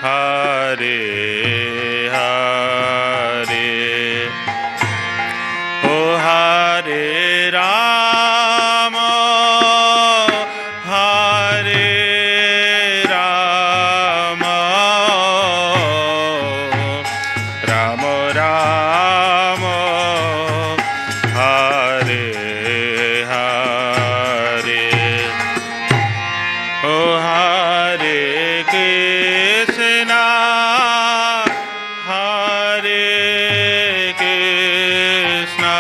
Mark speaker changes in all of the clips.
Speaker 1: Hare Hare. Oh Hare Rama, Hare Rama, Rama Rama, Hare Hare. Oh Hare Krishna, Hare Krishna,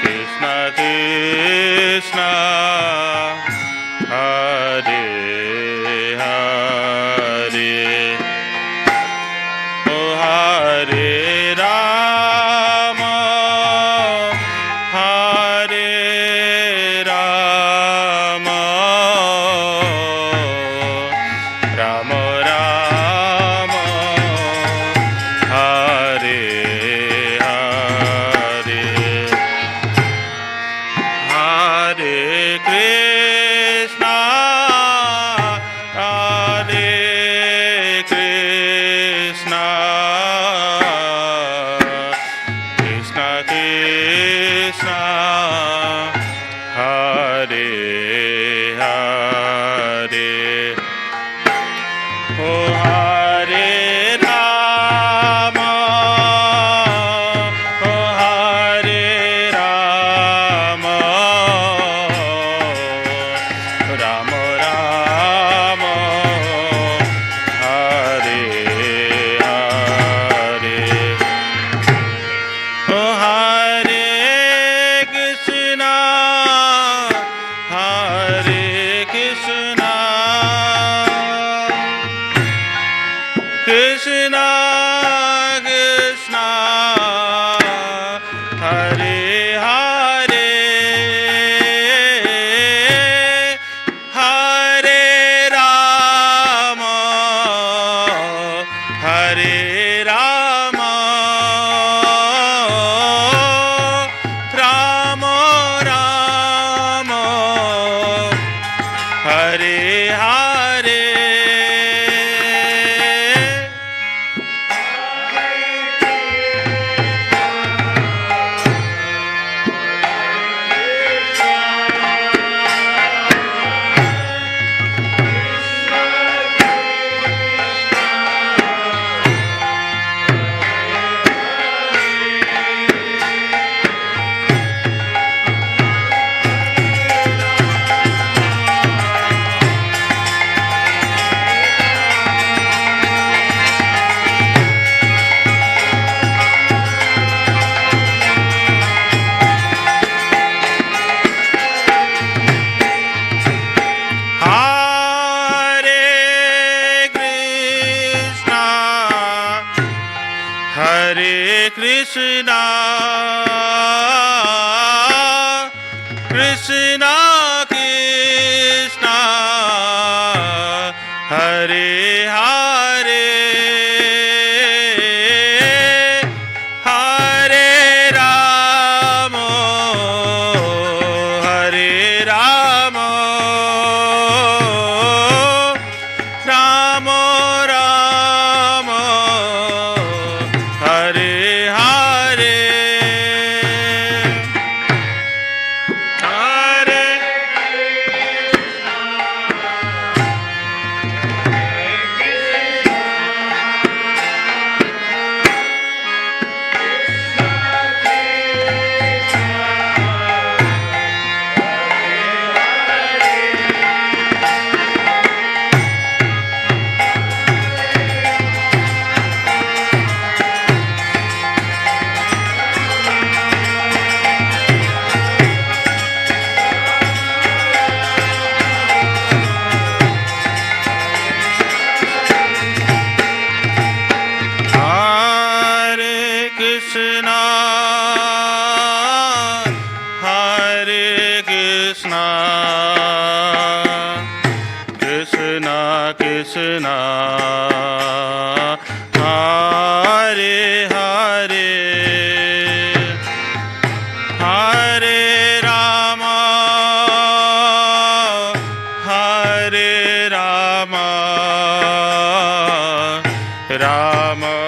Speaker 1: Krishna Krishna, Hare Hare. Oh Hare Rama, Hare Rama, Rama Rama, Hare Hare. Hare Krishna, Hare Krishna, Krishna Krishna, Hare Hare. Oh Hare Rama, oh Hare Rama, Rama Rama, Hare Hare. Oh Hare Krishna, Hare Krishna, Krishna Krishna, Hare Hare, Hare Rama, Hare Rama, Rama Rama, Hare Hare. Hare Krishna, Krishna Krishna, Hare Hare, Hare Rama, Hare Rama, Rama Rama, Hare Hare. Krishna, Hare Hare, Hare Rama, Hare Rama Rama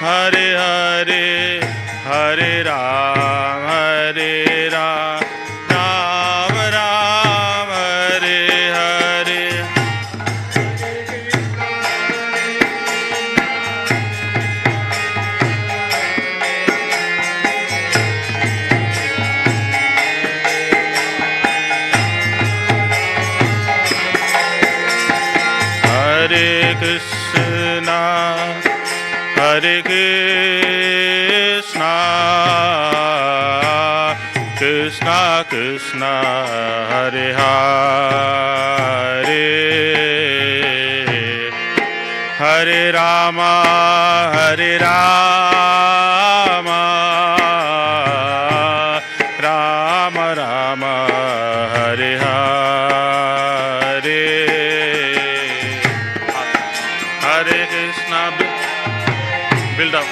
Speaker 1: Hare Hare Hare Krishna, Krishna Krishna, Hare Hare, Hare Rama, Hare Rama, Rama Rama, Hare Hare, Hare Krishna. Build up.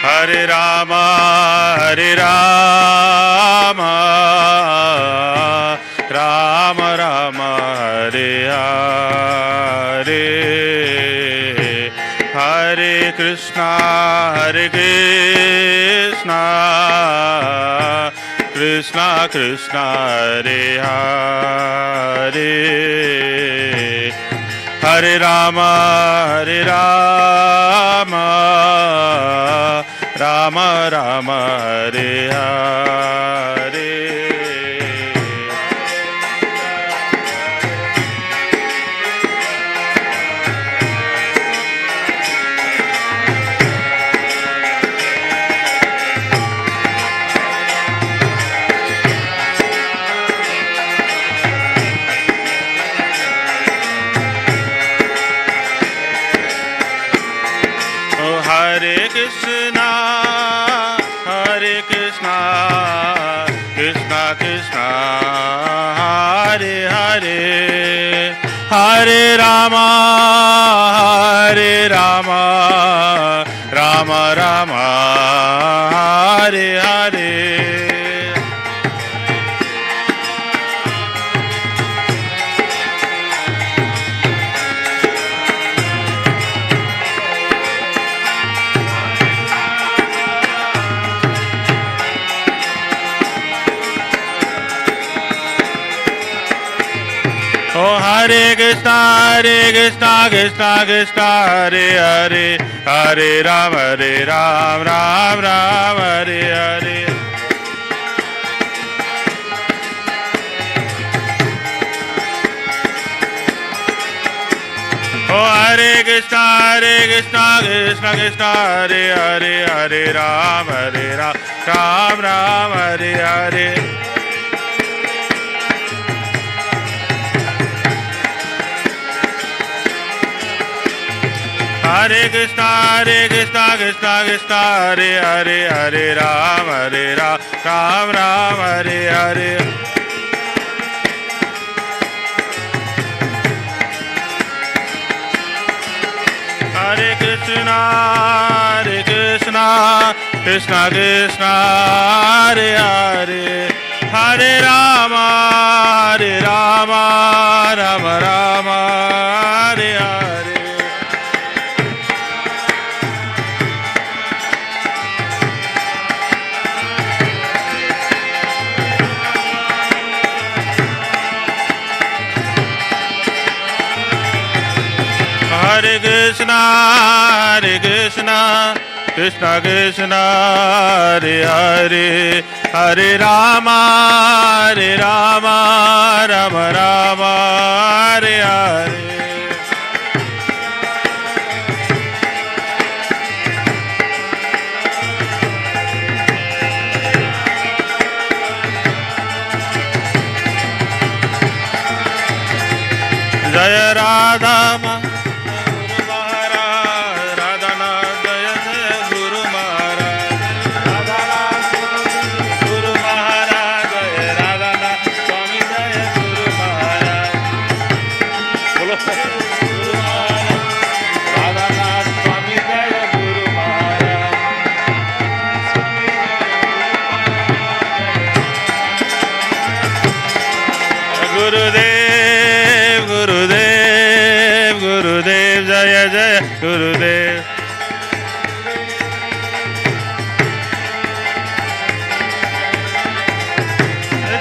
Speaker 1: Hare Rama, Hare Rama, Rama Rama, Hare Hare, Hare Krishna, Hare Krishna, Krishna Krishna, Hare Hare, Hare Rama, Hare Rama, Rama Rama, Hare Hare. Hare Krishna, Hare Krishna, Krishna Krishna, Hare Hare, Hare Rama, Hare Rama, Rama Rama, Hare Hare. Oh Hare Krishna, Hare Krishna, Krishna Krishna, Hare Hare, Hare Ram, Hare Ram, Ram Ram, Hare Hare. Oh Hare Krishna, Hare Krishna, Krishna Krishna, Hare Hare, Hare Ram, Hare Ram, Ram Ram, Hare Hare. Hare Krishna, Hare Krishna, Krishna Krishna, Hare Hare, Hare Ram, Ram Ram, Hare Hare. Hare Krishna, Hare Krishna, Krishna Krishna, Hare Hare, Hare Rama, Rama Rama, Hare Hare. Hare Krishna, Hare Krishna, Krishna Krishna, Hare Hare, Hare Rama, Rama Rama, Hare Hare. Jaya Radha Guru Maharaj, Radhanath Jaya Jaya Guru Maharaj, Radhanath Guru Maharaj, Jaya Radhanath Swami Jaya Guru Maharaj. Bolo Guru Maharaj, Radhanath Swami Jaya Guru Maharaj. Gurudev, Gurudev, Gurudev, Jaya Jaya Gurudev.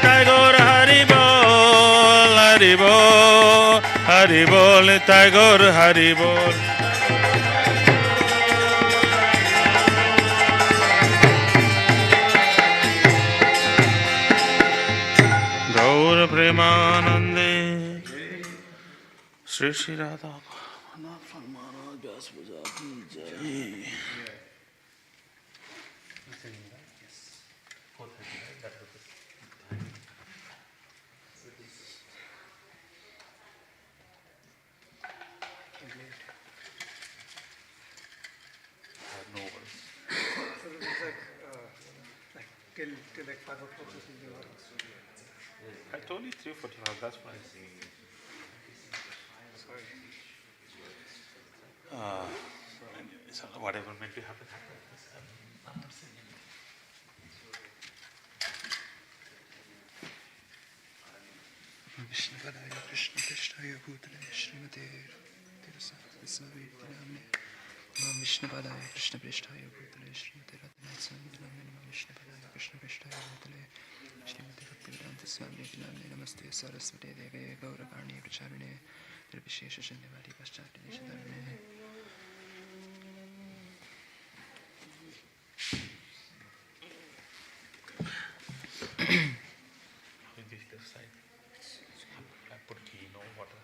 Speaker 1: Tagore Hari Bol, Hari Bol, Hari Bol, Tagore Hari Bol. Gaur Premanande Shri Shri Radhanath Maharaj Vyasa Puja ki Jai. No worries.
Speaker 2: So it was like till like 5 o'clock or something.
Speaker 1: I told you 3:45. That's why.
Speaker 2: Sorry.
Speaker 1: So whatever meant to happen, happened. I'm not saying anything.
Speaker 2: Vishnu Padaya Krishna Krishnaya Bhutale Srimate Radhanath Swami Namne Vishnu Padaya Krishna Krishnaya Bhutale Srimate Radhanath Swami Namne Vishnu Padaya Krishna Krishnaya Bhutale Srimate Radhanath Swami Namne Namaste Saraswate Deve Gaurakarni Pracharine Nirvishesha Shanyavadi Paschatini Shadarine.
Speaker 1: This side. I put tea, no water.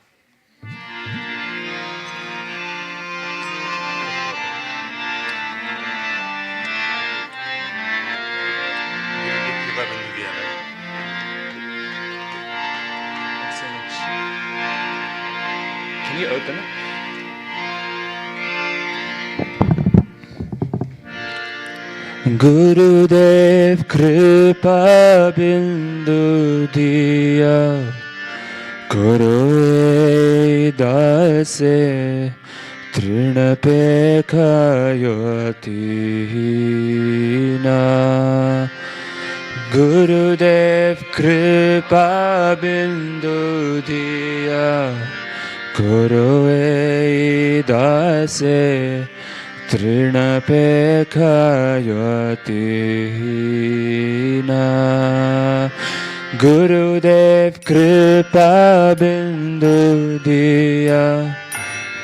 Speaker 2: Thanks so much. Can you open it? Gurudev Kripa Bindu Diya Kuru Dase Trinape Kayotina Gurudev Kripa Bindu Diya Kuru Dase Trinape Kayotina Gurudev Kripa Bindu Diya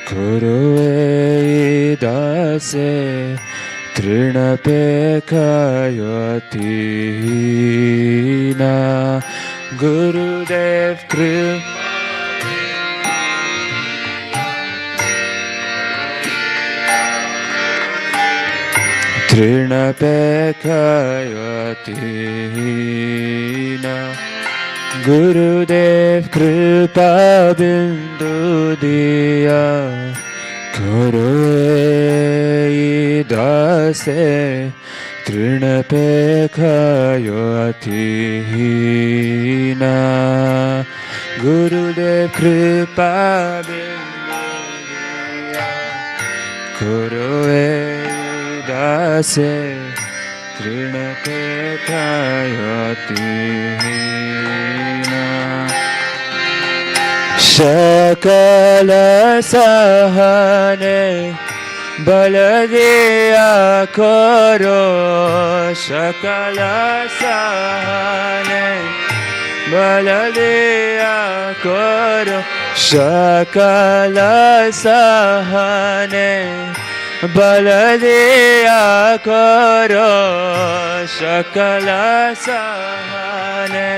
Speaker 2: Kuru Dase Trinape Kayotina Gurudev Kripa Trinape Kayotina Gurudev Kripa Bindu Diya Guruve dase trinapekhayo atihina Gurudev kripa binduya Guruve dase trinapekhayo atihina Shakala sahane baladiya karo Shakala sahane baladiya karo Shakala sahane baladiya karo Shakala sahane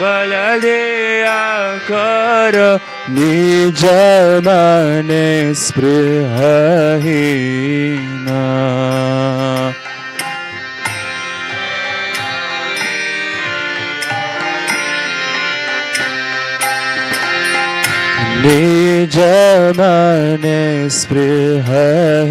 Speaker 2: baladiya karo nija mane sprihahina nija mane sprihahina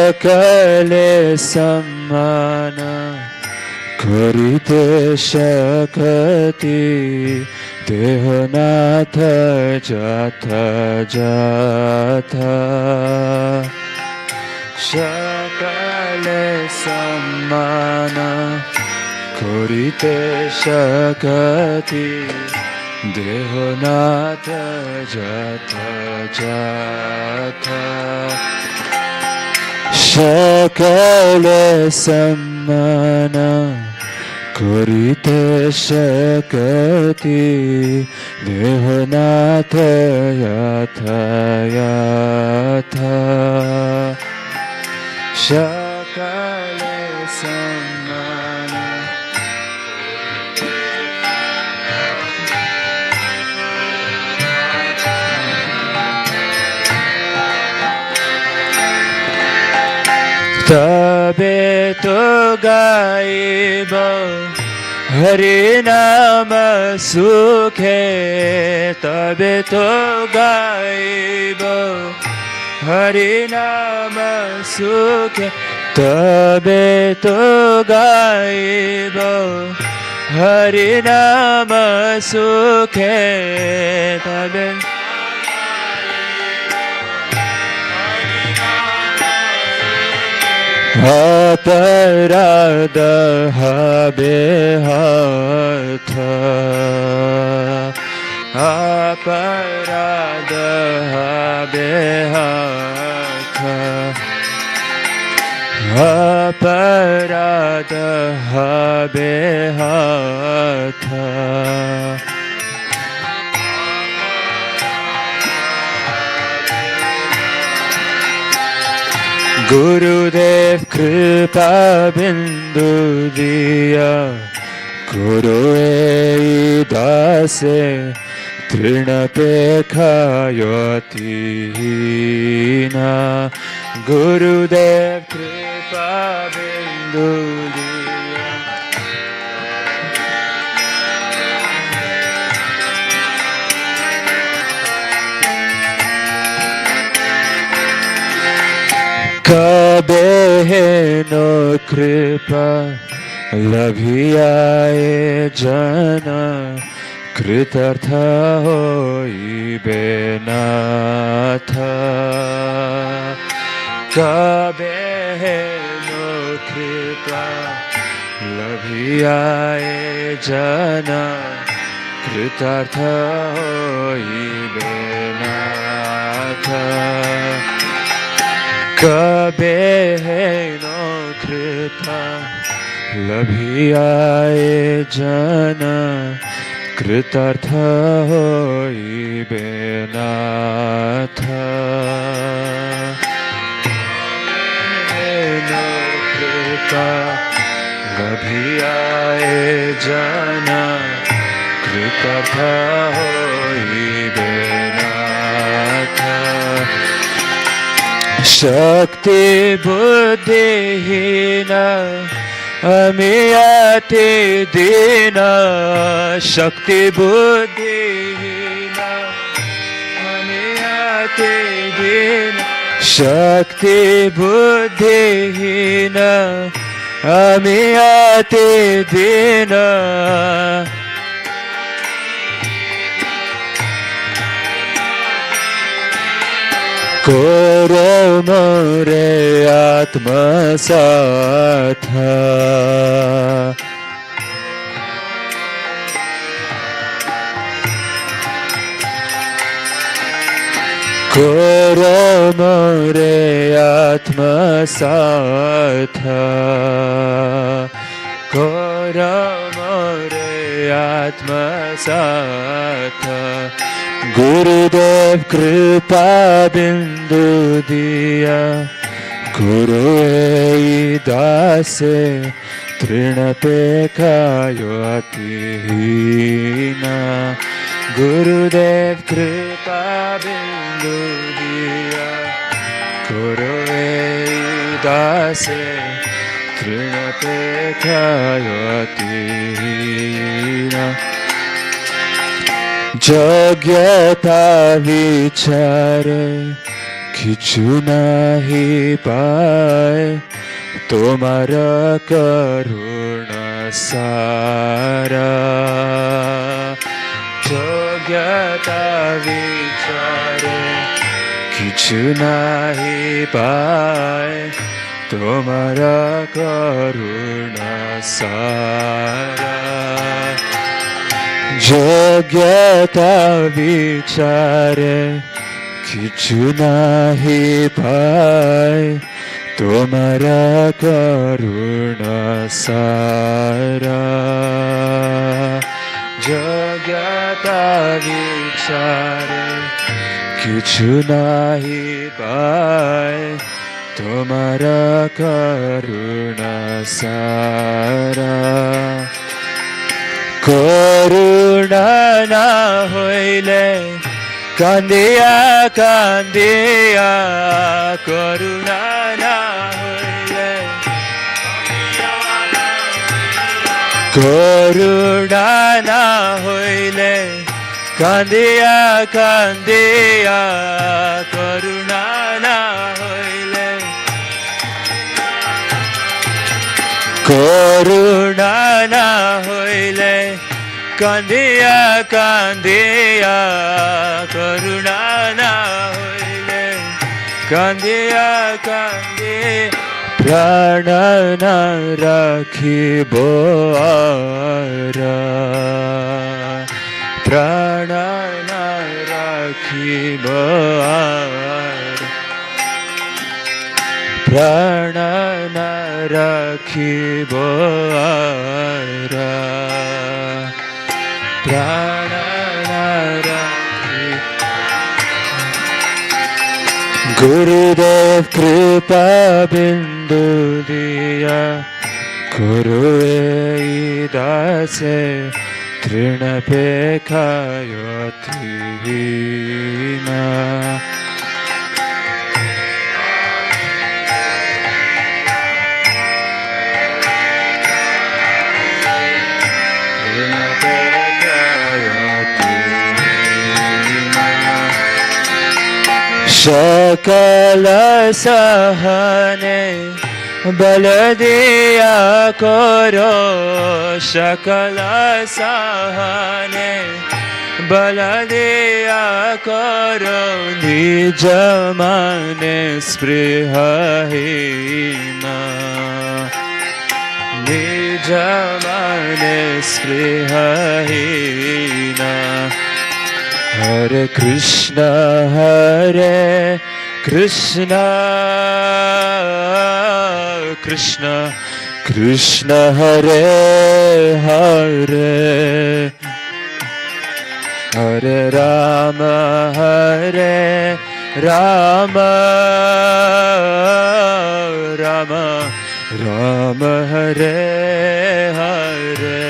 Speaker 2: Shakale samana karite shakati Dehonatha jatha jatha Shakale samana karite shakati Dehonatha jatha jatha Shakale samana karite shakati Dehonatha yatha yatha Shakale samana Tabe to gaiba Hari nama sukhe Tabe to gaiba Hari nama sukhe Tabe to gaiba Hari nama sukhe Tabe Aparada habe hatha Aparada habe hatha Aparada habe hatha Gurudev kripa bindu diya Guru dase trinapekhayo atihina Gurudev kripa bindu diya Kabe no kripa labhiyaye jana kritartha hoibe natha Kabe no kripa labhiyaye jana kritartha hoibe natha Kabe no kripa labhiyaye jana kritartha hoibe natha no kripa labhiyaye jana kritartha hoibe natha शक्ति बुद्धिहीन अमियाति दीन शक्ति बुद्धिहीन अमियाति दीन शक्ति बुद्धिहीन अमियाति दीन करो मोरे आत्मसाथ करो मोरे आत्मसाथ करो मोरे आत्मसाथ गुरुदेव कृपा बिंदु दिया गुरु दासे तृण पे कायोतिहीना गुरुदेव कृपा बिंदु दिया गुरु दासे तृण पे कायोतिहीना যোগ্যতা বিচারে কিছু নাহি পায় তোমার করুণা সারা যোগ্যতা বিচারে কিছু নাহি পায় তোমার করুণা সারা যোগ্যতা বিচারে কিছু নাহি পায় তোমার করুণা সারা যোগ্যতা বিচারে কিছু নাহি পায় তোমার করুণা সারা করুণা না হইলে কান্দিয়া কান্দিয়া করুণা না হইলে করুণা না হইলে কান্দিয়া কান্দিয়া করুণা না হইলে করুণা না হইলে কান্দিয়া কান্দিয়া করুণা না হইলে কান্দিয়া কান্দে প্রাণ না রাখিব আর প্রাণ না রাখিব আর প্রাণ না রাখিব আর প্রাণ না রাখিব গুরুদেব কৃপা বিন্দু দিয়া গুরু এই দাসে তৃণ পে খায়তিহীনা सकल सहने बल दिया करो सकल सहने बल दिया करो निज माने स्पृहहीना निज माने स्पृहहीना हरे Krishna Krishna Krishna Krishna Hare Hare Hare Ram Ram Ram Ram Hare Hare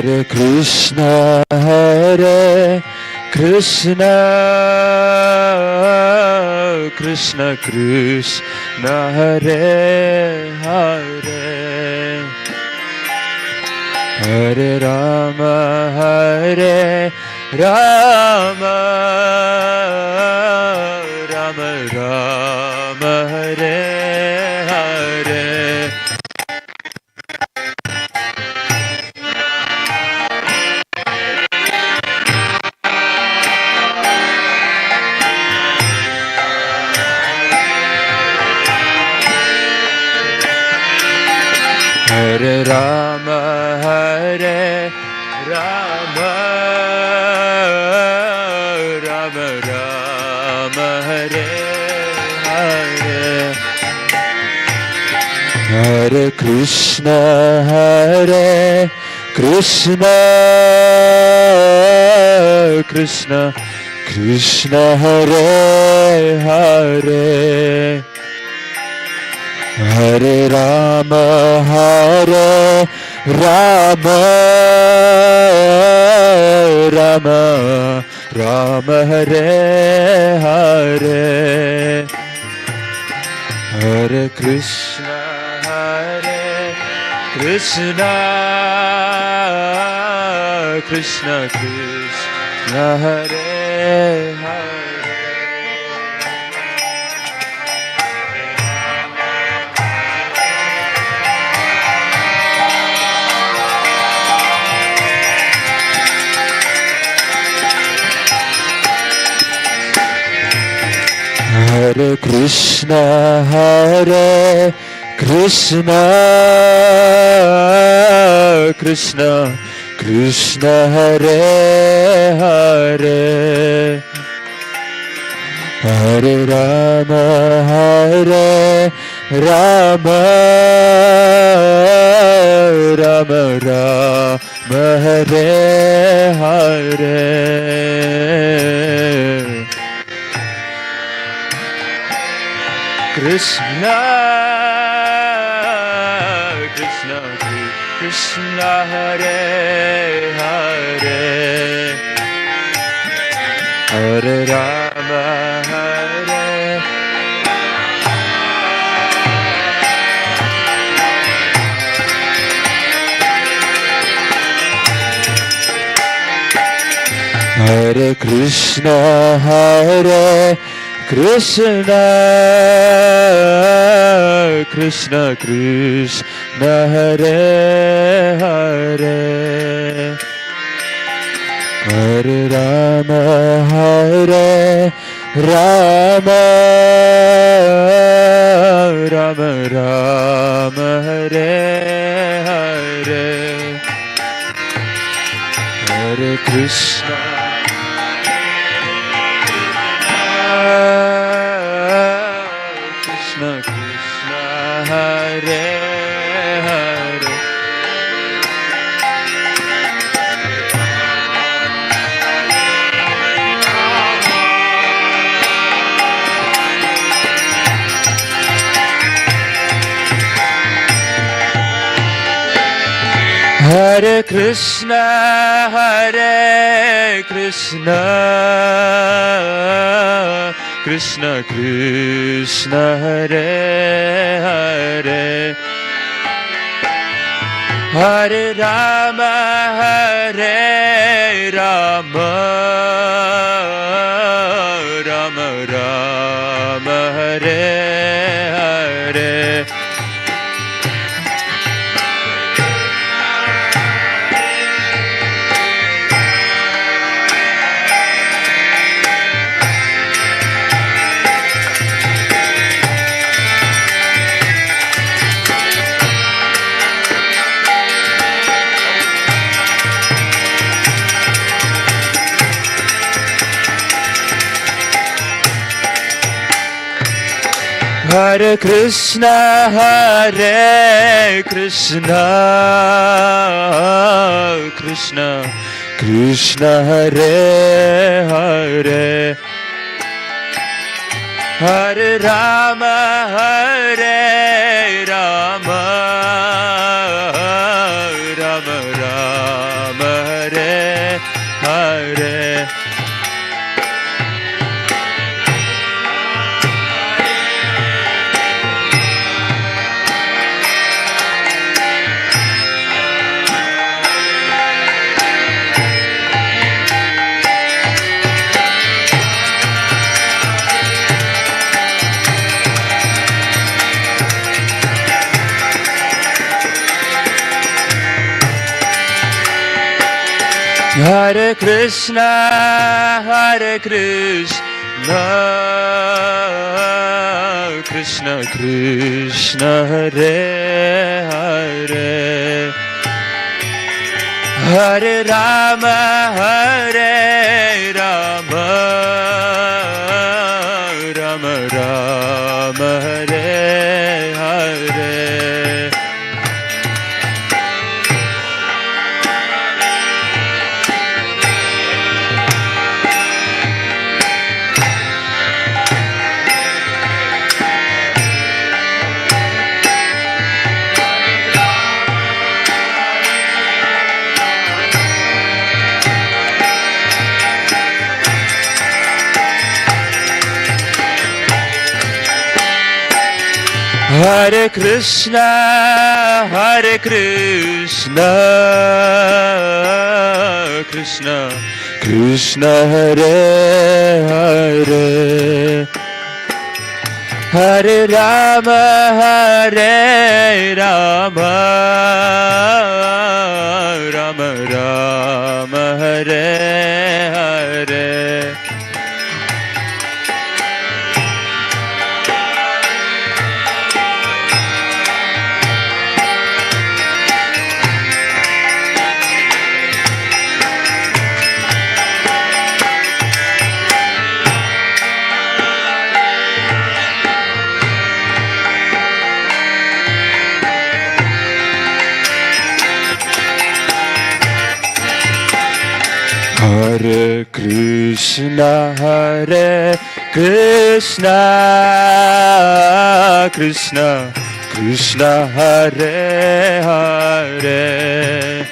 Speaker 2: Hare Krishna, Hare Krishna, Krishna Krishna, Hare Hare, Hare Rama, Hare Rama, Rama Rama, Hare Hare. Hare Rama, Hare Rama, Rama Rama, Hare Hare, Hare Krishna, Hare Krishna, Krishna Krishna, Hare Hare, Hare Rama, Hare Rama, Rama Rama, Hare Hare, Hare Krishna, Hare Krishna, Krishna Krishna, Hare Hare. Hare Krishna, Hare Krishna, Krishna Krishna, Hare Hare, Hare Rama, Hare Rama, Rama Rama, Hare Hare, Krishna, Krishna, Krishna, Hare Hare, Hare Rama, Hare Hare Krishna, Hare Krishna, Krishna Krishna, Hare Hare, Hare Rama, Hare Rama, Rama Rama, Hare Hare, Hare Krishna, Krishna Krishna, Hare Hare, Hare Krishna, Hare Krishna, Krishna Krishna, Hare Hare, Hare Rama, Hare Rama, Rama Rama, Hare Hare, Hare Krishna, Hare Krishna, Krishna Krishna, Hare Hare, Hare Rama, Hare Rama, Rama Rama, Hare. Hare Krishna, Hare Krishna, Krishna Krishna, Hare Hare, Hare Rama, Hare Rama, Rama Rama, Hare Hare. Hare Krishna, Hare Krishna, Krishna Krishna, Hare Hare, Hare Rama, Hare Rama, Rama Rama, Hare Hare. Hare Krishna, Hare Krishna, Krishna Krishna, Hare Hare,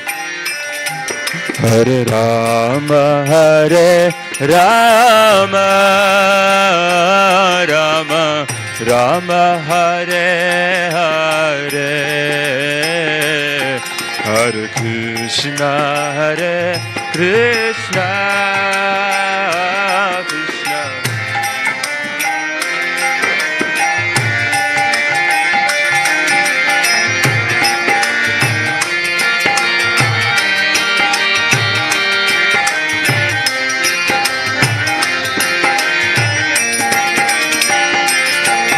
Speaker 2: Hare Rama, Hare Rama, Rama Rama, Hare Hare, Hare Krishna, Hare Krishna, Krishna.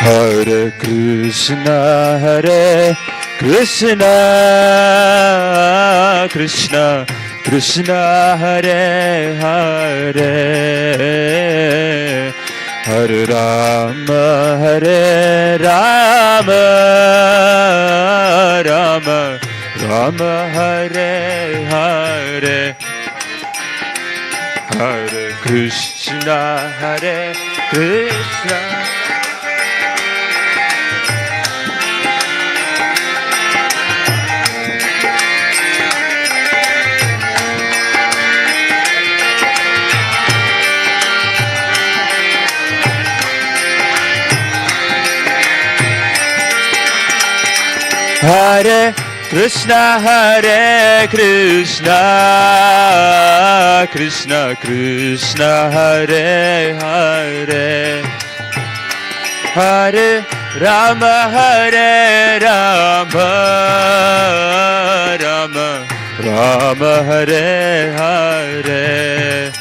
Speaker 2: Hare Krishna, Hare Krishna, Krishna Krishna, Hare Hare, Hare Rama, Hare Rama, Rama Rama, Hare Hare, Hare Krishna, Hare Krishna. Hare Krishna, Hare Krishna, Krishna Krishna, Hare Hare, Hare Rama, Hare Rama, Rama Rama, Hare Hare.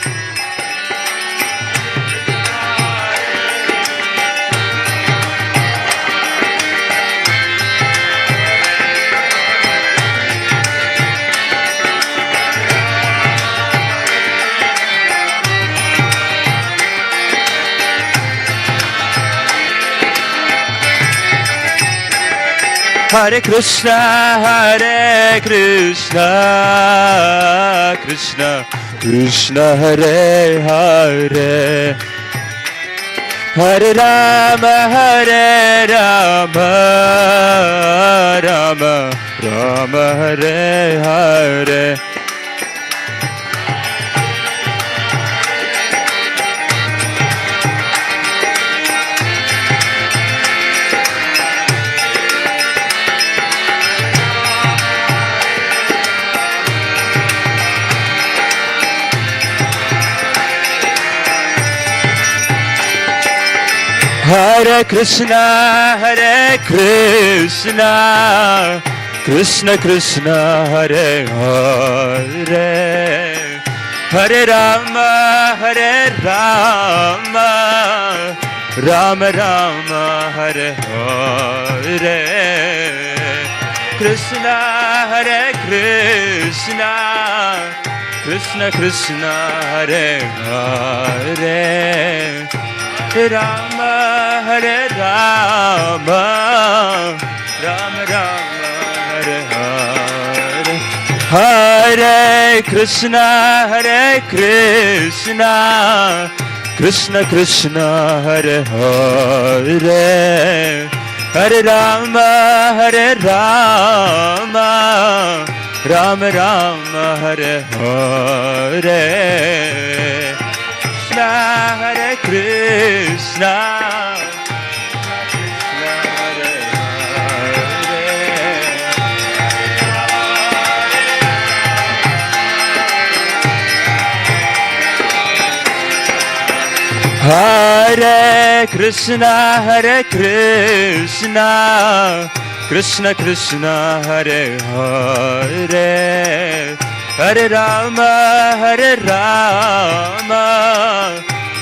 Speaker 2: Hare Krishna, Hare Krishna, Krishna Krishna, Hare Hare, Hare Rama, Hare Rama, Rama Rama, Hare Hare. Hare Krishna, Krishna Krishna, Hare Hare, Hare Rama, Rama Rama, Hare Hare, Krishna, Hare Krishna, Krishna Krishna, Hare Hare, Rama, Hare Rama, Rama Rama, Hare Hare, Hare Krishna, Krishna Krishna, Hare Hare, Hare Rama, Rama Rama, Hare Hare, Hare Krishna, Hare Hare Krishna, Krishna Krishna, Hare Hare, Hare Rama,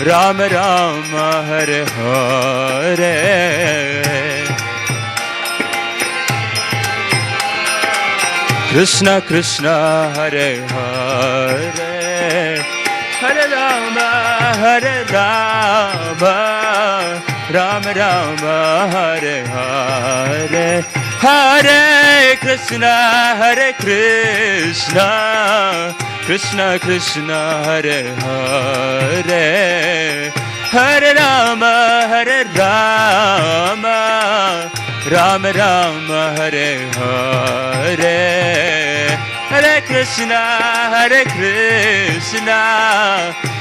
Speaker 2: Rama Rama, Hare Hare, Krishna Krishna, Hare Hare, Hare Rama, Rama Rama, Hare Hare, Hare Krishna, Krishna Krishna, Hare Hare, Hare Rama, Rama Rama, Hare Hare, Hare Krishna,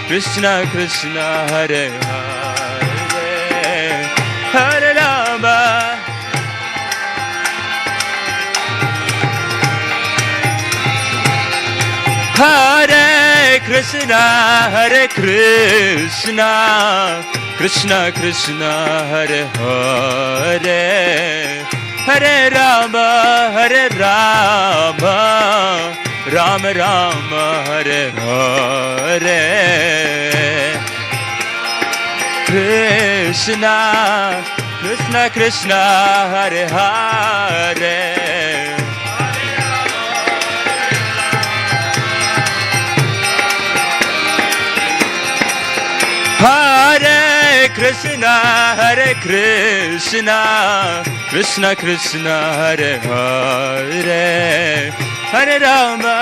Speaker 2: Krishna Krishna, Hare Hare, Hare Rama, Hare Krishna, Krishna Krishna, Hare Hare, Hare Rama, Rama Rama, Hare Hare, Krishna Krishna, Hare Hare, Hare Krishna, Krishna Krishna, Hare Hare, Hare Rama,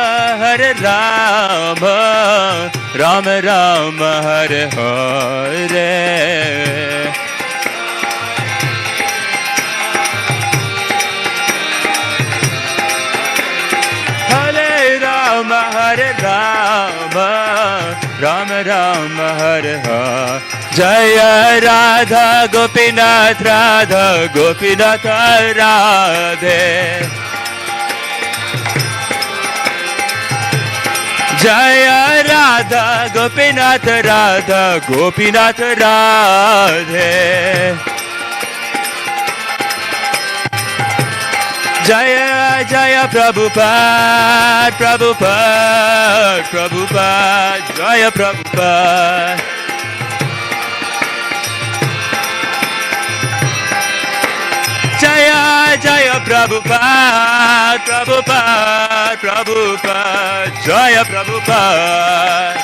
Speaker 2: Rama Rama, Hare Hare, Hare Rama, Rama Rama, Hare Hare, Jaya Radha Gopinath, Gopinath Radhe, Jaya Radha Gopinath, Gopinath Radhe, Jaya Jaya Prabhupada, Jaya Prabhupada, Jaya Jaya Prabhupada, Jaya Prabhupada.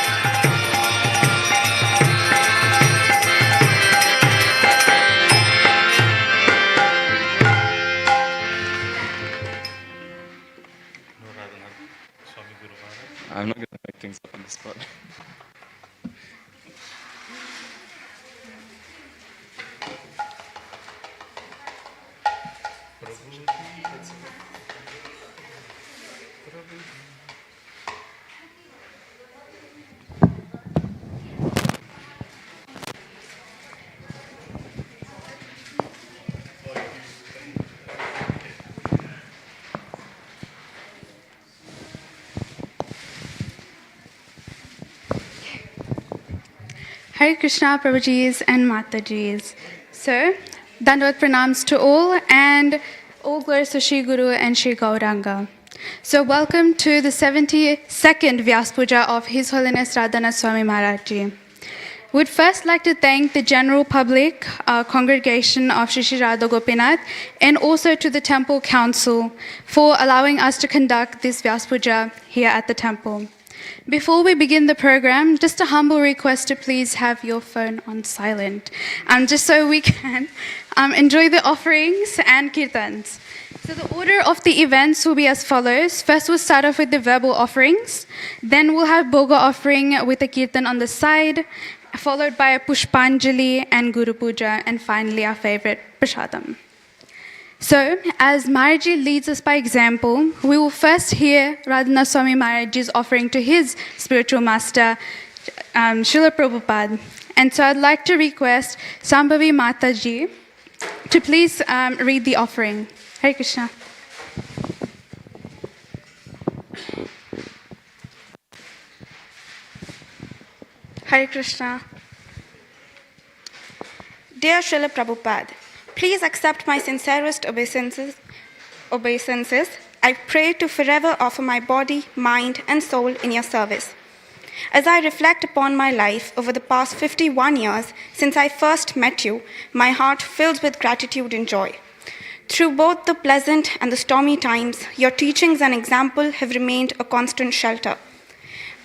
Speaker 2: I'm not going to make things up on the spot.
Speaker 3: Hare Krishna, Prabhujis and Mataji's. So, Dandavad pranams to all, and all glories to Shri Guru and Shri Gauranga. So, welcome to the 72nd Vyasa Puja of His Holiness Radhanath Swami Maharaj Ji. We'd first like to thank the general public, congregation of Shri Shri Radha Gopinath, and also to the Temple Council for allowing us to conduct this Vyasa Puja here at the temple. Before we begin the program, just a humble request to please have your phone on silent, just so we can enjoy the offerings and kirtans. So the order of the events will be as follows. First, we'll start off with the verbal offerings. Then we'll have Bhoga offering with a kirtan on the side, followed by a Pushpanjali and Guru Puja, and finally our favorite, Prashadam. So, as Maharaji leads us by example, we will first hear Radhanath Swami Maharaj's offering to his spiritual master, Srila Prabhupada. And so I'd like to request Sambhavi Mataji to please read the offering. Hare Krishna.
Speaker 4: Hare Krishna. Dear Srila Prabhupada, please accept my sincerest obeisances. I pray to forever offer my body, mind, and soul in your service. As I reflect upon my life over the past 51 years since I first met you, my heart fills with gratitude and joy. Through both the pleasant and the stormy times, your teachings and example have remained a constant shelter.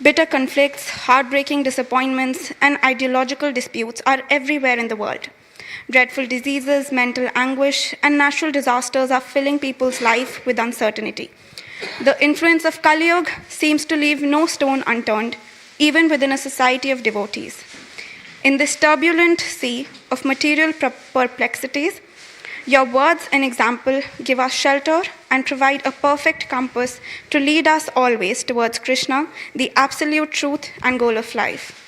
Speaker 4: Bitter conflicts, heartbreaking disappointments, and ideological disputes are everywhere in the world. Dreadful diseases, mental anguish, and natural disasters are filling people's life with uncertainty. The influence of Kali Yuga seems to leave no stone unturned, even within a society of devotees. In this turbulent sea of material perplexities, your words and example give us shelter and provide a perfect compass to lead us always towards Krishna, the absolute truth and goal of life.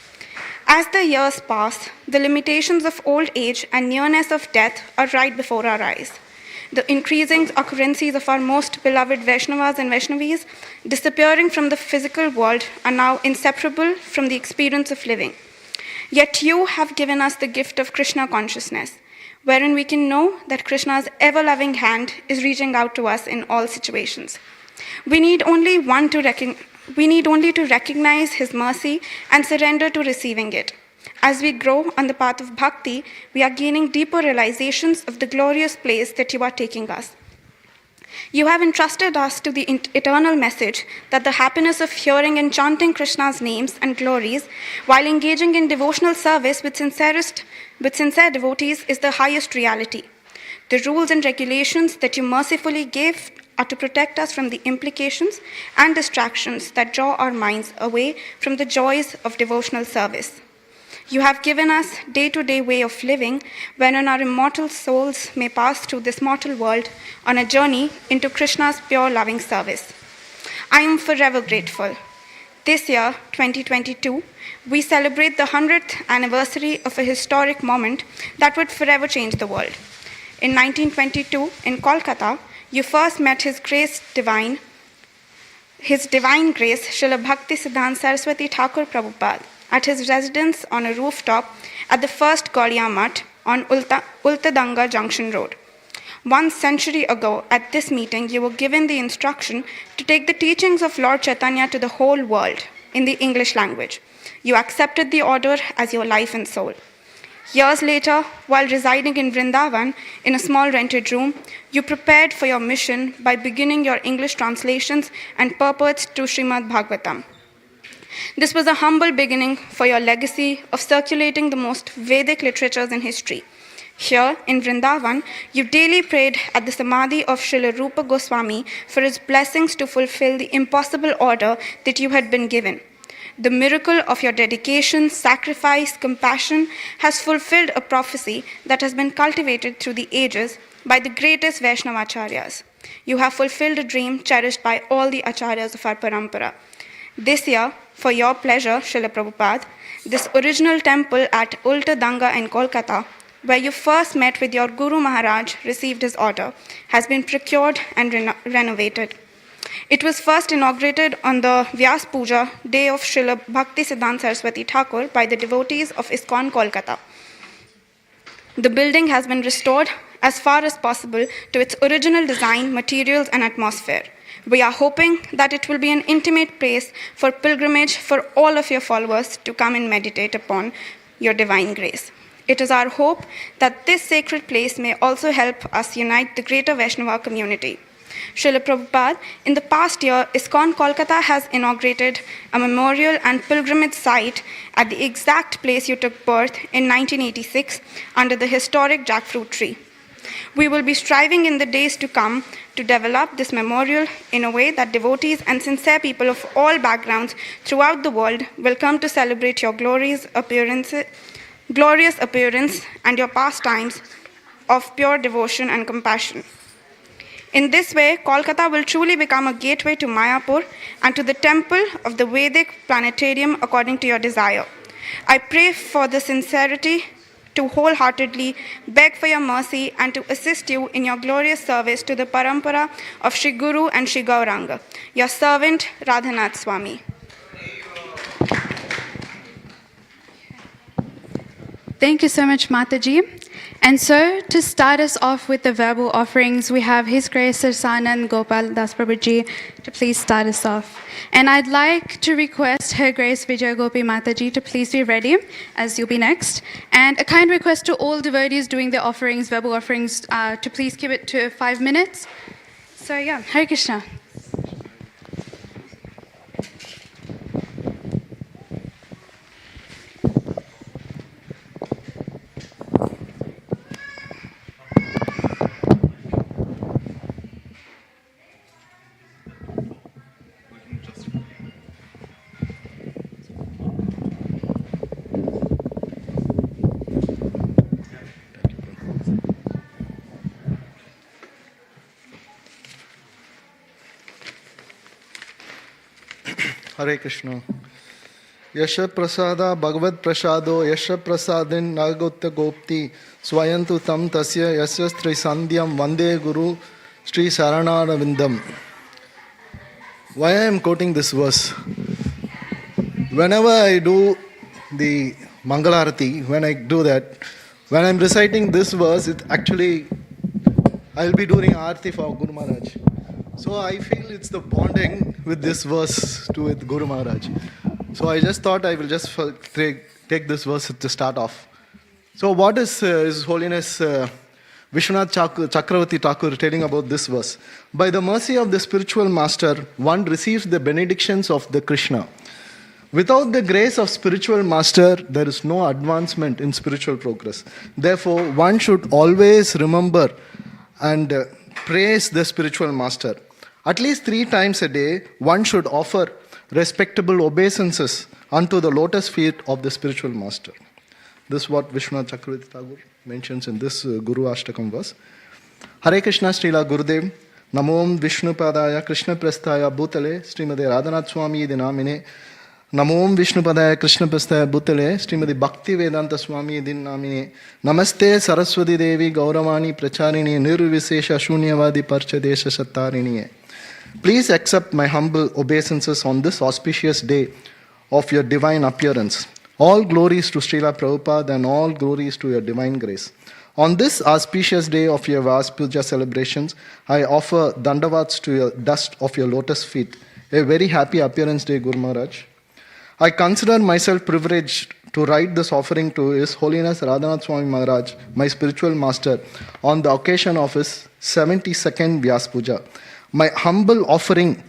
Speaker 4: As the years pass, the limitations of old age and nearness of death are right before our eyes. The increasing occurrences of our most beloved Vaishnavas and Vaishnavis disappearing from the physical world are now inseparable from the experience of living. Yet you have given us the gift of Krishna consciousness, wherein we can know that Krishna's ever-loving hand is reaching out to us in all situations. We need only to recognize his mercy and surrender to receiving it. As we grow on the path of bhakti, we are gaining deeper realizations of the glorious place that you are taking us. You have entrusted us to the eternal message that the happiness of hearing and chanting Krishna's names and glories while engaging in devotional service with sincere devotees is the highest reality. The rules and regulations that you mercifully gave are to protect us from the implications and distractions that draw our minds away from the joys of devotional service. You have given us day-to-day way of living wherein our immortal souls may pass through this mortal world on a journey into Krishna's pure loving service. I am forever grateful. This year, 2022, we celebrate the 100th anniversary of a historic moment that would forever change the world. In 1922, in Kolkata, you first met His Divine Grace, Srila Bhakti Siddhanta Saraswati Thakur Prabhupada, at his residence on a rooftop at the first Gaudiya Math on Ultadanga Junction Road. 1 century ago, at this meeting, you were given the instruction to take the teachings of Lord Chaitanya to the whole world in the English language. You accepted the order as your life and soul. Years later, while residing in Vrindavan in a small rented room, you prepared for your mission by beginning your English translations and purports to Srimad Bhagavatam. This was a humble beginning for your legacy of circulating the most Vedic literatures in history. Here in Vrindavan, you daily prayed at the Samadhi of Srila Rupa Goswami for his blessings to fulfill the impossible order that you had been given. The miracle of your dedication, sacrifice, compassion has fulfilled a prophecy that has been cultivated through the ages by the greatest Vaishnavacharyas. You have fulfilled a dream cherished by all the acharyas of our parampara. This year, for your pleasure, Srila Prabhupada, this original temple at Ultadanga in Kolkata, where you first met with your Guru Maharaj, received his order, has been procured and renovated. It was first inaugurated on the Vyasa Puja, day of Srila Bhakti Siddhanta Saraswati Thakur by the devotees of ISKCON Kolkata. The building has been restored as far as possible to its original design, materials, and atmosphere. We are hoping that it will be an intimate place for pilgrimage for all of your followers to come and meditate upon your divine grace. It is our hope that this sacred place may also help us unite the greater Vaishnava community. Srila Prabhupada, in the past year, ISKCON Kolkata has inaugurated a memorial and pilgrimage site at the exact place you took birth in 1986 under the historic jackfruit tree. We will be striving in the days to come to develop this memorial in a way that devotees and sincere people of all backgrounds throughout the world will come to celebrate your glorious appearance and your pastimes of pure devotion and compassion. In this way, Kolkata will truly become a gateway to Mayapur and to the temple of the Vedic planetarium according to your desire. I pray for the sincerity to wholeheartedly beg for your mercy and to assist you in your glorious service to the parampara of Shri Guru and Shri Gauranga. Your servant, Radhanath Swami.
Speaker 3: Thank you so much, Mataji. And so, to start us off with the verbal offerings, we have His Grace Sir Sanand Gopal Das Prabhuji to please start us off. And I'd like to request Her Grace Vijay Gopi Mataji to please be ready, as you'll be next. And a kind request to all devotees doing their offerings, verbal offerings, to please keep it to 5 minutes. So yeah, Hare Krishna.
Speaker 5: Hare Krishna. Yasha prasada bhagavad prasado yasha prasadin nagatta gopti swayantu tam tasya yasya stri sandhyam vande guru Sri Saranara Vindam. Why I am quoting this verse? Whenever I do the Mangalarati, when I do that, when I am reciting this verse, it actually, I will be doing Aarti for Guru Maharaj. So I feel it's the bonding with this verse to with Guru Maharaj. So I just thought I will just take this verse to start off. So what is His Holiness Vishwanath Chakravarti Thakur telling about this verse? By the mercy of the spiritual master, one receives the benedictions of the Krishna. Without the grace of spiritual master, there is no advancement in spiritual progress. Therefore, one should always remember and praise the spiritual master. At least 3 times a day, one should offer respectable obeisances unto the lotus feet of the spiritual master. This is what Vishwanath Chakravarti Thakur mentions in this Guru Ashtakam verse. Hare Krishna Srila Gurudev, Namom Vishnu Padaya Krishna Prasthaya Bhutale, Srimade Radhanath Swami Dinamine, Namom Vishnu Padaya Krishna Prasthaya Bhutale, Srimade Bhakti Vedanta Swami Dinamine, Namaste Saraswati Devi Gauravani Pracharini Nirvisesha Shunyavadi Parchadesha Sattarini. Please accept my humble obeisances on this auspicious day of your divine appearance. All glories to Srila Prabhupada and all glories to your divine grace. On this auspicious day of your Vyasa Puja celebrations, I offer dandavats to your dust of your lotus feet. A very happy appearance day, Guru Maharaj. I consider myself privileged to write this offering to His Holiness Radhanath Swami Maharaj, my spiritual master, on the occasion of his 72nd Vyasa Puja. My humble offering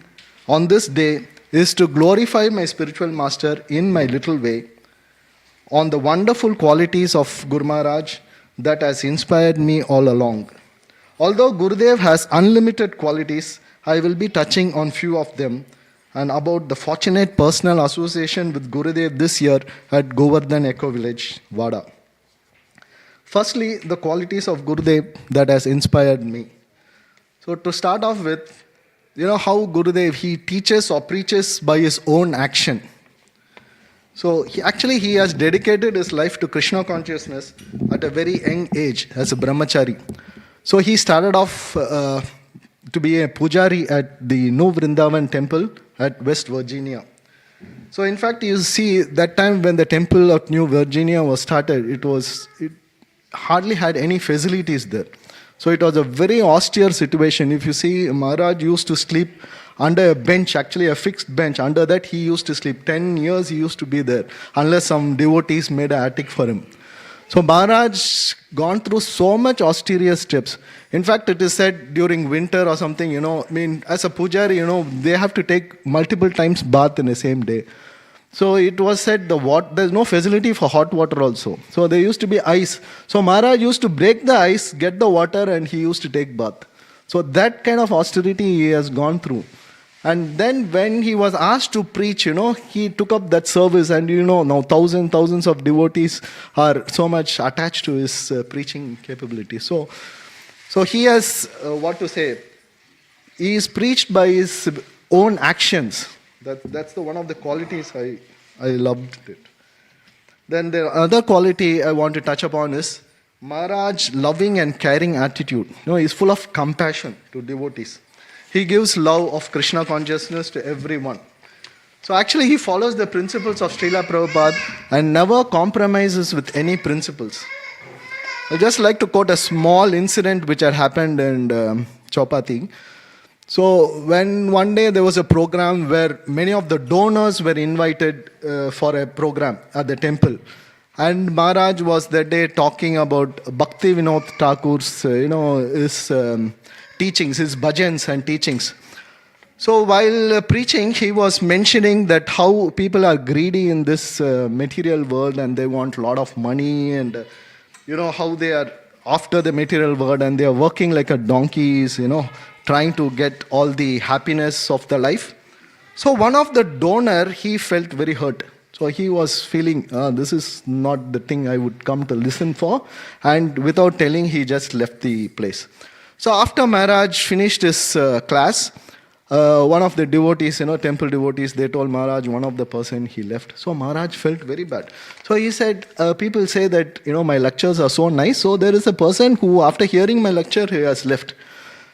Speaker 5: on this day is to glorify my spiritual master in my little way on the wonderful qualities of Guru Maharaj that has inspired me all along. Although Gurudev has unlimited qualities, I will be touching on few of them and about the fortunate personal association with Gurudev this year at Govardhan Eco Village, Vada. Firstly, the qualities of Gurudev that has inspired me. So to start off with, you know how Gurudev, he teaches or preaches by his own action. So he has dedicated his life to Krishna consciousness at a very young age as a brahmachari. So he started off to be a pujari at the New Vrindavan temple at West Virginia. So in fact, you see that time when the temple of New Virginia was started, hardly had any facilities there. So it was a very austere situation. If you see, Maharaj used to sleep under a bench, actually a fixed bench. Under that he used to sleep. 10 years he used to be there, unless some devotees made an attic for him. So Maharaj gone through so much austere steps. In fact, it is said during winter or something, as a pujari, they have to take multiple times bath in the same day. So it was said there's no facility for hot water also. So there used to be ice. So Maharaj used to break the ice, get the water, and he used to take bath. So that kind of austerity he has gone through. And then when he was asked to preach, he took up that service, and now thousands of devotees are so much attached to his preaching capability. So he has, he is preached by his own actions. That's one of the qualities I loved it. Then the other quality I want to touch upon is Maharaj's loving and caring attitude. He's full of compassion to devotees. He gives love of Krishna consciousness to everyone. So actually he follows the principles of Srila Prabhupada and never compromises with any principles. I'd just like to quote a small incident which had happened in Chaupati. So when one day there was a program where many of the donors were invited for a program at the temple. And Maharaj was that day talking about Bhakti Vinod Thakur's, his teachings, his bhajans and teachings. So while preaching, he was mentioning that how people are greedy in this material world, and they want a lot of money, and how they are after the material world, and they are working like a donkeys, trying to get all the happiness of the life. So one of the donor, he felt very hurt. So he was feeling, this is not the thing I would come to listen for. And without telling, he just left the place. So after Maharaj finished his class, one of the devotees, temple devotees, they told Maharaj, one of the person he left. So Maharaj felt very bad. So he said, people say that, my lectures are so nice. So there is a person who, after hearing my lecture, he has left.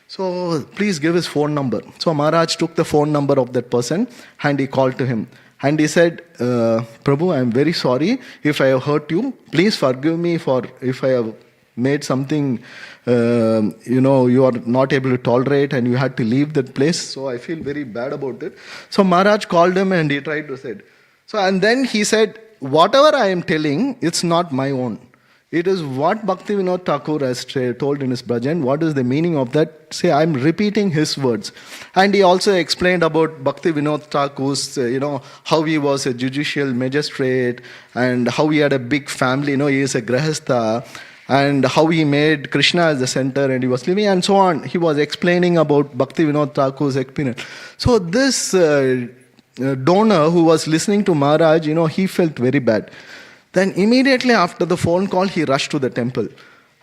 Speaker 5: So please give his phone number. So Maharaj took the phone number of that person and he called to him. And he said, Prabhu, I am very sorry if I have hurt you. Please forgive me for if I have made something, you are not able to tolerate and you had to leave that place. So I feel very bad about it. So Maharaj called him and he tried to say, and then he said, whatever I am telling, it's not my own. It is what Bhakti Vinod Thakur has told in his bhajan. What is the meaning of that? Say, I'm repeating his words. And he also explained about Bhakti Vinod Thakur's, how he was a judicial magistrate and how he had a big family. He is a grahastha. And how he made Krishna as the center and he was living and so on. He was explaining about Bhakti Vinod Thakur's experience. So this donor who was listening to Maharaj, he felt very bad. Then immediately after the phone call, he rushed to the temple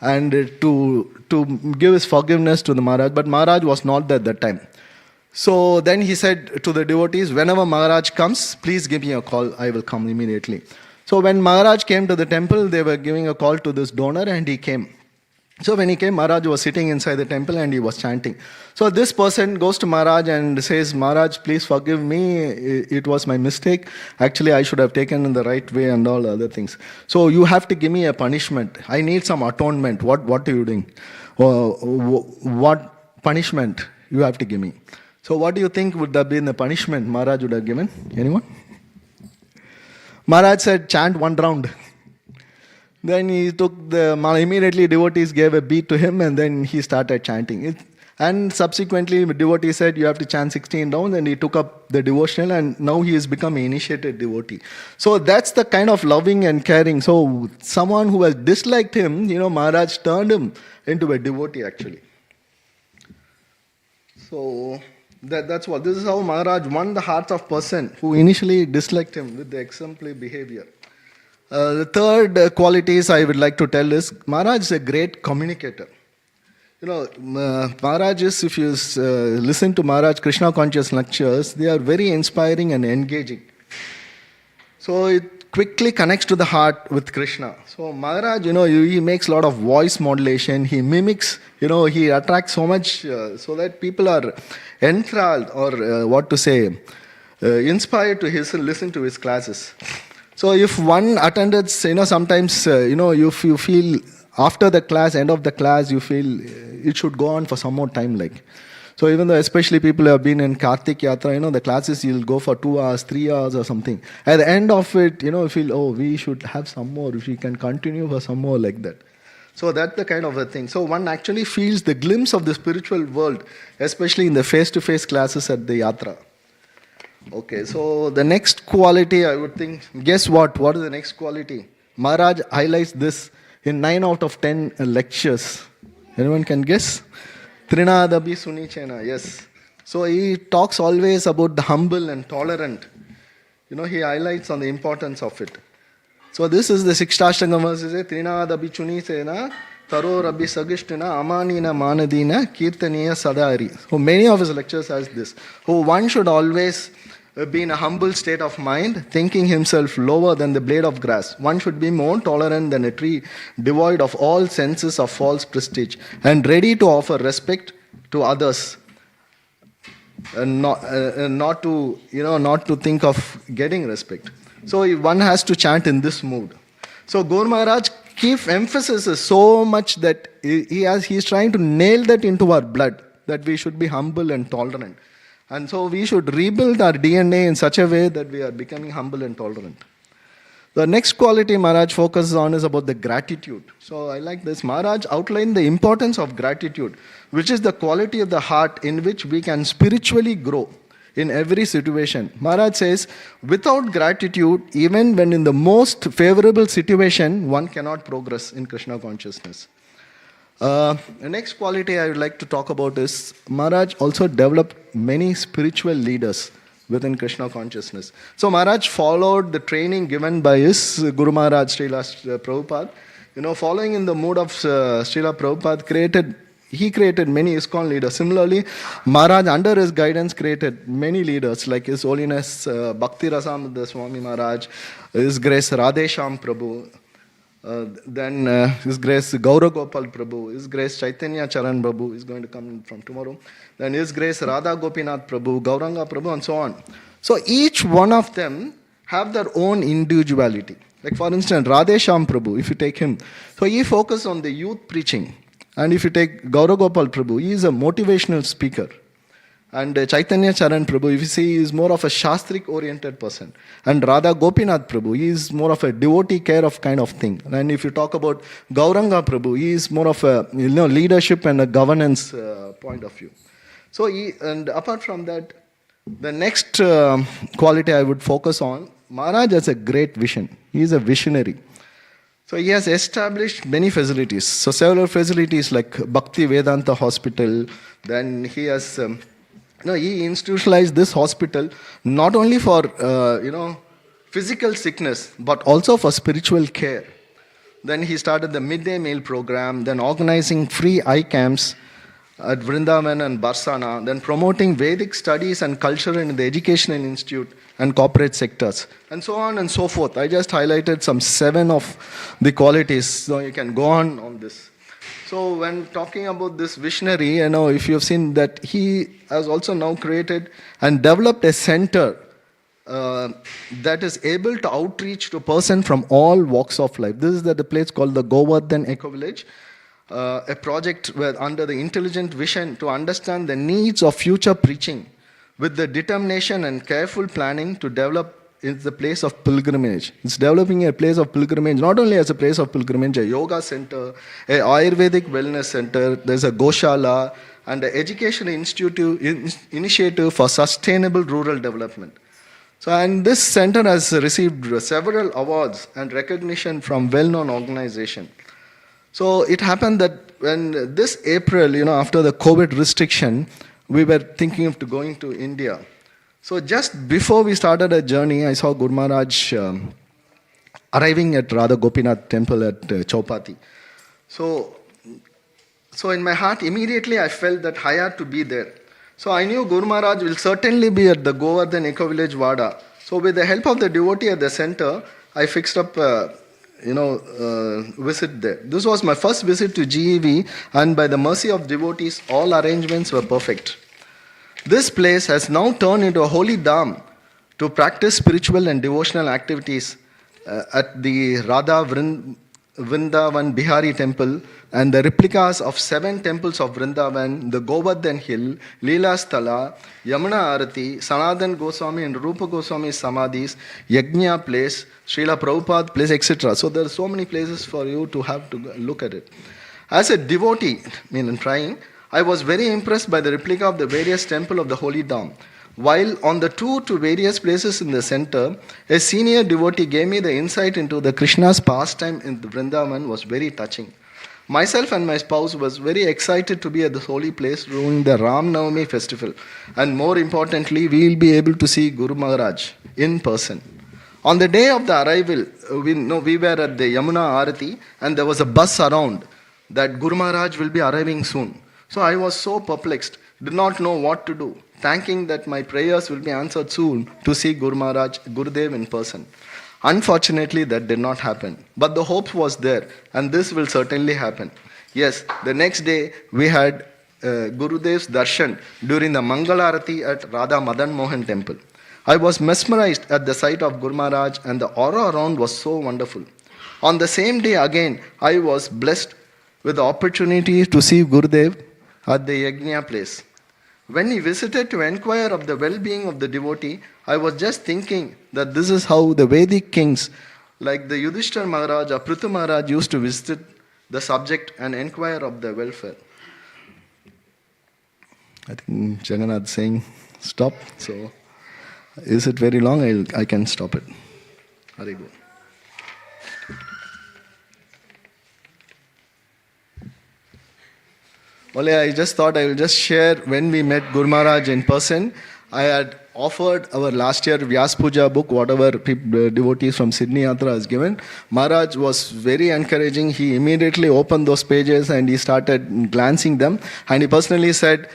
Speaker 5: and to give his forgiveness to the Maharaj. But Maharaj was not there at that time. So then he said to the devotees, whenever Maharaj comes, please give me a call. I will come immediately. So when Maharaj came to the temple, they were giving a call to this donor and he came. So when he came, Maharaj was sitting inside the temple and he was chanting. So this person goes to Maharaj and says, Maharaj, please forgive me. It was my mistake. Actually, I should have taken in the right way and all other things. So you have to give me a punishment. I need some atonement. What are you doing? What punishment you have to give me? So what do you think would have been the punishment Maharaj would have given? Anyone? Maharaj said, chant one round. Then he took immediately devotees gave a beat to him and then he started chanting. And subsequently, devotee said, you have to chant 16 rounds, and he took up the devotional and now he has become an initiated devotee. So that's the kind of loving and caring. So someone who has disliked him, Maharaj turned him into a devotee actually. So that's what. This is how Maharaj won the hearts of person who initially disliked him with the exemplary behavior. The third qualities I would like to tell is Maharaj is a great communicator. Maharaj is, if you listen to Maharaj Krishna conscious lectures, they are very inspiring and engaging. So it quickly connects to the heart with Krishna. So Maharaj, he makes a lot of voice modulation. He mimics, he attracts so much so that people are enthralled or inspired to listen to his classes. So if one attended, sometimes, if you feel after the class, end of the class, you feel it should go on for some more time, like. So even though especially people who have been in Kartik Yatra, the classes you'll go for 2 hours, 3 hours or something. At the end of it, you feel, oh, we should have some more, if we can continue for some more, like that. So that's the kind of a thing. So one actually feels the glimpse of the spiritual world, especially in the face-to-face classes at the Yatra. Okay, so the next quality, I would think, guess what? What is the next quality? Maharaj highlights this in 9 out of 10 lectures. Anyone can guess? Trinadabi Sunichena, yes. So he talks always about the humble and tolerant. He highlights on the importance of it. So this is the Sikshtashtangam verses. Trinadabi Chunisena, Taro Rabbi Sagishtina, Amanina Manadina, Kirtaniya Sadari. So many of his lectures has this. So one should always be in a humble state of mind, thinking himself lower than the blade of grass. One should be more tolerant than a tree, devoid of all senses of false prestige, and ready to offer respect to others, and not to think of getting respect. So one has to chant in this mood. So Gaur Maharaj keeps emphasis so much that he's trying to nail that into our blood, that we should be humble and tolerant. And so we should rebuild our DNA in such a way that we are becoming humble and tolerant. The next quality Maharaj focuses on is about the gratitude. So I like this. Maharaj outlined the importance of gratitude, which is the quality of the heart in which we can spiritually grow in every situation. Maharaj says, without gratitude, even when in the most favorable situation, one cannot progress in Krishna consciousness. The next quality I would like to talk about is Maharaj also developed many spiritual leaders within Krishna consciousness. So Maharaj followed the training given by his Guru Maharaj, Srila Prabhupada. Following in the mood of Srila Prabhupada, he created many ISKCON leaders. Similarly, Maharaj under his guidance created many leaders like His Holiness Bhakti Rasamrita Swami Maharaj, His Grace Radhesham Prabhu, then His Grace Gaura Gopal Prabhu, His Grace Chaitanya Charan Prabhu is going to come from tomorrow. Then His Grace Radha Gopinath Prabhu, Gauranga Prabhu, and so on. So each one of them have their own individuality. Like for instance, Radhesham Prabhu, if you take him, so he focused on the youth preaching. And if you take Gaura Gopal Prabhu, he is a motivational speaker. And Chaitanya Charan Prabhu, if you see, he is more of a Shastrik oriented person. And Radha Gopinath Prabhu, he is more of a devotee care of kind of thing. And if you talk about Gauranga Prabhu, he is more of a leadership and a governance point of view. So and apart from that, the next quality I would focus on, Maharaj has a great vision. He is a visionary. So he has established many facilities. So several facilities like Bhakti Vedanta Hospital. Then he has, he institutionalized this hospital not only for, physical sickness, but also for spiritual care. Then he started the midday meal program, then organizing free eye camps at Vrindavan and Barsana, then promoting Vedic studies and culture in the educational institute and corporate sectors, and so on and so forth. I just highlighted some 7 of the qualities, so you can go on this. So when talking about this visionary, if you've seen that he has also now created and developed a center that is able to outreach to a person from all walks of life. This is at the place called the Govardhan Eco Village, a project where under the intelligent vision to understand the needs of future preaching with the determination and careful planning to develop is the place of pilgrimage. It's developing a place of pilgrimage, not only as a place of pilgrimage, a yoga center, a Ayurvedic wellness center, there's a Goshala, and an educational initiative for sustainable rural development. So, and this center has received several awards and recognition from well-known organizations. So it happened that when this April, after the COVID restriction, we were thinking of going to India. So just before we started our journey, I saw Guru Maharaj arriving at Radha Gopinath temple at Chaupati. So in my heart, immediately I felt that I had to be there. So I knew Guru Maharaj will certainly be at the Govardhan Eco Village, Vada. So with the help of the devotee at the center, I fixed up visit there. This was my first visit to GEV, and by the mercy of devotees, all arrangements were perfect. This place has now turned into a holy dham to practice spiritual and devotional activities at the Radha Vrindavan Bihari temple and the replicas of 7 temples of Vrindavan, the Govardhan Hill, Leela Sthala, Yamuna Arati, Sanatan Goswami and Rupa Goswami Samadhis, Yajna place, Srila Prabhupada place, etc. So there are so many places for you to have to look at it. As a devotee, I was very impressed by the replica of the various temple of the Holy Dham. While on the tour to various places in the center, a senior devotee gave me the insight into the Krishna's pastime in the Vrindavan was very touching. Myself and my spouse was very excited to be at this holy place during the Ram Navami festival. And more importantly, we will be able to see Guru Maharaj in person. On the day of the arrival, we were at the Yamuna Arati and there was a buzz around that Guru Maharaj will be arriving soon. So I was so perplexed, did not know what to do, thanking that my prayers will be answered soon to see Guru Maharaj, Gurudev in person. Unfortunately, that did not happen. But the hope was there, and this will certainly happen. Yes, the next day we had Gurudev's darshan during the Mangalarati at Radha Madan Mohan temple. I was mesmerized at the sight of Guru Maharaj, and the aura around was so wonderful. On the same day again, I was blessed with the opportunity to see Gurudev at the Yajna place. When he visited to inquire of the well-being of the devotee, I was just thinking that this is how the Vedic kings like the Yudhishthira Maharaj or Prithu Maharaj used to visit the subject and inquire of their welfare. I think Jagannath is saying stop. So is it very long? I can stop it. Very good. Only I just thought I will just share when we met Guru Maharaj in person. I had offered our last year Vyasa Puja book, whatever devotees from Sydney Yatra has given. Maharaj was very encouraging. He immediately opened those pages and he started glancing them. And he personally said,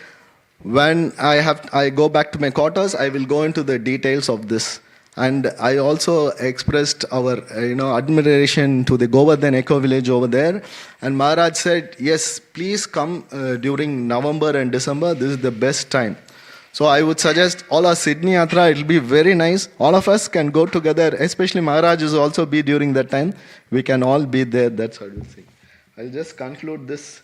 Speaker 5: when I go back to my quarters, I will go into the details of this. And I also expressed our admiration to the Govardhan Eco Village over there. And Maharaj said, yes, please come during November and December. This is the best time. So I would suggest all our Sydney Yatra, it will be very nice. All of us can go together, especially Maharaj will also be during that time. We can all be there, that's what I would say. I'll just conclude this.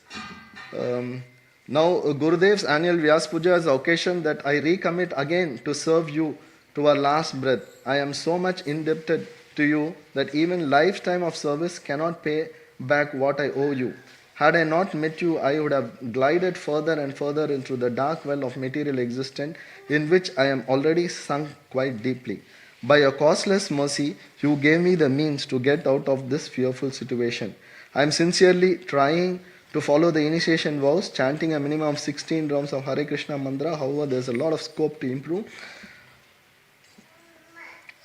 Speaker 5: Now, Gurudev's annual Vyasa Puja is the occasion that I recommit again to serve you to our last breath. I am so much indebted to you that even lifetime of service cannot pay back what I owe you. Had I not met you, I would have glided further and further into the dark well of material existence in which I am already sunk quite deeply. By your causeless mercy, you gave me the means to get out of this fearful situation. I am sincerely trying to follow the initiation vows, chanting a minimum of 16 rounds of Hare Krishna mantra. However, there is a lot of scope to improve.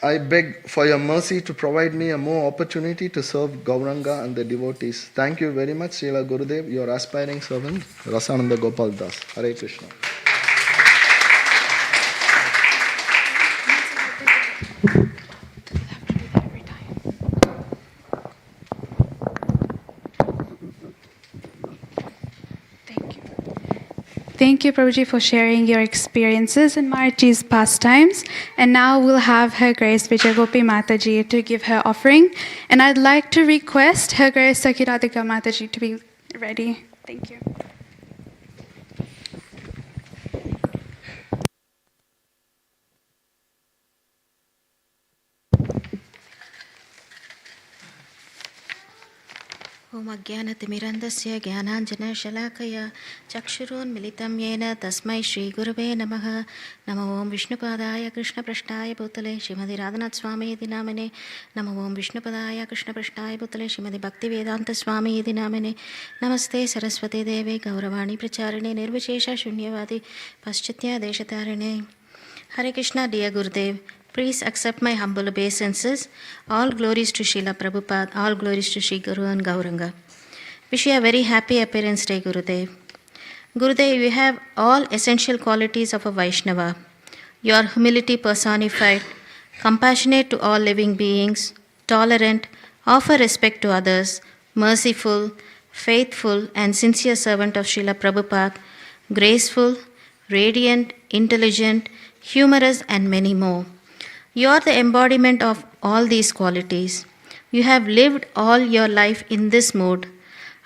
Speaker 5: I beg for your mercy to provide me a more opportunity to serve Gauranga and the devotees. Thank you very much, Srila Gurudev, your aspiring servant, Rasananda Gopal Das. Hare Krishna.
Speaker 3: Thank you, Prabhuji, for sharing your experiences in Maharaji's pastimes. And now we'll have Her Grace Vijayagopi Mataji to give her offering. And I'd like to request Her Grace Sakiradhika Mataji to be ready. Thank you.
Speaker 6: ओम अज्ञानतिमिरन्धस्य ज्ञानाञ्जनशलाकया चक्षुरोन्मिलितं येन तस्मै श्रीगुरवे नमः। नमो ओं विष्णुपादाय कृष्णपृष्ठाय भूतले श्रीमति राधानाथ स्वामी इति नामिने। नमो ओं विष्णुपदाय कृष्णपृष्ठाय भूतले श्रीमति भक्तिवेदांत स्वामी इति नामिने। नमस्ते सरस्वती देवे गौरवाणी प्रचारिणे निर्विशेष शून्यवादी पाश्चात्य देशतारिणे। Hare Krishna, dear Gurudev. Please accept my humble obeisances. All glories to Srila Prabhupada, all glories to Sri Guru and Gauranga. Wish you a very happy appearance day, Gurudev. Gurudev, you have all essential qualities of a Vaishnava. You are humility personified, compassionate to all living beings, tolerant, offer respect to others, merciful, faithful and sincere servant of Srila Prabhupada, graceful, radiant, intelligent, humorous and many more. You are the embodiment of all these qualities. You have lived all your life in this mood.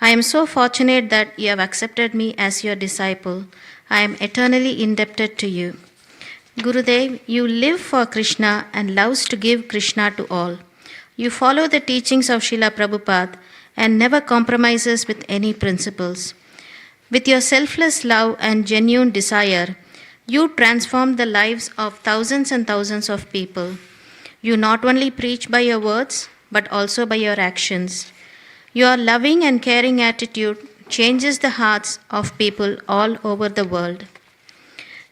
Speaker 6: I am so fortunate that you have accepted me as your disciple. I am eternally indebted to you. Gurudev, you live for Krishna and loves to give Krishna to all. You follow the teachings of Srila Prabhupada and never compromises with any principles. With your selfless love and genuine desire, you transform the lives of thousands and thousands of people. You not only preach by your words, but also by your actions. Your loving and caring attitude changes the hearts of people all over the world.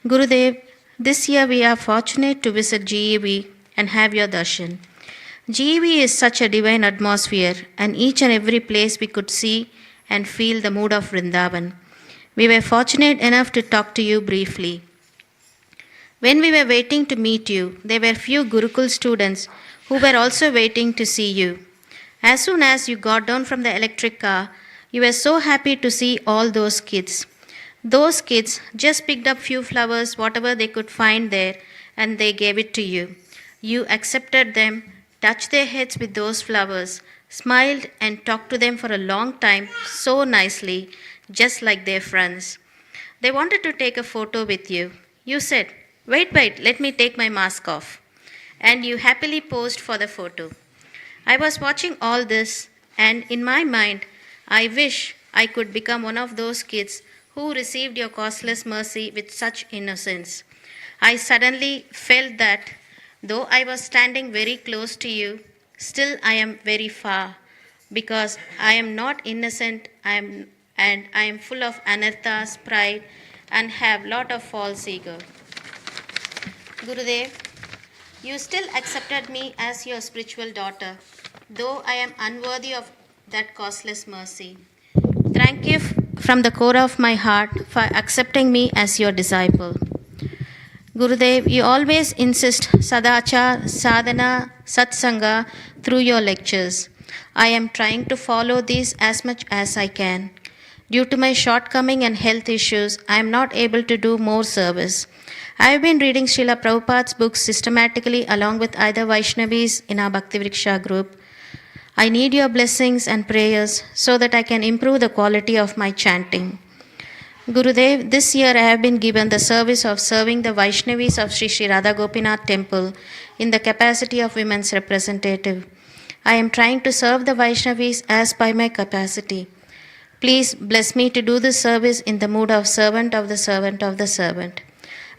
Speaker 6: Gurudev, this year we are fortunate to visit GEV and have your darshan. GEV is such a divine atmosphere, and each and every place we could see and feel the mood of Vrindavan. We were fortunate enough to talk to you briefly. When we were waiting to meet you, there were few Gurukul students who were also waiting to see you. As soon as you got down from the electric car, you were so happy to see all those kids. Those kids just picked up few flowers, whatever they could find there, and they gave it to you. You accepted them, touched their heads with those flowers, smiled and talked to them for a long time so nicely, just like their friends. They wanted to take a photo with you. You said, wait, let me take my mask off. And you happily posed for the photo. I was watching all this, and in my mind, I wish I could become one of those kids who received your costless mercy with such innocence. I suddenly felt that though I was standing very close to you, still I am very far, because I am not innocent and I am full of anarthas, pride, and have lot of false ego. Gurudev, you still accepted me as your spiritual daughter, though I am unworthy of that costless mercy. Thank you from the core of my heart for accepting me as your disciple. Gurudev, you always insist sadachar, sadhana, satsanga through your lectures. I am trying to follow these as much as I can. Due to my shortcoming and health issues, I am not able to do more service. I have been reading Srila Prabhupada's books systematically along with other Vaishnavis in our Bhakti Vriksha group. I need your blessings and prayers so that I can improve the quality of my chanting. Gurudev, this year I have been given the service of serving the Vaishnavis of Sri Sri Radha Gopinath Temple in the capacity of women's representative. I am trying to serve the Vaishnavis as by my capacity. Please bless me to do this service in the mood of servant of the servant of the servant.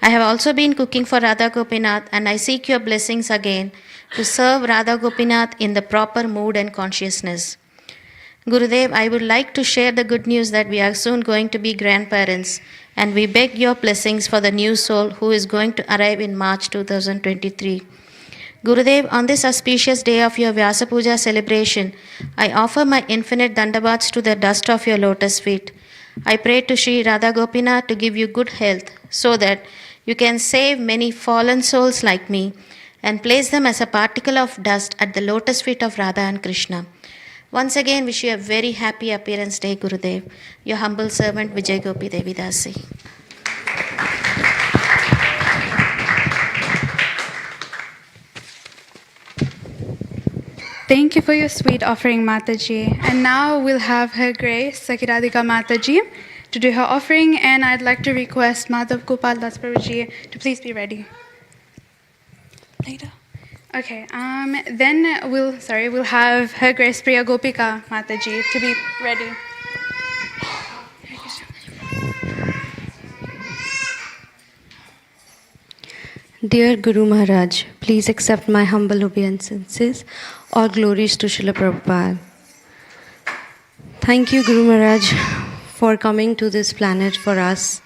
Speaker 6: I have also been cooking for Radha Gopinath, and I seek your blessings again to serve Radha Gopinath in the proper mood and consciousness. Gurudev, I would like to share the good news that we are soon going to be grandparents, and we beg your blessings for the new soul who is going to arrive in March 2023. Gurudev, on this auspicious day of your Vyasa Puja celebration, I offer my infinite dandavats to the dust of your lotus feet. I pray to Sri Radha Gopinath to give you good health so that you can save many fallen souls like me and place them as a particle of dust at the lotus feet of Radha and Krishna. Once again, wish you a very happy appearance day, Gurudev. Your humble servant, Vijay Gopi Devi Dasi.
Speaker 3: Thank you for your sweet offering, Mataji. And now we'll have Her Grace, Sakiradhika Mataji, to do her offering. And I'd like to request Madhav Gopal Das Prabhuji to please be ready. Later. Okay, then we'll have Her Grace Priya Gopika Mataji to be ready.
Speaker 7: Dear Guru Maharaj, please accept my humble obeisances. All glories to Srila Prabhupada. Thank you, Guru Maharaj, for coming to this planet for us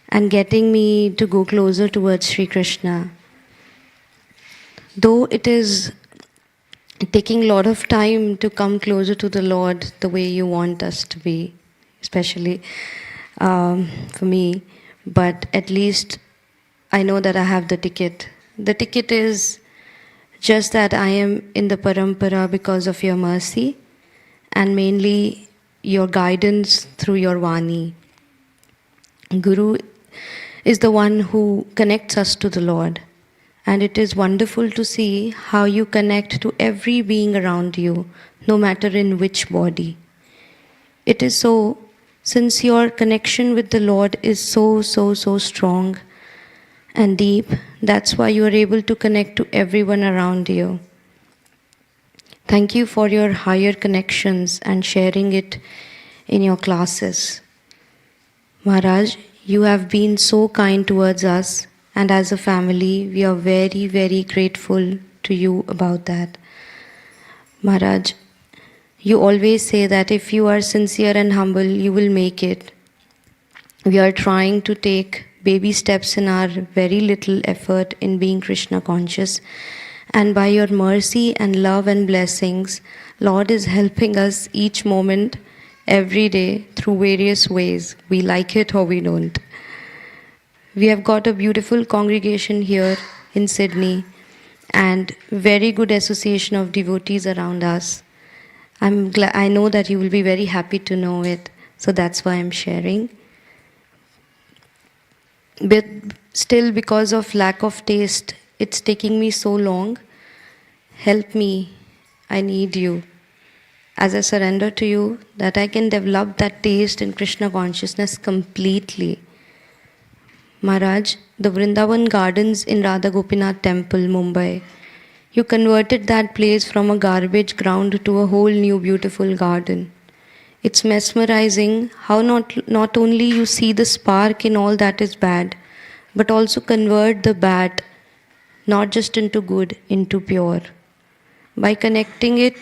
Speaker 7: and getting me to go closer towards Sri Krishna. Though it is taking a lot of time to come closer to the Lord the way you want us to be, especially for me, but at least I know that I have the ticket. The ticket is just that I am in the parampara because of your mercy and mainly your guidance through your Vani. Guru is the one who connects us to the Lord. And it is wonderful to see how you connect to every being around you, no matter in which body. It is so, since your connection with the Lord is so strong and deep, that's why you are able to connect to everyone around you. Thank you for your higher connections and sharing it in your classes. Maharaj, you have been so kind towards us, and as a family, we are very grateful to you about that. Maharaj, you always say that if you are sincere and humble, you will make it. We are trying to take baby steps in our very little effort in being Krishna conscious. And by your mercy and love and blessings, Lord is helping us each moment, every day, through various ways. We like it or we don't. We have got a beautiful congregation here in Sydney and very good association of devotees around us. I know that you will be very happy to know it, so that's why I'm sharing. But still, because of lack of taste, it's taking me so long. Help me, I need you. As I surrender to you, that I can develop that taste in Krishna consciousness completely. Maharaj, the Vrindavan Gardens in Radha Gopinath Temple, Mumbai, you converted that place from a garbage ground to a whole new beautiful garden. It's mesmerizing how not only you see the spark in all that is bad, but also convert the bad, not just into good, into pure. By connecting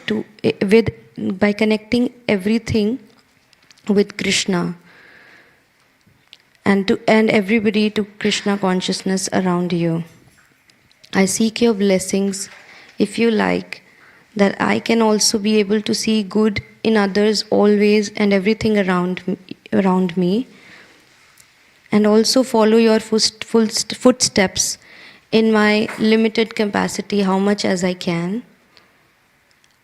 Speaker 7: by connecting everything with Krishna and everybody to Krishna consciousness around you. I seek your blessings, if you like, that I can also be able to see good in others always and everything around me, and also follow your footsteps in my limited capacity, how much as I can.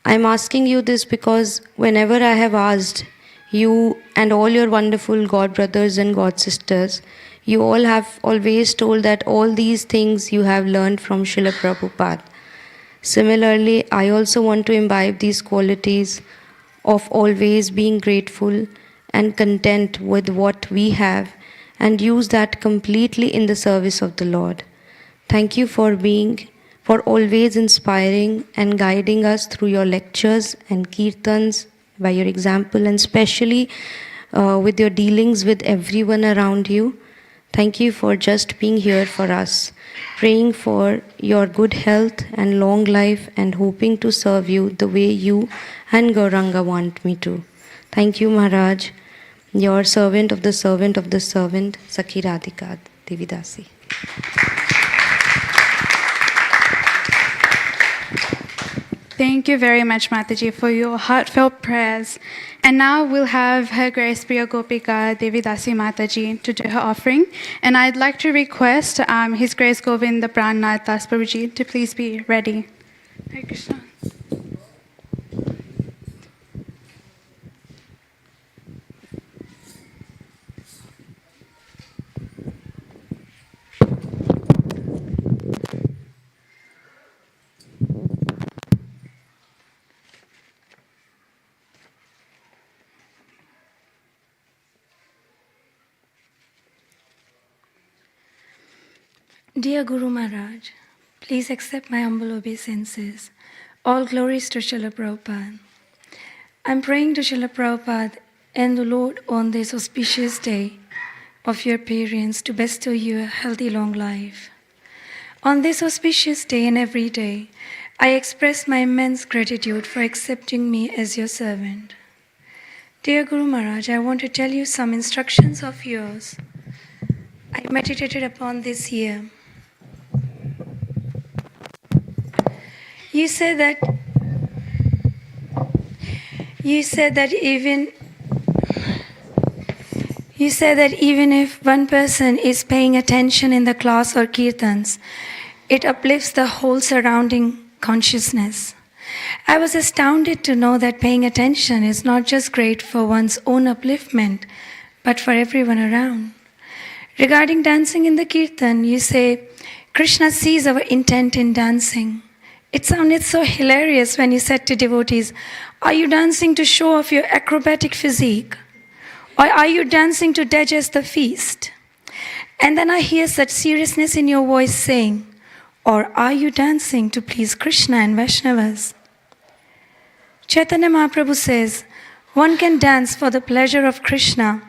Speaker 7: I'm asking you this because whenever I have asked you and all your wonderful God brothers and God sisters, you all have always told that all these things you have learned from Srila Prabhupada. Similarly, I also want to imbibe these qualities of always being grateful and content with what we have and use that completely in the service of the Lord. Thank you for always inspiring and guiding us through your lectures and kirtans, by your example, and especially with your dealings with everyone around you. Thank you for just being here for us, praying for your good health and long life and hoping to serve you the way you and Gauranga want me to. Thank you, Maharaj, your servant of the servant of the servant, Sakhi Radhika Devidasi.
Speaker 3: Thank you very much, Mataji, for your heartfelt prayers. And now we'll have Her Grace Priya Gopika Devidasi Mataji to do her offering. And I'd like to request His Grace Govinda Prannath Das Prabhuji to please be ready. Hare Krishna.
Speaker 8: Dear Guru Maharaj, please accept my humble obeisances. All glories to Srila Prabhupada. I'm praying to Srila Prabhupada and the Lord on this auspicious day of your appearance to bestow you a healthy long life. On this auspicious day and every day, I express my immense gratitude for accepting me as your servant. Dear Guru Maharaj, I want to tell you some instructions of yours I meditated upon this year. You said that even if one person is paying attention in the class or kirtans, it uplifts the whole surrounding consciousness. I was astounded to know that paying attention is not just great for one's own upliftment, but for everyone around. Regarding dancing in the kirtan, you say, Krishna sees our intent in dancing. It sounded so hilarious when you said to devotees, "Are you dancing to show off your acrobatic physique? Or are you dancing to digest the feast?" And then I hear such seriousness in your voice saying, "Or are you dancing to please Krishna and Vaishnavas?" Chaitanya Mahaprabhu says, one can dance for the pleasure of Krishna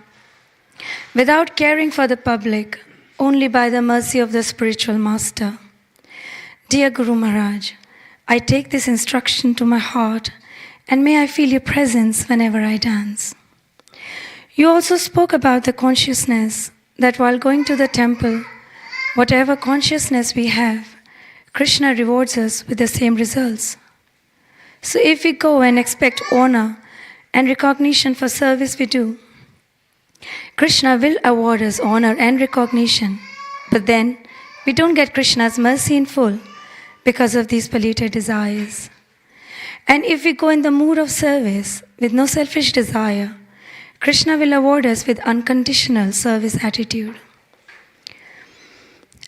Speaker 8: without caring for the public, only by the mercy of the spiritual master. Dear Guru Maharaj, I take this instruction to my heart, and may I feel your presence whenever I dance. You also spoke about the consciousness that while going to the temple, whatever consciousness we have, Krishna rewards us with the same results. So if we go and expect honor and recognition for service we do, Krishna will award us honor and recognition, but then we don't get Krishna's mercy in full because of these polluted desires. And if we go in the mood of service with no selfish desire, Krishna will award us with unconditional service attitude.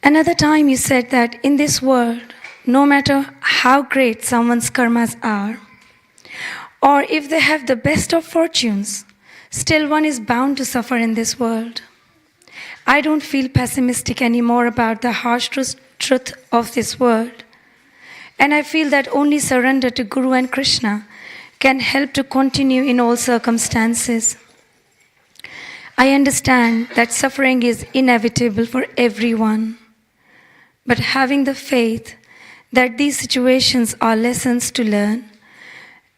Speaker 8: Another time you said that in this world, no matter how great someone's karmas are, or if they have the best of fortunes, still one is bound to suffer in this world. I don't feel pessimistic anymore about the harsh truth of this world. And I feel that only surrender to Guru and Krishna can help to continue in all circumstances. I understand that suffering is inevitable for everyone. But having the faith that these situations are lessons to learn,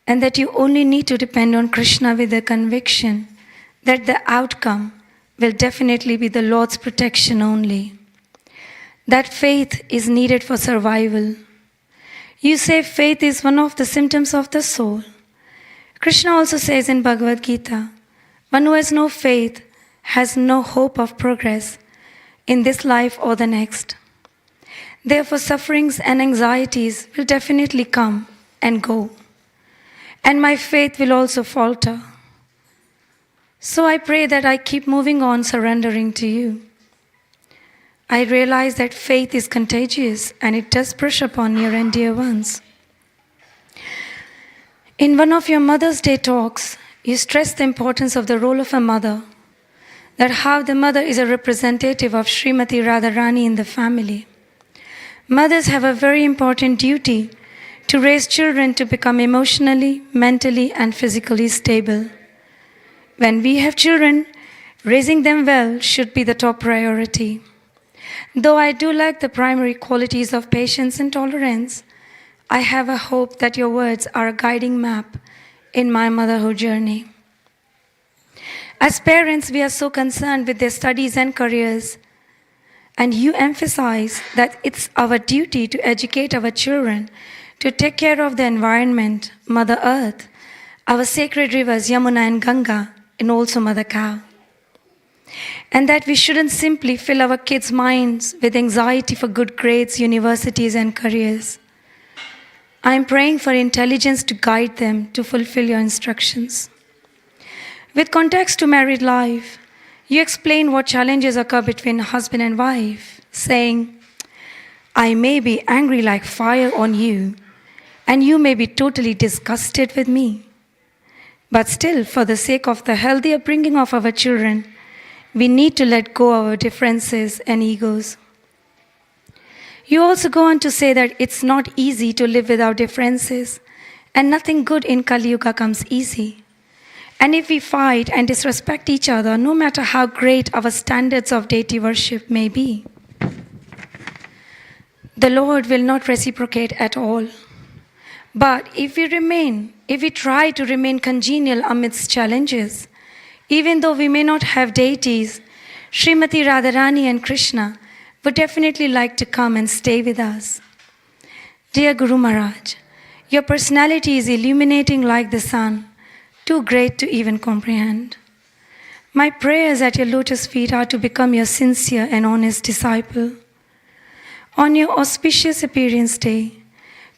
Speaker 8: and that you only need to depend on Krishna with the conviction that the outcome will definitely be the Lord's protection only. That faith is needed for survival. You say faith is one of the symptoms of the soul. Krishna also says in Bhagavad Gita, one who has no faith has no hope of progress in this life or the next. Therefore, sufferings and anxieties will definitely come and go. And my faith will also falter. So I pray that I keep moving on, surrendering to you. I realize that faith is contagious and it does brush upon near and dear ones. In one of your Mother's Day talks, you stressed the importance of the role of a mother, that how the mother is a representative of Srimati Radharani in the family. Mothers have a very important duty to raise children to become emotionally, mentally, and physically stable. When we have children, raising them well should be the top priority. Though I do lack the primary qualities of patience and tolerance, I have a hope that your words are a guiding map in my motherhood journey. As parents, we are so concerned with their studies and careers, and you emphasize that it's our duty to educate our children to take care of the environment, Mother Earth, our sacred rivers Yamuna and Ganga, and also Mother Cow. And that we shouldn't simply fill our kids' minds with anxiety for good grades, universities, and careers. I am praying for intelligence to guide them to fulfill your instructions. With context to married life, you explain what challenges occur between husband and wife, saying, I may be angry like fire on you, and you may be totally disgusted with me. But still, for the sake of the healthy upbringing of our children, we need to let go of our differences and egos. You also go on to say that it's not easy to live without differences, and nothing good in Kali Yuga comes easy. And if we fight and disrespect each other, no matter how great our standards of deity worship may be, the Lord will not reciprocate at all. But if we try to remain congenial amidst challenges, even though we may not have deities, Srimati Radharani and Krishna would definitely like to come and stay with us. Dear Guru Maharaj, your personality is illuminating like the sun, too great to even comprehend. My prayers at your lotus feet are to become your sincere and honest disciple. On your auspicious appearance day,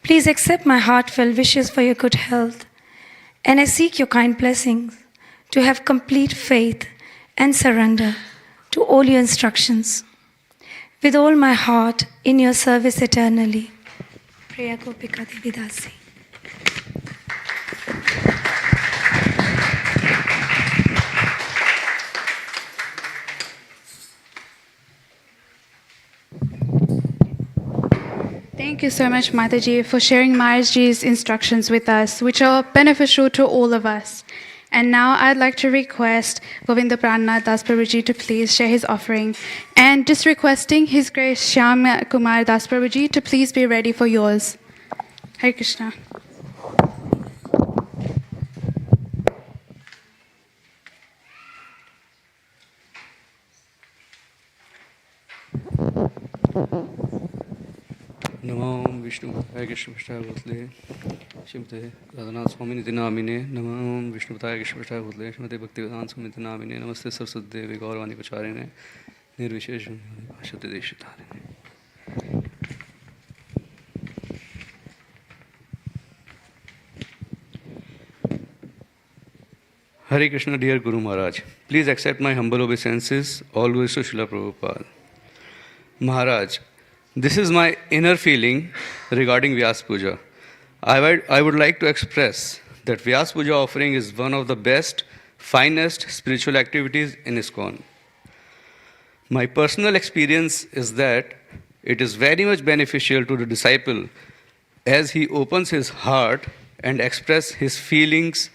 Speaker 8: please accept my heartfelt wishes for your good health, and I seek your kind blessings to have complete faith and surrender to all your instructions. with all my heart in your service eternally. Priya Gopika Devi Dasi.
Speaker 3: Thank you so much, Mataji, for sharing Maharajji's instructions with us, which are beneficial to all of us. And now I'd like to request Govinda Prannath Das Prabhuji to please share his offering. And just requesting His Grace Shyam Kumar Das Prabhuji to please be ready for yours. Hare Krishna.
Speaker 2: Namo Vishnu Padaya Krishna Prasthaya Bhutale Shrimate Radhanath Swami Niti Namine Namo Vishnu Padaya Krishna Prasthaya Bhutale Shrimate Bhaktivedanta Swami Niti Namine Namaste Saraswati Devi Gauravani Pacharine Nirvishesha Bhashate Deshitarine. Hare Krishna, dear Guru Maharaj, please accept my humble obeisances, always to Srila Prabhupada. Maharaj, this is my inner feeling regarding Vyasa Puja. I would like to express that Vyasa Puja offering is one of the best, finest spiritual activities in ISKCON. My personal experience is that it is very much beneficial to the disciple as he opens his heart and expresses his feelings,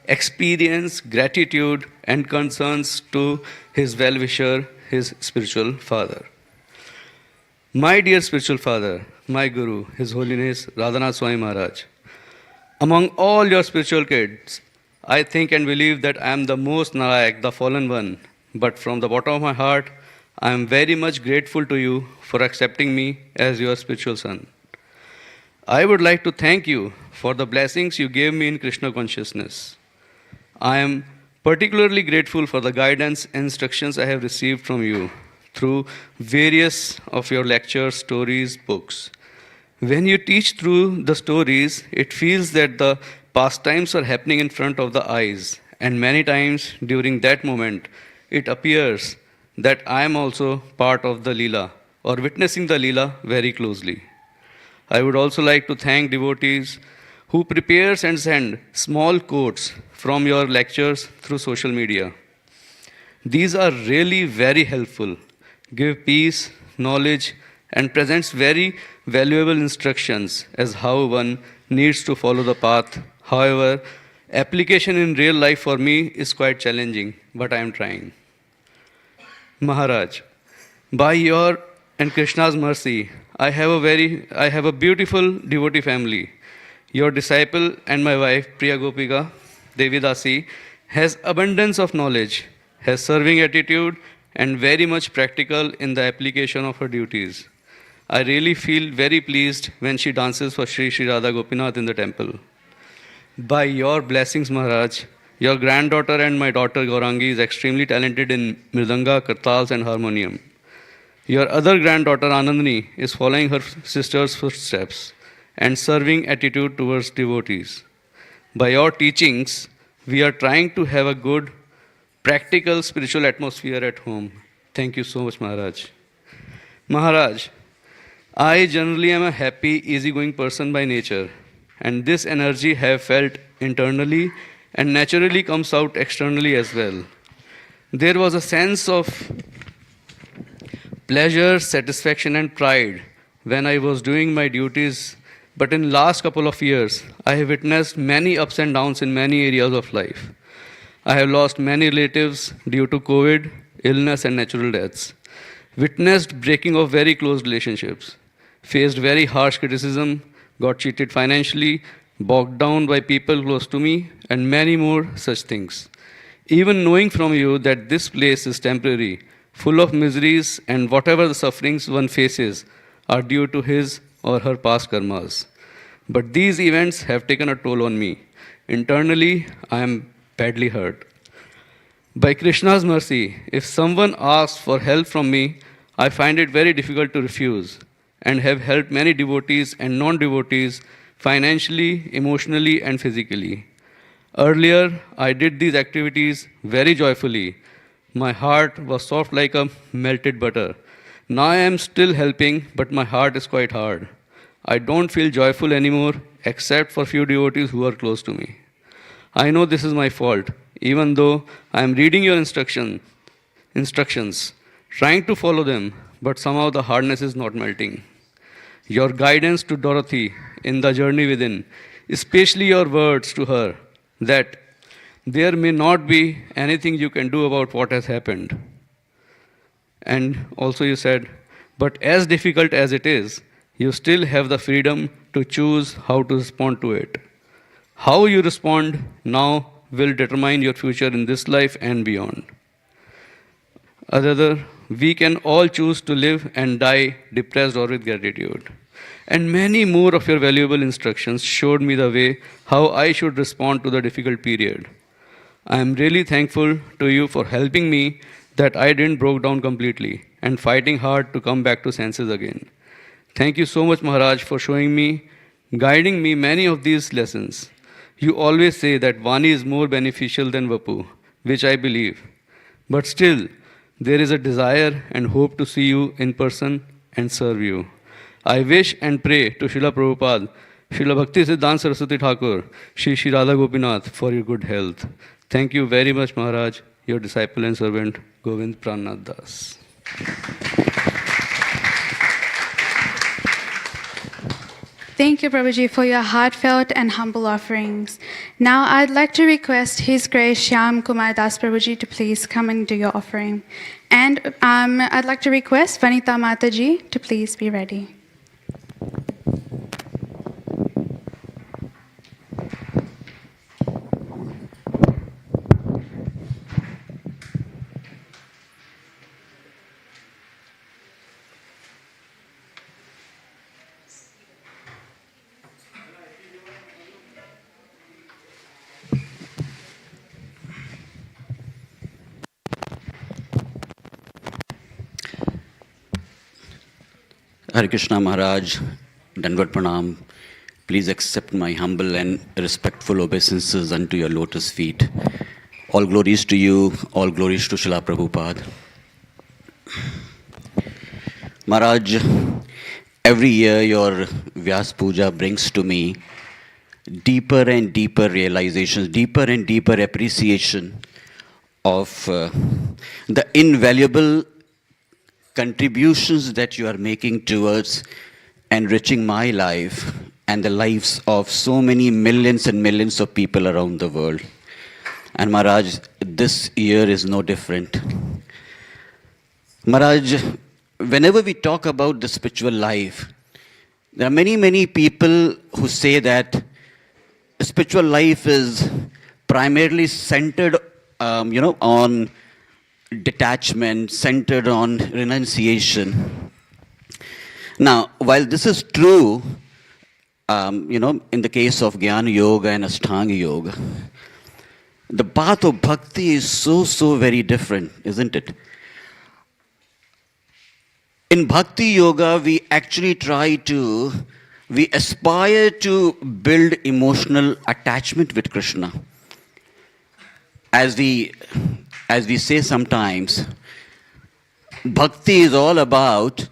Speaker 2: experience, gratitude, and concerns to his well-wisher, his spiritual father. My dear spiritual father, my Guru, His Holiness Radhanath Swami Maharaj, among all your spiritual kids, I think and believe that I am the most Narayak, the fallen one, but from the bottom of my heart, I am very much grateful to you for accepting me as your spiritual son. I would like to thank you for the blessings you gave me in Krishna consciousness. I am particularly grateful for the guidance and instructions I have received from you through various of your lectures, stories, books. When you teach through the stories, it feels that the pastimes are happening in front of the eyes, and many times during that moment, it appears that I am also part of the Leela, or witnessing the Leela very closely. I would also like to thank devotees who prepares and send small quotes from your lectures through social media. These are really very helpful, give peace, knowledge, and presents very valuable instructions as how one needs to follow the path. However, application in real life for me is quite challenging, but I am trying. Maharaj, by your and Krishna's mercy, I have a beautiful devotee family. Your disciple and my wife, Priya Gopika Devi Dasi, has abundance of knowledge, has serving attitude, and very much practical in the application of her duties. I really feel very pleased when she dances for Sri Sri Radha Gopinath in the temple. By your blessings, Maharaj, your granddaughter and my daughter Gaurangi is extremely talented in Mridanga, Kartals, and harmonium. Your other granddaughter Anandini is following her sister's footsteps and serving attitude towards devotees. By your teachings, we are trying to have a good, practical spiritual atmosphere at home. Thank you so much, Maharaj. Maharaj, I generally am a happy, easygoing person by nature, and this energy have felt internally and naturally comes out externally as well. There was a sense of pleasure, satisfaction, and pride when I was doing my duties. But in last couple of years, I have witnessed many ups and downs in many areas of life. I have lost many relatives due to COVID, illness, and natural deaths. Witnessed breaking of very close relationships. Faced very harsh criticism, got cheated financially, bogged down by people close to me, and many more such things. Even knowing from you that this place is temporary, full of miseries, and whatever the sufferings one faces are due to his or her past karmas. But these events have taken a toll on me. Internally, I am badly hurt. By Krishna's mercy, if someone asks for help from me, I find it very difficult to refuse, and have helped many devotees and non-devotees financially, emotionally, and physically. Earlier, I did these activities very joyfully. My heart was soft like a melted butter.
Speaker 9: Now I am still helping, but my heart is quite hard. I don't feel joyful anymore, except for few devotees who are close to me. I know this is my fault, even though I am reading your instructions, trying to follow them, but somehow the hardness is not melting. Your guidance to Dorothy in the journey within, especially your words to her, that there may not be anything you can do about what has happened. And also you said, but as difficult as it is, you still have the freedom to choose how to respond to it. How you respond now will determine your future in this life and beyond. Other, we can all choose to live and die depressed or with gratitude. And many more of your valuable instructions showed me the way how I should respond to the difficult period. I am really thankful to you for helping me that I didn't broke down completely and fighting hard to come back to senses again. Thank you so much, Maharaj, for showing me, guiding me many of these lessons. You always say that Vani is more beneficial than Vapu, which I believe. But still, there is a desire and hope to see you in person and serve you. I wish and pray to Srila Prabhupada, Srila Bhakti Siddhanta Saraswati Thakur, Shri Radha Gopinath for your good health. Thank you very much, Maharaj, your disciple and servant, Govind Pranath Das.
Speaker 3: Thank you, Prabhuji, for your heartfelt and humble offerings. Now I'd like to request His Grace Shyam Kumar Das Prabhuji to please come and do your offering. And I'd like to request Vanita Mataji to please be ready.
Speaker 10: Hare Krishna Maharaj, Dandavat Pranam. Please accept my humble and respectful obeisances unto your lotus feet. All glories to you, all glories to Srila Prabhupada. Maharaj, every year your Vyasa Puja brings to me deeper and deeper realizations, deeper and deeper appreciation of the invaluable contributions that you are making towards enriching my life and the lives of so many millions and millions of people around the world. And Maharaj, this year is no different. Maharaj, whenever we talk about the spiritual life, there are many people who say that spiritual life is primarily centered on detachment, centered on renunciation. Now, while this is true, in the case of Jnana Yoga and Ashtanga Yoga, the path of bhakti is so very different, isn't it? In Bhakti Yoga, we actually we aspire to build emotional attachment with Krishna. As we say sometimes, bhakti is all about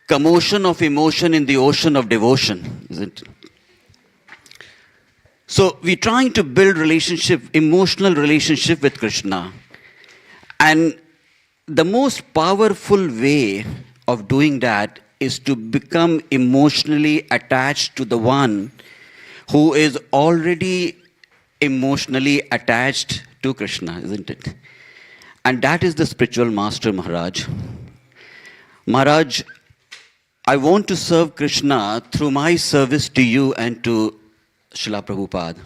Speaker 10: commotion of emotion in the ocean of devotion, isn't it? So we're trying to build emotional relationship with Krishna. And the most powerful way of doing that is to become emotionally attached to the one who is already emotionally attached to Krishna, isn't it? And that is the spiritual master, Maharaj. Maharaj, I want to serve Krishna through my service to you and to Srila Prabhupada.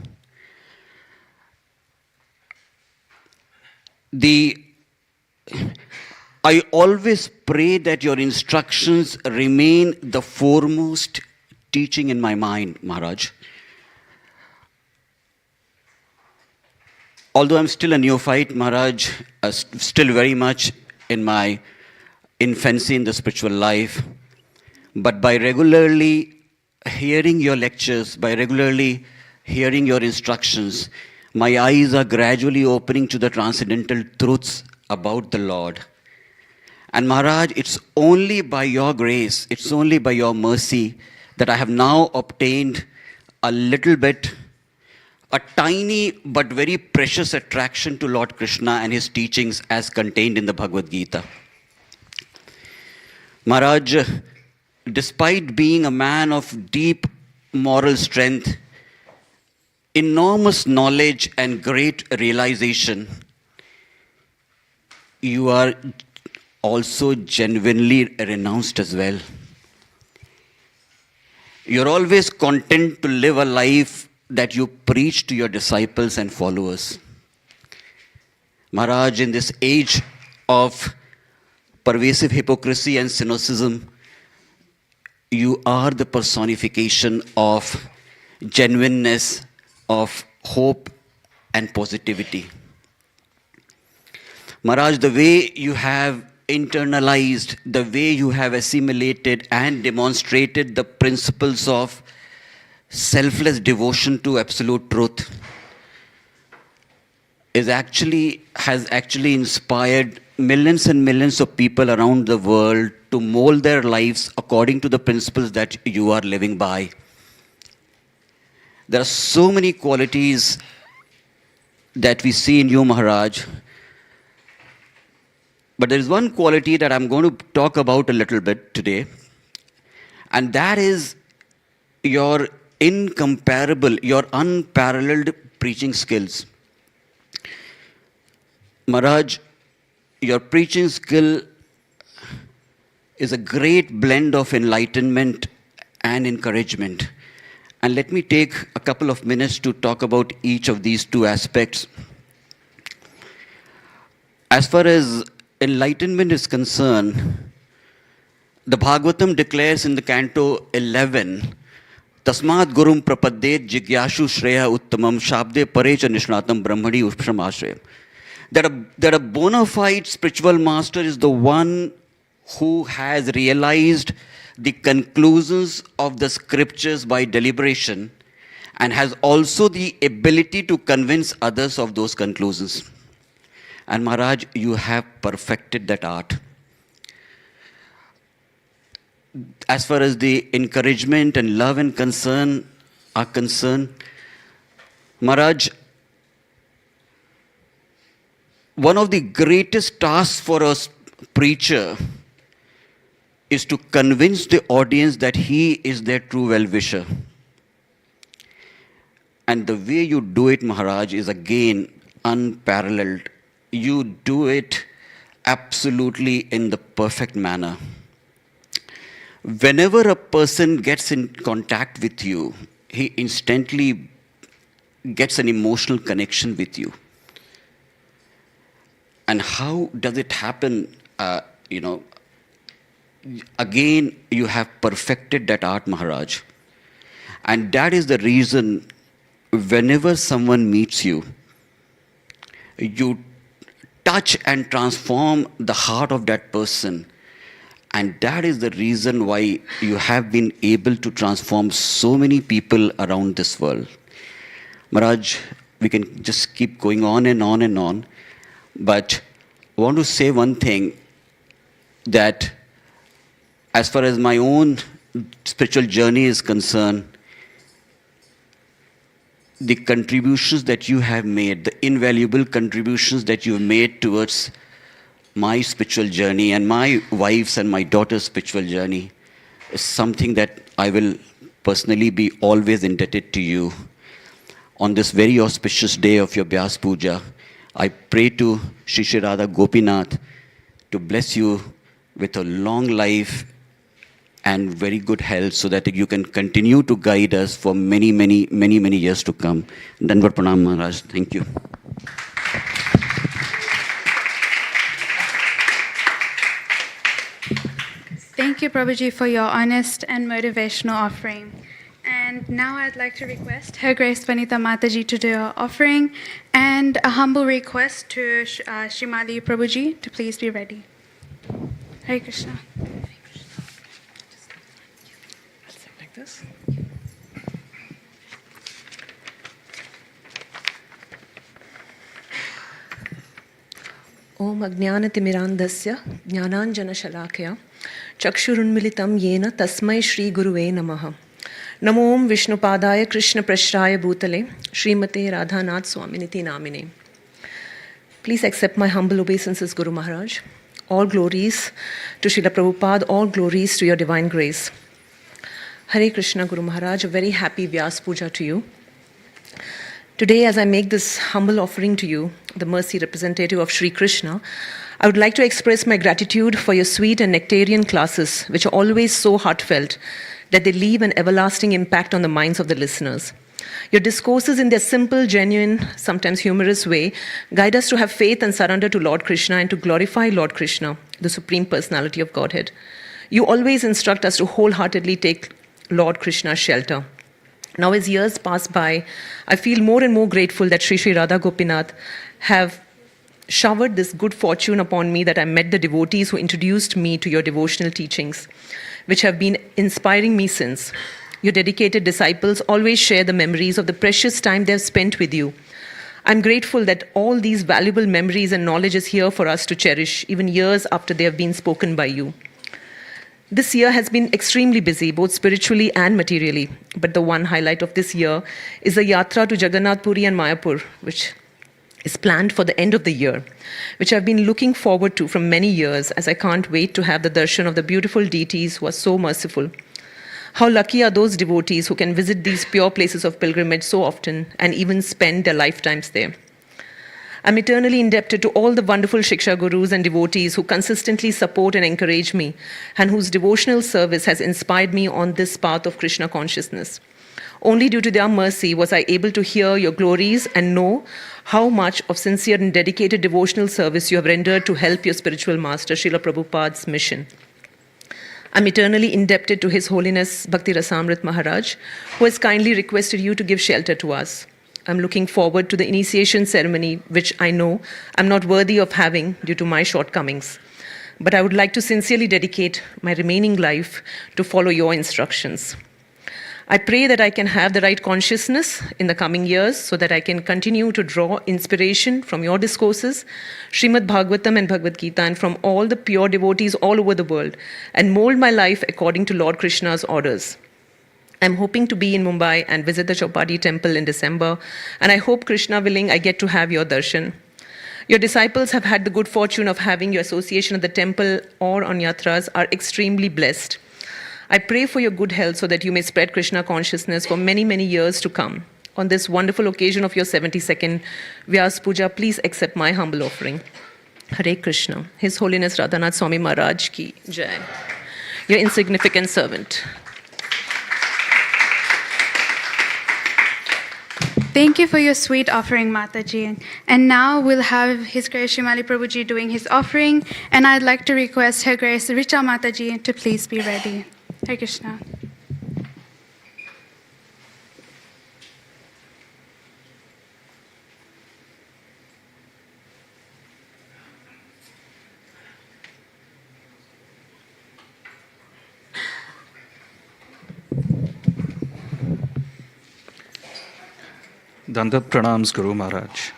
Speaker 10: I always pray that your instructions remain the foremost teaching in my mind, Maharaj. Although I'm still a neophyte, Maharaj, still very much in my infancy in the spiritual life, but by regularly hearing your lectures, by regularly hearing your instructions, my eyes are gradually opening to the transcendental truths about the Lord. And Maharaj, it's only by your grace, it's only by your mercy that I have now obtained a little bit, a tiny but very precious attraction to Lord Krishna and his teachings as contained in the Bhagavad Gita. Maharaj, despite being a man of deep moral strength, enormous knowledge and great realization, you are also genuinely renounced as well. You're always content to live a life that you preach to your disciples and followers. Maharaj, in this age of pervasive hypocrisy and cynicism, you are the personification of genuineness, of hope and positivity. Maharaj, the way you have internalized, the way you have assimilated and demonstrated the principles of selfless devotion to absolute truth has actually inspired millions and millions of people around the world to mold their lives according to the principles that you are living by. There are so many qualities that we see in you, Maharaj. But there is one quality that I'm going to talk about a little bit today, and that is your incomparable, your unparalleled preaching skills. Maharaj, your preaching skill is a great blend of enlightenment and encouragement. And let me take a couple of minutes to talk about each of these two aspects. As far as enlightenment is concerned, the Bhagavatam declares in the canto 11, Tasmat Gurum Prapadet Jigyashu Shreya Uttamam Shabde Parecha Nishnatam Brahmadi Upsham Ashrayam. That a bona fide spiritual master is the one who has realized the conclusions of the scriptures by deliberation and has also the ability to convince others of those conclusions. And Maharaj, you have perfected that art. As far as the encouragement and love and concern are concerned, Maharaj, one of the greatest tasks for a preacher is to convince the audience that he is their true well-wisher. And the way you do it, Maharaj, is again unparalleled. You do it absolutely in the perfect manner. Whenever a person gets in contact with you, he instantly gets an emotional connection with you. And how does it happen? Again, you have perfected that art, Maharaj. And that is the reason whenever someone meets you, you touch and transform the heart of that person. And that is the reason why you have been able to transform so many people around this world. Maharaj, we can just keep going on and on and on. But I want to say one thing, that as far as my own spiritual journey is concerned, the contributions that you have made, the invaluable contributions that you have made towards my spiritual journey and my wife's and my daughter's spiritual journey is something that I will personally be always indebted to you. On this very auspicious day of your Vyasa Puja, I pray to Shri Radha Gopinath to bless you with a long life and very good health so that you can continue to guide us for many years to come. Dandavat Pranam, Maharaj. Thank you.
Speaker 3: Thank you, Prabhuji, for your honest and motivational offering. And now I'd like to request Her Grace Vanita Mataji to do our offering, and a humble request to Shrimali Prabhuji to please be ready. Hare Krishna.
Speaker 2: Like this.
Speaker 11: Om Ajnanatimirandasya Jnananjanashalakaya Chakshurunmilitam Yena Tasmai Shri Guruve Namaha. Namo Om Vishnupadaya Krishna Prashraya Bhutale Srimate Radhanath Swami Namine. Please accept my humble obeisances, Guru Maharaj. All glories to Srila Prabhupada, all glories to your divine grace. Hare Krishna, Guru Maharaj, a very happy Vyasa Puja to you. Today, as I make this humble offering to you, the mercy representative of Sri Krishna, I would like to express my gratitude for your sweet and nectarian classes, which are always so heartfelt that they leave an everlasting impact on the minds of the listeners. Your discourses, in their simple, genuine, sometimes humorous way, guide us to have faith and surrender to Lord Krishna and to glorify Lord Krishna, the Supreme Personality of Godhead. You always instruct us to wholeheartedly take Lord Krishna's shelter. Now, as years pass by, I feel more and more grateful that Sri Sri Radha Gopinath have showered this good fortune upon me that I met the devotees who introduced me to your devotional teachings, which have been inspiring me since. Your dedicated disciples always share the memories of the precious time they have spent with you. I'm grateful that all these valuable memories and knowledge is here for us to cherish, even years after they have been spoken by you. This year has been extremely busy, both spiritually and materially. But the one highlight of this year is the yatra to Jagannath Puri and Mayapur, which is planned for the end of the year, which I've been looking forward to from many years, as I can't wait to have the darshan of the beautiful deities who are so merciful. How lucky are those devotees who can visit these pure places of pilgrimage so often and even spend their lifetimes there. I'm eternally indebted to all the wonderful Shiksha Gurus and devotees who consistently support and encourage me, and whose devotional service has inspired me on this path of Krishna consciousness. Only due to their mercy was I able to hear your glories and know how much of sincere and dedicated devotional service you have rendered to help your spiritual master, Srila Prabhupada's mission. I'm eternally indebted to His Holiness Bhakti Rasamrit Maharaj, who has kindly requested you to give shelter to us. I'm looking forward to the initiation ceremony, which I know I'm not worthy of having due to my shortcomings. But I would like to sincerely dedicate my remaining life to follow your instructions. I pray that I can have the right consciousness in the coming years so that I can continue to draw inspiration from your discourses, Srimad Bhagavatam and Bhagavad Gita, and from all the pure devotees all over the world, and mold my life according to Lord Krishna's orders. I'm hoping to be in Mumbai and visit the Chowpatty temple in December, and I hope, Krishna willing, I get to have your darshan. Your disciples have had the good fortune of having your association at the temple or on yatras are extremely blessed. I pray for your good health so that you may spread Krishna consciousness for many, many years to come. On this wonderful occasion of your 72nd Vyasa Puja, please accept my humble offering. Hare Krishna. His Holiness Radhanath Swami Maharaj ki Jai. Your insignificant servant.
Speaker 3: Thank you for your sweet offering, Mataji. And now we'll have His Grace Shrimali Prabhuji doing his offering, and I'd like to request Her Grace Richa Mataji to please be ready. Hare Krishna.
Speaker 12: Dandat Pranams Guru Maharaj.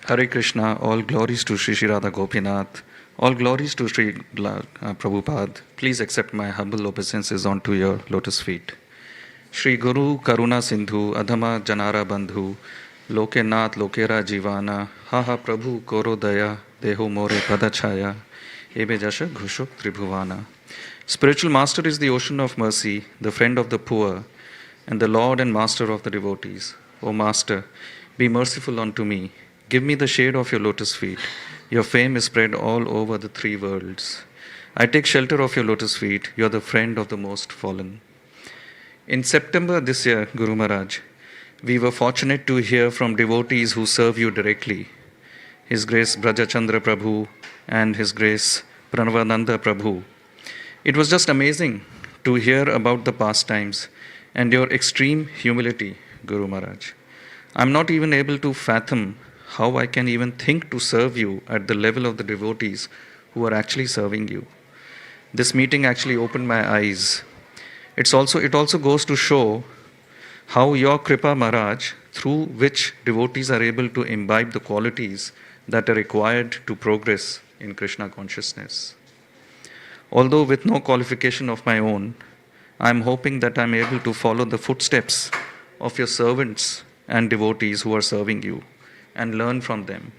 Speaker 12: Hare Krishna, all glories to Sri Sri Radha Gopinath, all glories to Sri Prabhupada. Please accept my humble obeisances onto your lotus feet. Shri Guru Karuna Sindhu, Adhama Janara Bandhu, Loke Nath Lokera Jivana, Haha Prabhu Koro Daya, Deho More Padachaya, Ebe Jasha Ghushuk Tribhuvana. Spiritual Master is the ocean of mercy, the friend of the poor, and the Lord and Master of the devotees. O Master, be merciful unto me. Give me the shade of your lotus feet. Your fame is spread all over the three worlds. I take shelter of your lotus feet. You are the friend of the most fallen. In September this year, Guru Maharaj, we were fortunate to hear from devotees who serve you directly. His Grace Brajachandra Prabhu and His Grace Pranavananda Prabhu. It was just amazing to hear about the pastimes and your extreme humility, Guru Maharaj. I'm not even able to fathom how I can even think to serve you at the level of the devotees who are actually serving you. This meeting actually opened my eyes. It also goes to show how your Kripa Maharaj, through which devotees are able to imbibe the qualities that are required to progress in Krishna consciousness. Although with no qualification of my own, I am hoping that I am able to follow the footsteps of your servants and devotees who are serving you and learn from them.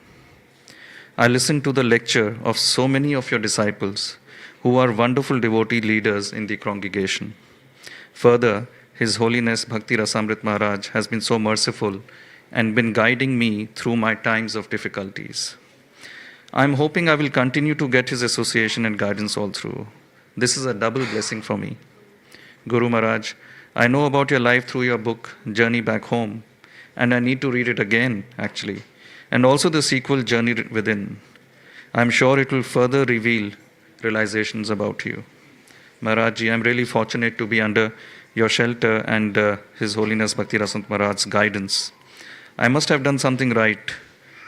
Speaker 12: I listened to the lecture of so many of your disciples who are wonderful devotee leaders in the congregation. Further, His Holiness Bhakti Rasamrit Maharaj has been so merciful and been guiding me through my times of difficulties. I am hoping I will continue to get his association and guidance all through. This is a double blessing for me. Guru Maharaj, I know about your life through your book, Journey Back Home, and I need to read it again, actually, and also the sequel, Journey Within. I am sure it will further reveal realizations about you. Maharaj ji, I am really fortunate to be under your shelter and His Holiness Bhakti Rasamrit Maharaj's guidance. I must have done something right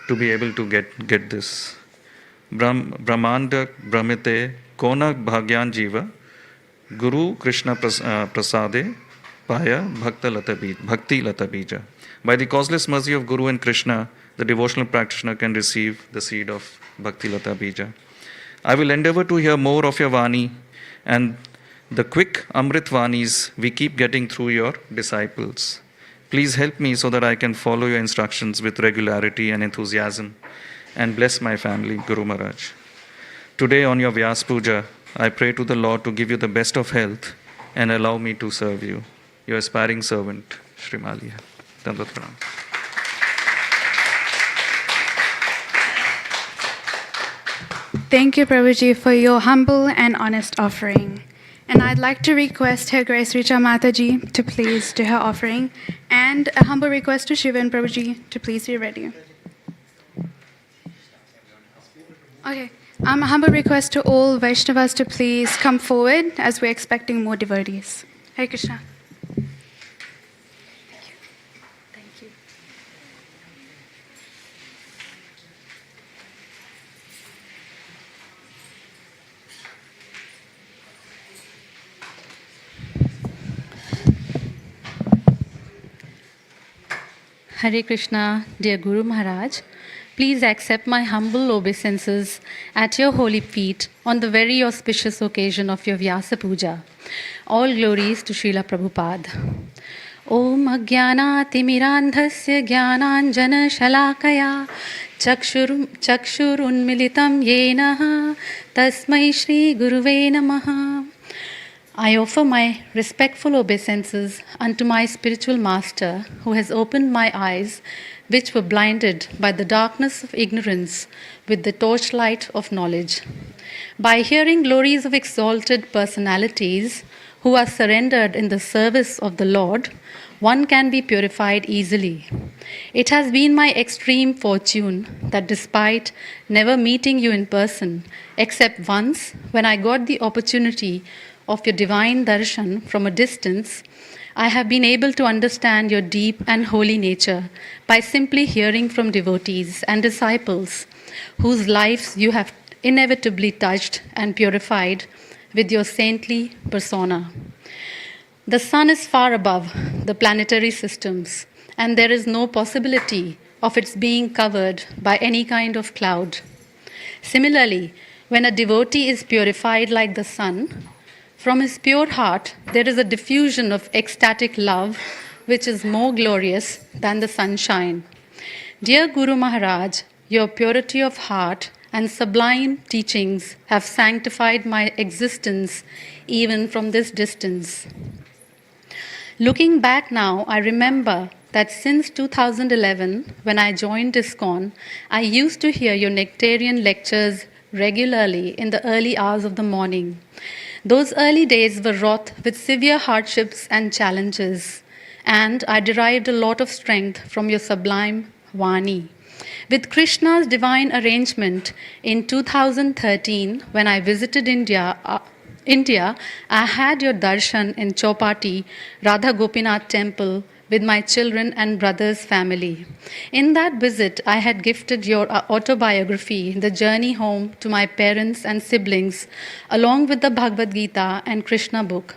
Speaker 12: to be able to get this. Brahmanda Brahmite Kona Bhagyan Jiva Guru Krishna Prasade Paya Bhakti Lata Bija. By the causeless mercy of Guru and Krishna, the devotional practitioner can receive the seed of Bhakti Lata Bija. I will endeavor to hear more of your Vani and the quick Amrit Vanis we keep getting through your disciples. Please help me so that I can follow your instructions with regularity and enthusiasm and bless my family, Guru Maharaj. Today on your Vyasa Puja, I pray to the Lord to give you the best of health and allow me to serve you. Your aspiring servant, Shri Maliya. Dandavat Pranam.
Speaker 3: Thank you, Prabhuji, for your humble and honest offering. And I'd like to request Her Grace Richa Mataji to please do her offering, and a humble request to Shiva and Prabhuji to please be ready. Okay. A humble request to all Vaishnavas to please come forward as we're expecting more devotees. Hare Krishna. Thank you.
Speaker 13: Hare Krishna, dear Guru Maharaj. Please accept my humble obeisances at your holy feet on the very auspicious occasion of your Vyasa Puja. All glories to Srila Prabhupada. Om Ajnanati Mirandhasya Jnananjana Shalakaya Chakshurunmilitam Yena Tasmai Shri Guruve Namaha. I offer my respectful obeisances unto my spiritual master who has opened my eyes, which were blinded by the darkness of ignorance with the torchlight of knowledge. By hearing glories of exalted personalities who are surrendered in the service of the Lord, one can be purified easily. It has been my extreme fortune that despite never meeting you in person, except once when I got the opportunity of your divine darshan from a distance, I have been able to understand your deep and holy nature by simply hearing from devotees and disciples whose lives you have inevitably touched and purified with your saintly persona. The sun is far above the planetary systems, and there is no possibility of its being covered by any kind of cloud. Similarly, when a devotee is purified like the sun, from his pure heart, there is a diffusion of ecstatic love which is more glorious than the sunshine. Dear Guru Maharaj, your purity of heart and sublime teachings have sanctified my existence even from this distance. Looking back now, I remember that since 2011, when I joined ISKCON, I used to hear your nectarian lectures regularly in the early hours of the morning. Those early days were wrought with severe hardships and challenges, and I derived a lot of strength from your sublime Vani. With Krishna's divine arrangement in 2013, when I visited India, I had your darshan in Chowpatty, Radha Gopinath temple with my children and brother's family. In that visit, I had gifted your autobiography, The Journey Home, to my parents and siblings, along with the Bhagavad Gita and Krishna book.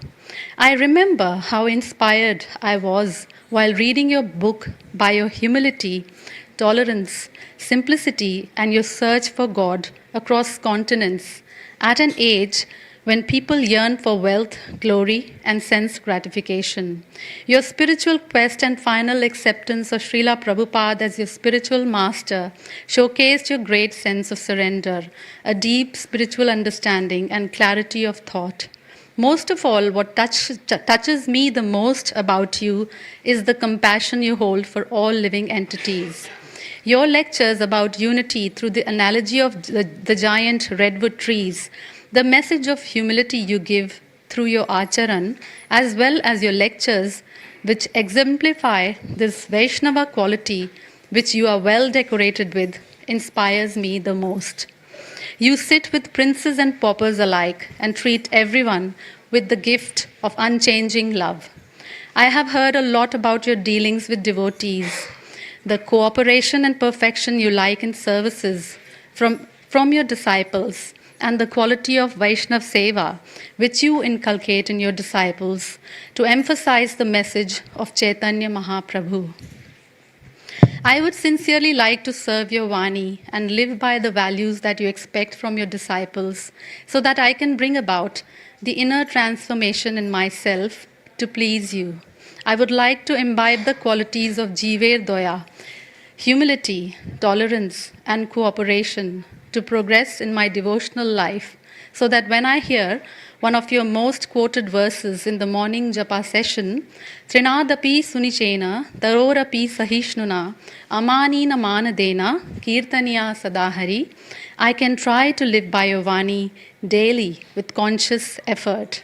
Speaker 13: I remember how inspired I was while reading your book by your humility, tolerance, simplicity, and your search for God across continents at an age when people yearn for wealth, glory, and sense gratification. Your spiritual quest and final acceptance of Srila Prabhupada as your spiritual master showcased your great sense of surrender, a deep spiritual understanding, and clarity of thought. Most of all, what touches me the most about you is the compassion you hold for all living entities. Your lectures about unity through the analogy of the giant redwood trees, the message of humility you give through your acharan, as well as your lectures, which exemplify this Vaishnava quality which you are well decorated with, inspires me the most. You sit with princes and paupers alike and treat everyone with the gift of unchanging love. I have heard a lot about your dealings with devotees, the cooperation and perfection you like in services from your disciples, and the quality of Vaishnav Seva, which you inculcate in your disciples to emphasize the message of Chaitanya Mahaprabhu. I would sincerely like to serve your Vani and live by the values that you expect from your disciples so that I can bring about the inner transformation in myself to please you. I would like to imbibe the qualities of Jiver Doya, humility, tolerance, and cooperation to progress in my devotional life so that when I hear one of your most quoted verses in the morning japa session, Trinadapi Sunichena, Tarorapi Sahishnuna, Amanina Manadena, Kirtaniya Sadahari, I can try to live by your Vani daily with conscious effort.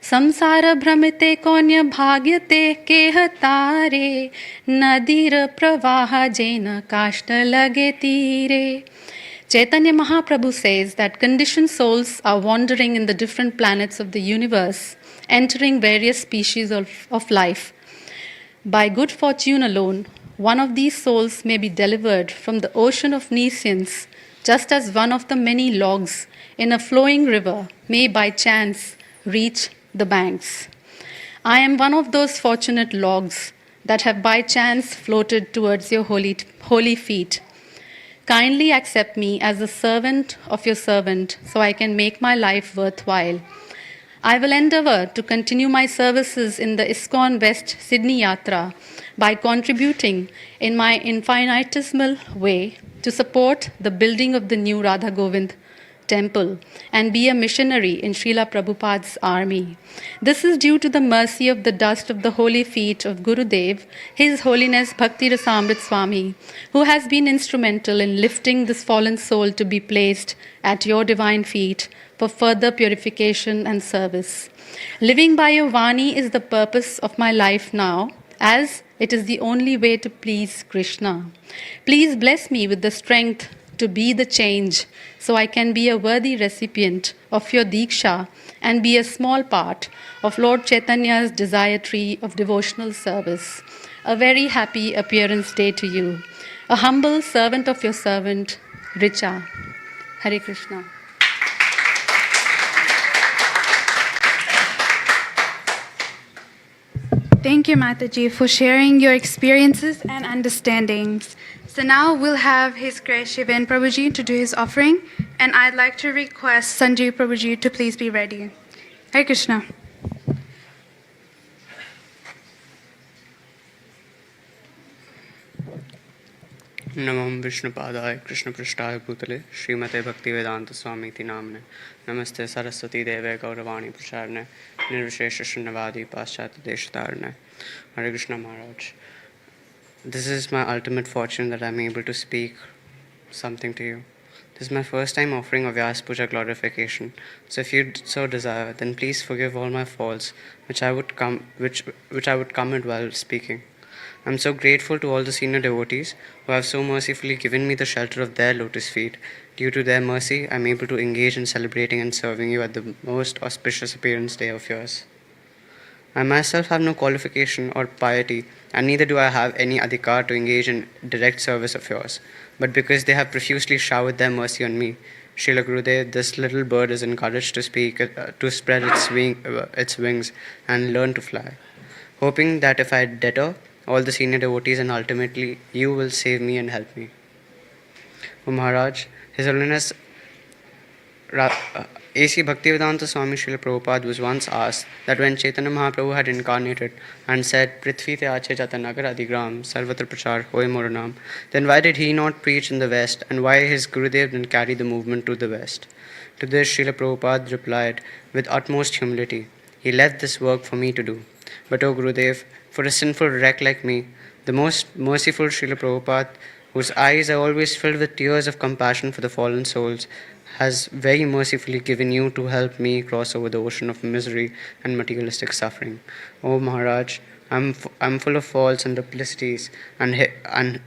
Speaker 13: Samsara Brahmite Konya Bhagyate Kehatare, Nadira Pravaha Jena Kashta Lage Tire. Chaitanya Mahaprabhu says that conditioned souls are wandering in the different planets of the universe, entering various species of life. By good fortune alone, one of these souls may be delivered from the ocean of nescience, just as one of the many logs in a flowing river may by chance reach the banks. I am one of those fortunate logs that have by chance floated towards your holy feet. Kindly accept me as a servant of your servant so I can make my life worthwhile. I will endeavor to continue my services in the ISKCON West Sydney Yatra by contributing in my infinitesimal way to support the building of the new Radha Govind temple and be a missionary in Srila Prabhupada's army. This is due to the mercy of the dust of the holy feet of Gurudev, His Holiness Bhakti Rasamrit Swami, who has been instrumental in lifting this fallen soul to be placed at your divine feet for further purification and service. Living by your Vani is the purpose of my life now, as it is the only way to please Krishna. Please bless me with the strength to be the change so I can be a worthy recipient of your Diksha and be a small part of Lord Chaitanya's desire tree of devotional service. A very happy appearance day to you. A humble servant of your servant, Richa. Hare Krishna.
Speaker 3: Thank you, Mataji, for sharing your experiences and understandings. So now we'll have His Grace Shivan Prabhuji to do his offering, and I'd like to request Sanjeev Prabhuji to please be ready. Hare Krishna.
Speaker 14: नमो विष्णुपादाय कृष्णपृष्ठाय भूतले श्रीमते भक्तिवेदांत स्वामी इति नाम्ने नमस्ते सरस्वती देवे गौरवाणी प्रचारणे निर्विशेष शून्यवादी पाश्चात्य देशतारणे. Hare Krishna Maharaj. This is my ultimate fortune that I'm able to speak something to you. This is my first time offering a Vyasa Puja glorification. So if you so desire, then please forgive all my faults which I would commit while speaking. I'm so grateful to all the senior devotees who have so mercifully given me the shelter of their lotus feet. Due to their mercy, I'm able to engage in celebrating and serving you at the most auspicious appearance day of yours. I myself have no qualification or piety, and neither do I have any adhikar to engage in direct service of yours. But because they have profusely showered their mercy on me, Srila Gurudev, this little bird is encouraged to speak, to spread its wings and learn to fly. Hoping that if I deter, all the senior devotees, and ultimately you will save me and help me. O Maharaj, His Holiness A.C. Bhaktivedanta Swami Srila Prabhupada was once asked that when Chaitanya Mahaprabhu had incarnated and said, Prithvi te ache jata nagar adigram, sarvatra prachar hoy moranam, then why did he not preach in the West, and why his Gurudev didn't carry the movement to the West? To this, Srila Prabhupada replied with utmost humility, he left this work for me to do. But O Gurudev, for a sinful wreck like me, the most merciful Srila Prabhupada, whose eyes are always filled with tears of compassion for the fallen souls, has very mercifully given you to help me cross over the ocean of misery and materialistic suffering. O Maharaj, I'm full of faults and duplicities and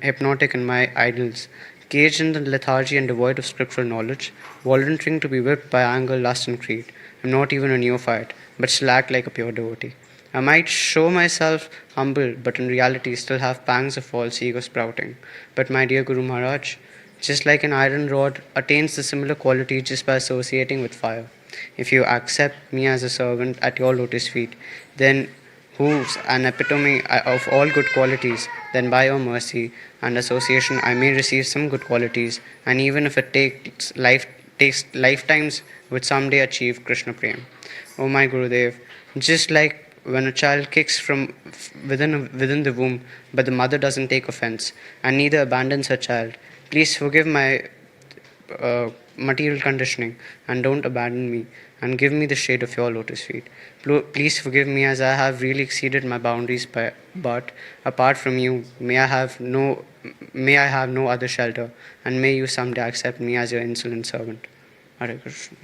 Speaker 14: hypnotic in my idols, caged in the lethargy and devoid of scriptural knowledge, volunteering to be whipped by anger, lust and greed. I'm not even a neophyte, but still act like a pure devotee. I might show myself humble, but in reality still have pangs of false ego sprouting. But my dear Guru Maharaj, just like an iron rod attains the similar quality just by associating with fire, if you accept me as a servant at your lotus feet, then who's an epitome of all good qualities, then by your mercy and association I may receive some good qualities, and even if it takes lifetimes, would someday achieve Krishna Prem. O my Gurudev, just like when a child kicks from within the womb, but the mother doesn't take offense and neither abandons her child, please forgive my material conditioning and don't abandon me and give me the shade of your lotus feet. Please forgive me as I have really exceeded my boundaries, but apart from you, may I have no other shelter, and may you someday accept me as your insolent servant. Hare Krishna.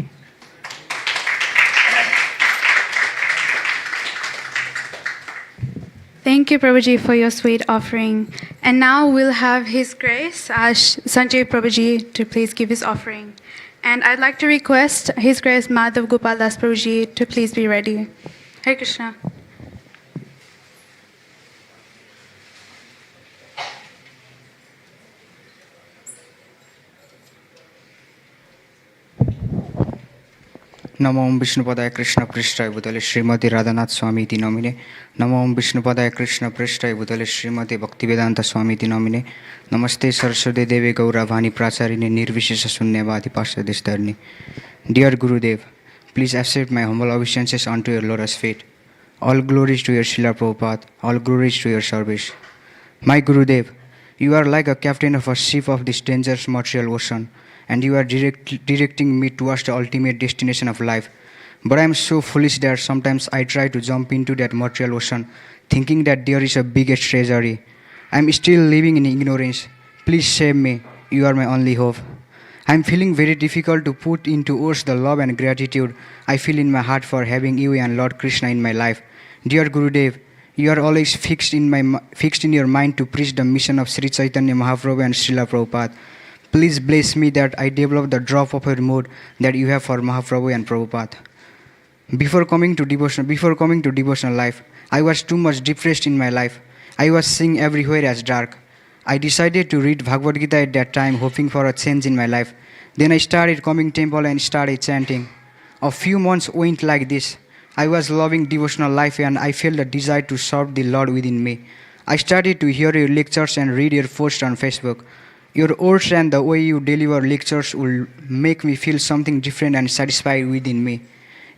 Speaker 3: Thank you, Prabhuji, for your sweet offering. And now we'll have His Grace, Sanjay Prabhuji, to please give his offering. And I'd like to request His Grace Madhav Gopal Das Prabhuji to please be ready. Hare Krishna.
Speaker 15: नमो ओम विष्णुपदाय कृष्ण पृष्ठाय भूतले श्रीमती राधानाथ स्वामी इति नमिने नमो ओम विष्णुपदाय कृष्ण पृष्ठाय भूतले श्रीमती भक्तिवेदांत स्वामी इति नमिने नमस्ते सरस्वती देवी गौरवाणी प्राचारिणे निर्विशेष शून्यवादी पार्षदेशधरणी. Dear Gurudev, please accept my humble obeisances unto your lotus feet. All glories to your Srila Prabhupada, all glories to your service. My Gurudev, you are like a captain of a ship of this dangerous material ocean, and you are directing me towards the ultimate destination of life. But I am so foolish that sometimes I try to jump into that material ocean, thinking that there is a biggest treasury. I am still living in ignorance. Please save me. You are my only hope. I am feeling very difficult to put into words the love and gratitude I feel in my heart for having you and Lord Krishna in my life. Dear Gurudev, you are always fixed in your mind to preach the mission of Sri Chaitanya Mahaprabhu and Srila Prabhupada. Please bless me that I develop the drop of your mood that you have for Mahaprabhu and Prabhupada. Before coming to devotional life, I was too much depressed in my life. I was seeing everywhere as dark. I decided to read Bhagavad Gita at that time, hoping for a change in my life. Then I started coming temple and started chanting. A few months went like this. I was loving devotional life and I felt a desire to serve the Lord within me. I started to hear your lectures and read your posts on Facebook. Your words and the way you deliver lectures will make me feel something different and satisfied within me.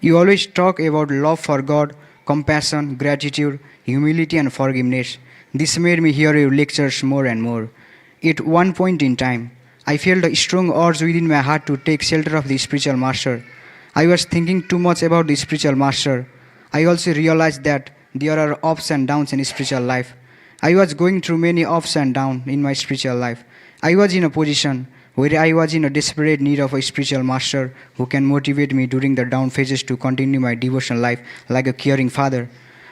Speaker 15: You always talk about love for God, compassion, gratitude, humility and forgiveness. This made me hear your lectures more and more. At one point in time, I felt a strong urge within my heart to take shelter of the spiritual master. I was thinking too much about the spiritual master. I also realized that there are ups and downs in spiritual life. I was going through many ups and downs in my spiritual life. I was in a position where I was in a desperate need of a spiritual master who can motivate me during the down phases to continue my devotional life like a caring father.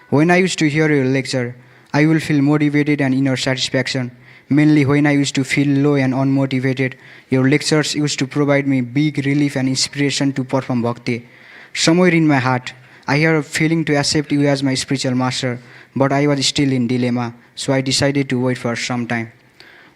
Speaker 15: When I used to hear your lecture, I will feel motivated and inner satisfaction. Mainly when I used to feel low and unmotivated, your lectures used to provide me big relief and inspiration to perform bhakti. Somewhere in my heart, I had a feeling to accept you as my spiritual master, but I was still in dilemma, so I decided to wait for some time.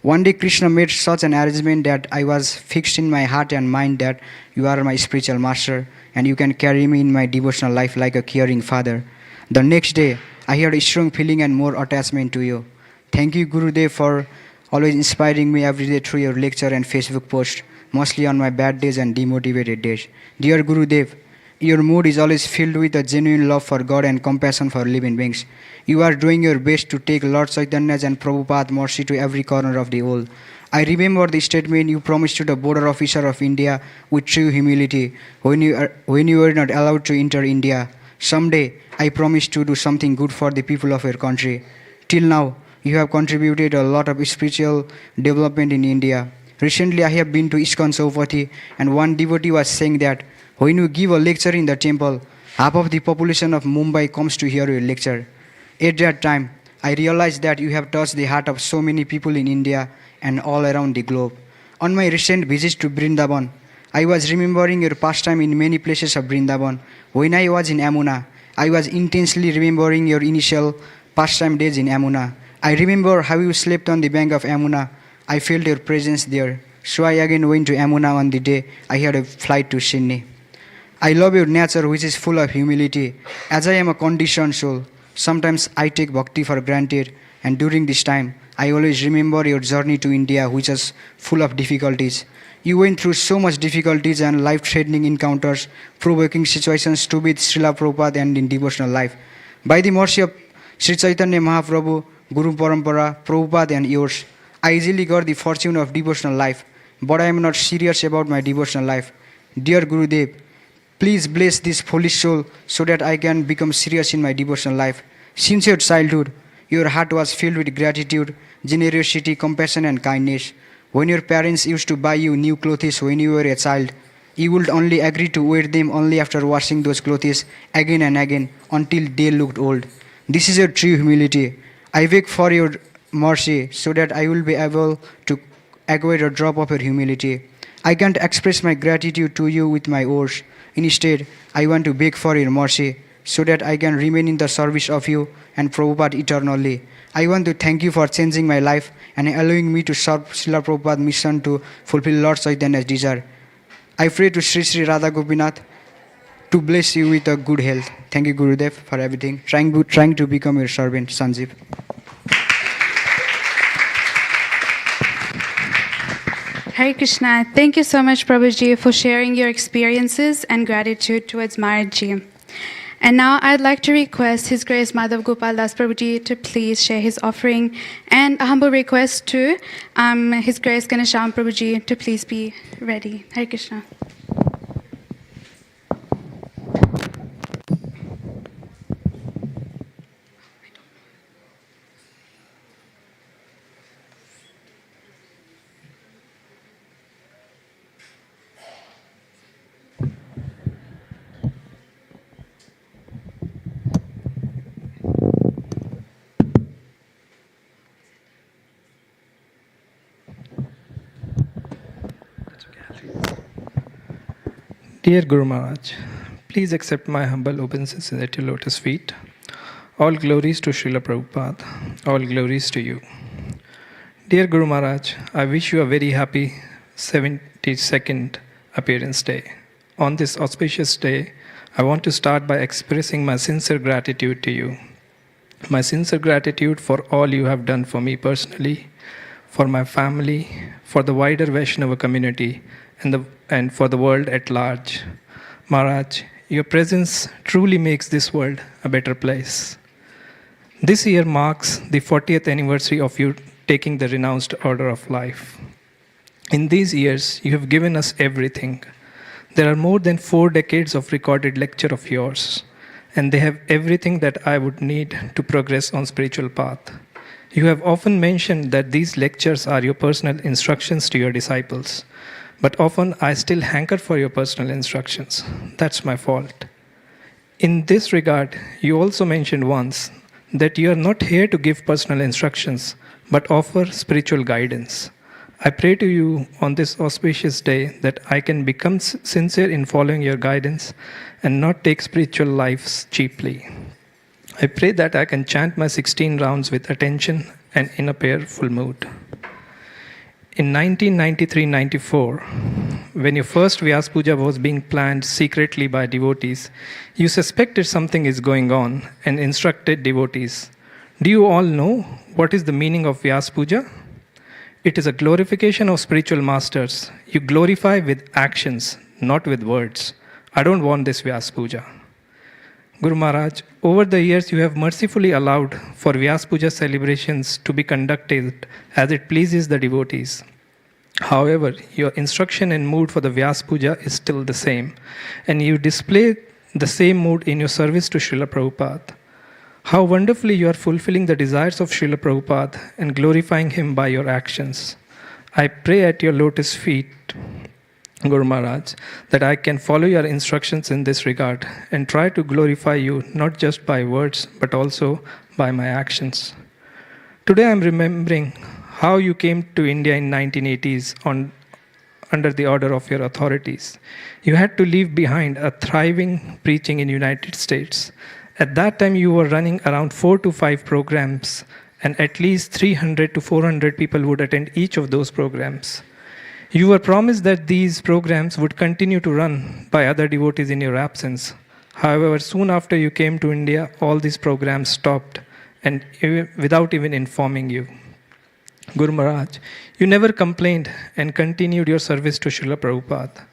Speaker 15: One day Krishna made such an arrangement that I was fixed in my heart and mind that you are my spiritual master and you can carry me in my devotional life like a caring father. The next day, I had a strong feeling and more attachment to you. Thank you, Gurudev, for always inspiring me every day through your lecture and Facebook post, mostly on my bad days and demotivated days. Dear Gurudev, your mood is always filled with a genuine love for God and compassion for living beings. You are doing your best to take Lord Chaitanya's and Prabhupada's mercy to every corner of the world. I remember the statement you promised to the border officer of India with true humility when you were not allowed to enter India. Someday, I promise to do something good for the people of your country. Till now, you have contributed a lot of spiritual development in India. Recently, I have been to ISKCON Saupati, and one devotee was saying that when you give a lecture in the temple, half of the population of Mumbai comes to hear your lecture. At that time, I realized that you have touched the heart of so many people in India and all around the globe. On my recent visit to Vrindavan, I was remembering your pastime in many places of Vrindavan. When I was in Yamuna, I was intensely remembering your initial pastime days in Yamuna. I remember how you slept on the bank of Yamuna. I felt your presence there. So I again went to Yamuna on the day I had a flight to Sydney. I love your nature, which is full of humility. As I am a conditioned soul, sometimes I take bhakti for granted, and during this time, I always remember your journey to India, which is full of difficulties. You went through so much difficulties and life-threatening encounters, provoking situations to be with Srila Prabhupada and in devotional life. By the mercy of Sri Chaitanya Mahaprabhu, Guru Parampara, Prabhupada and yours, I easily got the fortune of devotional life, but I am not serious about my devotional life. Dear Gurudev, please bless this foolish soul so that I can become serious in my devotional life. Since your childhood, your heart was filled with gratitude, generosity, compassion and kindness. When your parents used to buy you new clothes when you were a child, you would only agree to wear them only after washing those clothes again and again until they looked old. This is your true humility. I beg for your mercy so that I will be able to acquire a drop of your humility. I can't express my gratitude to you with my words. Instead, I want to beg for your mercy so that I can remain in the service of you and Prabhupada eternally. I want to thank you for changing my life and allowing me to serve Srila Prabhupada's mission to fulfill Lord Chaitanya's desire. I pray to Sri Sri Radha Gopinath to bless you with a good health. Thank you, Gurudev, for everything. Trying to become your servant, Sanjeev.
Speaker 3: Hare Krishna. Thank you so much, Prabhuji, for sharing your experiences and gratitude towards Maharajji. And now I'd like to request His Grace Madhav Gopal Das Prabhuji to please share his offering, and a humble request to His Grace Ganesham Prabhuji to please be ready. Hare Krishna.
Speaker 16: Dear Guru Maharaj, please accept my humble obeisances at your lotus feet. All glories to Srila Prabhupada. All glories to you. Dear Guru Maharaj, I wish you a very happy 72nd appearance day. On this auspicious day, I want to start by expressing my sincere gratitude to you. My sincere gratitude for all you have done for me personally, for my family, for the wider Vaishnava community, and for the world at large. Maharaj, your presence truly makes this world a better place. This year marks the 40th anniversary of you taking the renounced order of life. In these years, you have given us everything. There are more than 4 decades of recorded lecture of yours, and they have everything that I would need to progress on spiritual path. You have often mentioned that these lectures are your personal instructions to your disciples. But often I still hanker for your personal instructions. That's my fault. In this regard, you also mentioned once that you are not here to give personal instructions, but offer spiritual guidance. I pray to you on this auspicious day that I can become sincere in following your guidance and not take spiritual lives cheaply. I pray that I can chant my 16 rounds with attention and in a prayerful mood. In 1993-94, when your first Vyasa Puja was being planned secretly by devotees, you suspected something is going on and instructed devotees, Do you all know what is the meaning of Vyasa Puja? It is a glorification of spiritual masters. You glorify with actions, not with words. I don't want this Vyasa Puja. Guru Maharaj, over the years you have mercifully allowed for Vyasa Puja celebrations to be conducted as it pleases the devotees. However, your instruction and mood for the Vyasa Puja is still the same, and you display the same mood in your service to Srila Prabhupada. How wonderfully you are fulfilling the desires of Srila Prabhupada and glorifying him by your actions. I pray at your lotus feet, Guru Maharaj, that I can follow your instructions in this regard and try to glorify you not just by words but also by my actions. Today I am remembering how you came to India in 1980s under the order of your authorities. You had to leave behind a thriving preaching in United States. At that time you were running around 4 to 5 programs, and at least 300 to 400 people would attend each of those programs. You were promised that these programs would continue to run by other devotees in your absence. However, soon after you came to India, all these programs stopped, and without even informing you. Guru Maharaj, you never complained and continued your service to Srila Prabhupada.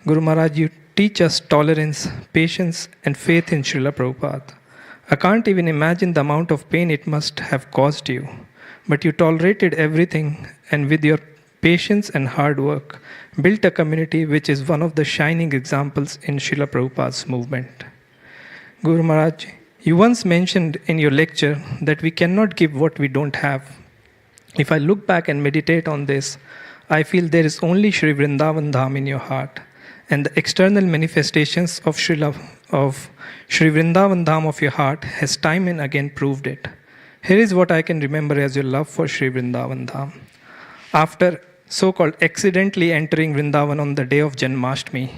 Speaker 16: Guru Maharaj, you teach us tolerance, patience, and faith in Srila Prabhupada. I can't even imagine the amount of pain it must have caused you, but you tolerated everything, and with your patience and hard work, built a community which is one of the shining examples in Srila Prabhupada's movement. Guru Maharaj, you once mentioned in your lecture that we cannot give what we don't have. If I look back and meditate on this, I feel there is only Shri Vrindavan Dham in your heart, and the external manifestations of Shri Vrindavan Dham of your heart has time and again proved it. Here is what I can remember as your love for Shri Vrindavan Dham. After so-called accidentally entering Vrindavan on the day of Janmashtami,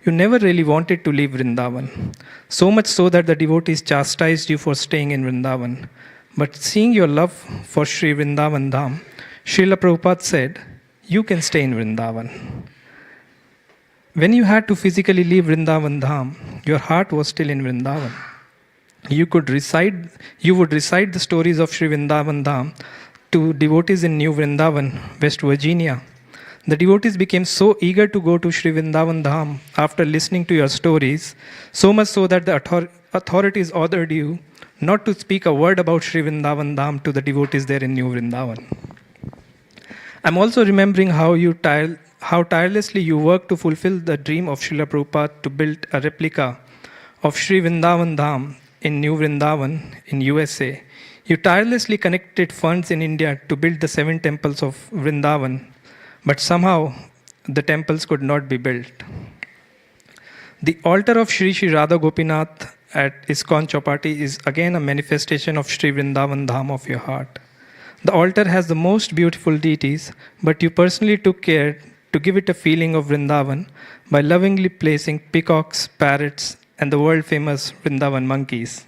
Speaker 16: you never really wanted to leave Vrindavan, so much so that the devotees chastised you for staying in Vrindavan. But seeing your love for Shri Vrindavan Dham, Srila Prabhupada said, you can stay in Vrindavan. When you had to physically leave Vrindavan Dham, your heart was still in Vrindavan. You would recite the stories of Shri Vrindavan Dham to devotees in New Vrindavan, West Virginia. The devotees became so eager to go to Shri Vrindavan Dham after listening to your stories, so much so that the authorities ordered you not to speak a word about Shri Vrindavan Dham to the devotees there in New Vrindavan. I'm also remembering how tirelessly you worked to fulfill the dream of Srila Prabhupada to build a replica of Shri Vrindavan Dham in New Vrindavan in USA. You tirelessly connected funds in India to build the 7 temples of Vrindavan, but somehow the temples could not be built. The altar of Shri Shri Radha Gopinath at ISKCON Chowpatty is again a manifestation of Shri Vrindavan Dham of your heart. The altar has the most beautiful deities, but you personally took care to give it a feeling of Vrindavan by lovingly placing peacocks, parrots, and the world-famous Vrindavan monkeys.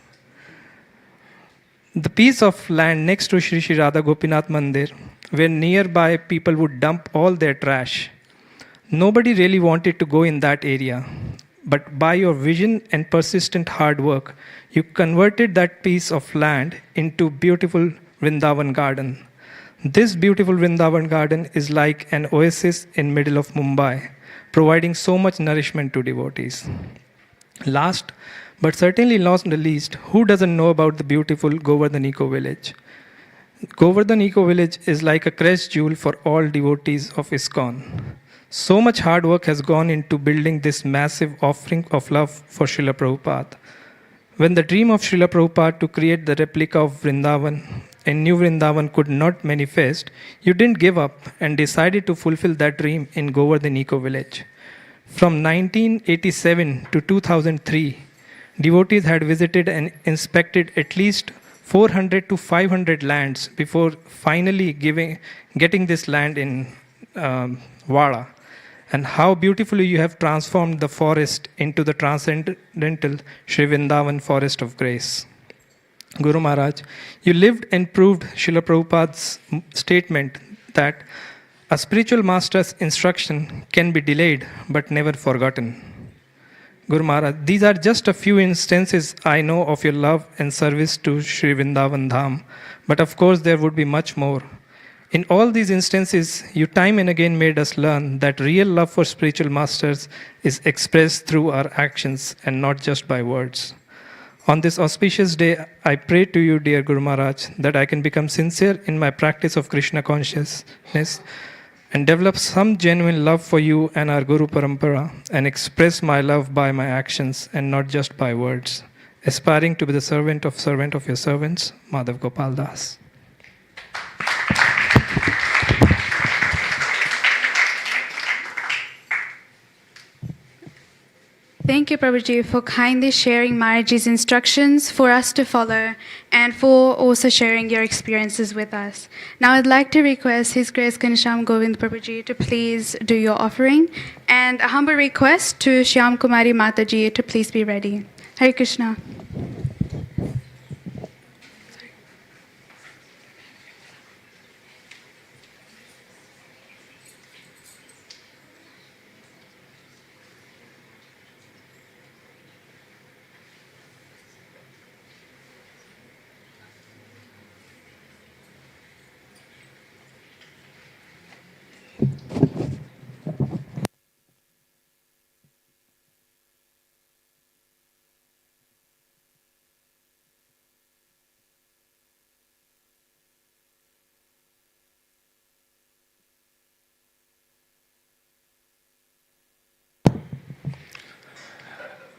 Speaker 16: The piece of land next to Shri Shri Radha Gopinath Mandir, where nearby people would dump all their trash. Nobody really wanted to go in that area, but by your vision and persistent hard work, you converted that piece of land into beautiful Vrindavan garden. This beautiful Vrindavan garden is like an oasis in middle of Mumbai, providing so much nourishment to devotees. Last, but certainly not the least, who doesn't know about the beautiful Govardhan Eco Village? Govardhan Eco Village is like a crest jewel for all devotees of ISKCON. So much hard work has gone into building this massive offering of love for Srila Prabhupada. When the dream of Srila Prabhupada to create the replica of Vrindavan in New Vrindavan could not manifest, you didn't give up and decided to fulfill that dream in Govardhan Eco Village. From 1987 to 2003, devotees had visited and inspected at least 400 to 500 lands before finally getting this land in Wada. And how beautifully you have transformed the forest into the transcendental Sri Vrindavan forest of grace. Guru Maharaj, you lived and proved Srila Prabhupada's statement that a spiritual master's instruction can be delayed but never forgotten. Guru Maharaj, these are just a few instances I know of your love and service to Sri Vrindavan Dham, but of course there would be much more. In all these instances, you time and again made us learn that real love for spiritual masters is expressed through our actions and not just by words. On this auspicious day, I pray to you, dear Guru Maharaj, that I can become sincere in my practice of Krishna consciousness and develop some genuine love for you and our Guru Parampara and express my love by my actions and not just by words, aspiring to be the servant of your servants, Madhav Gopal Das.
Speaker 3: Thank you, Prabhuji, for kindly sharing Maharaji's instructions for us to follow and for also sharing your experiences with us. Now I'd like to request His Grace Kanisham Govind Prabhuji to please do your offering, and a humble request to Shyam Kumari Mataji to please be ready. Hare Krishna.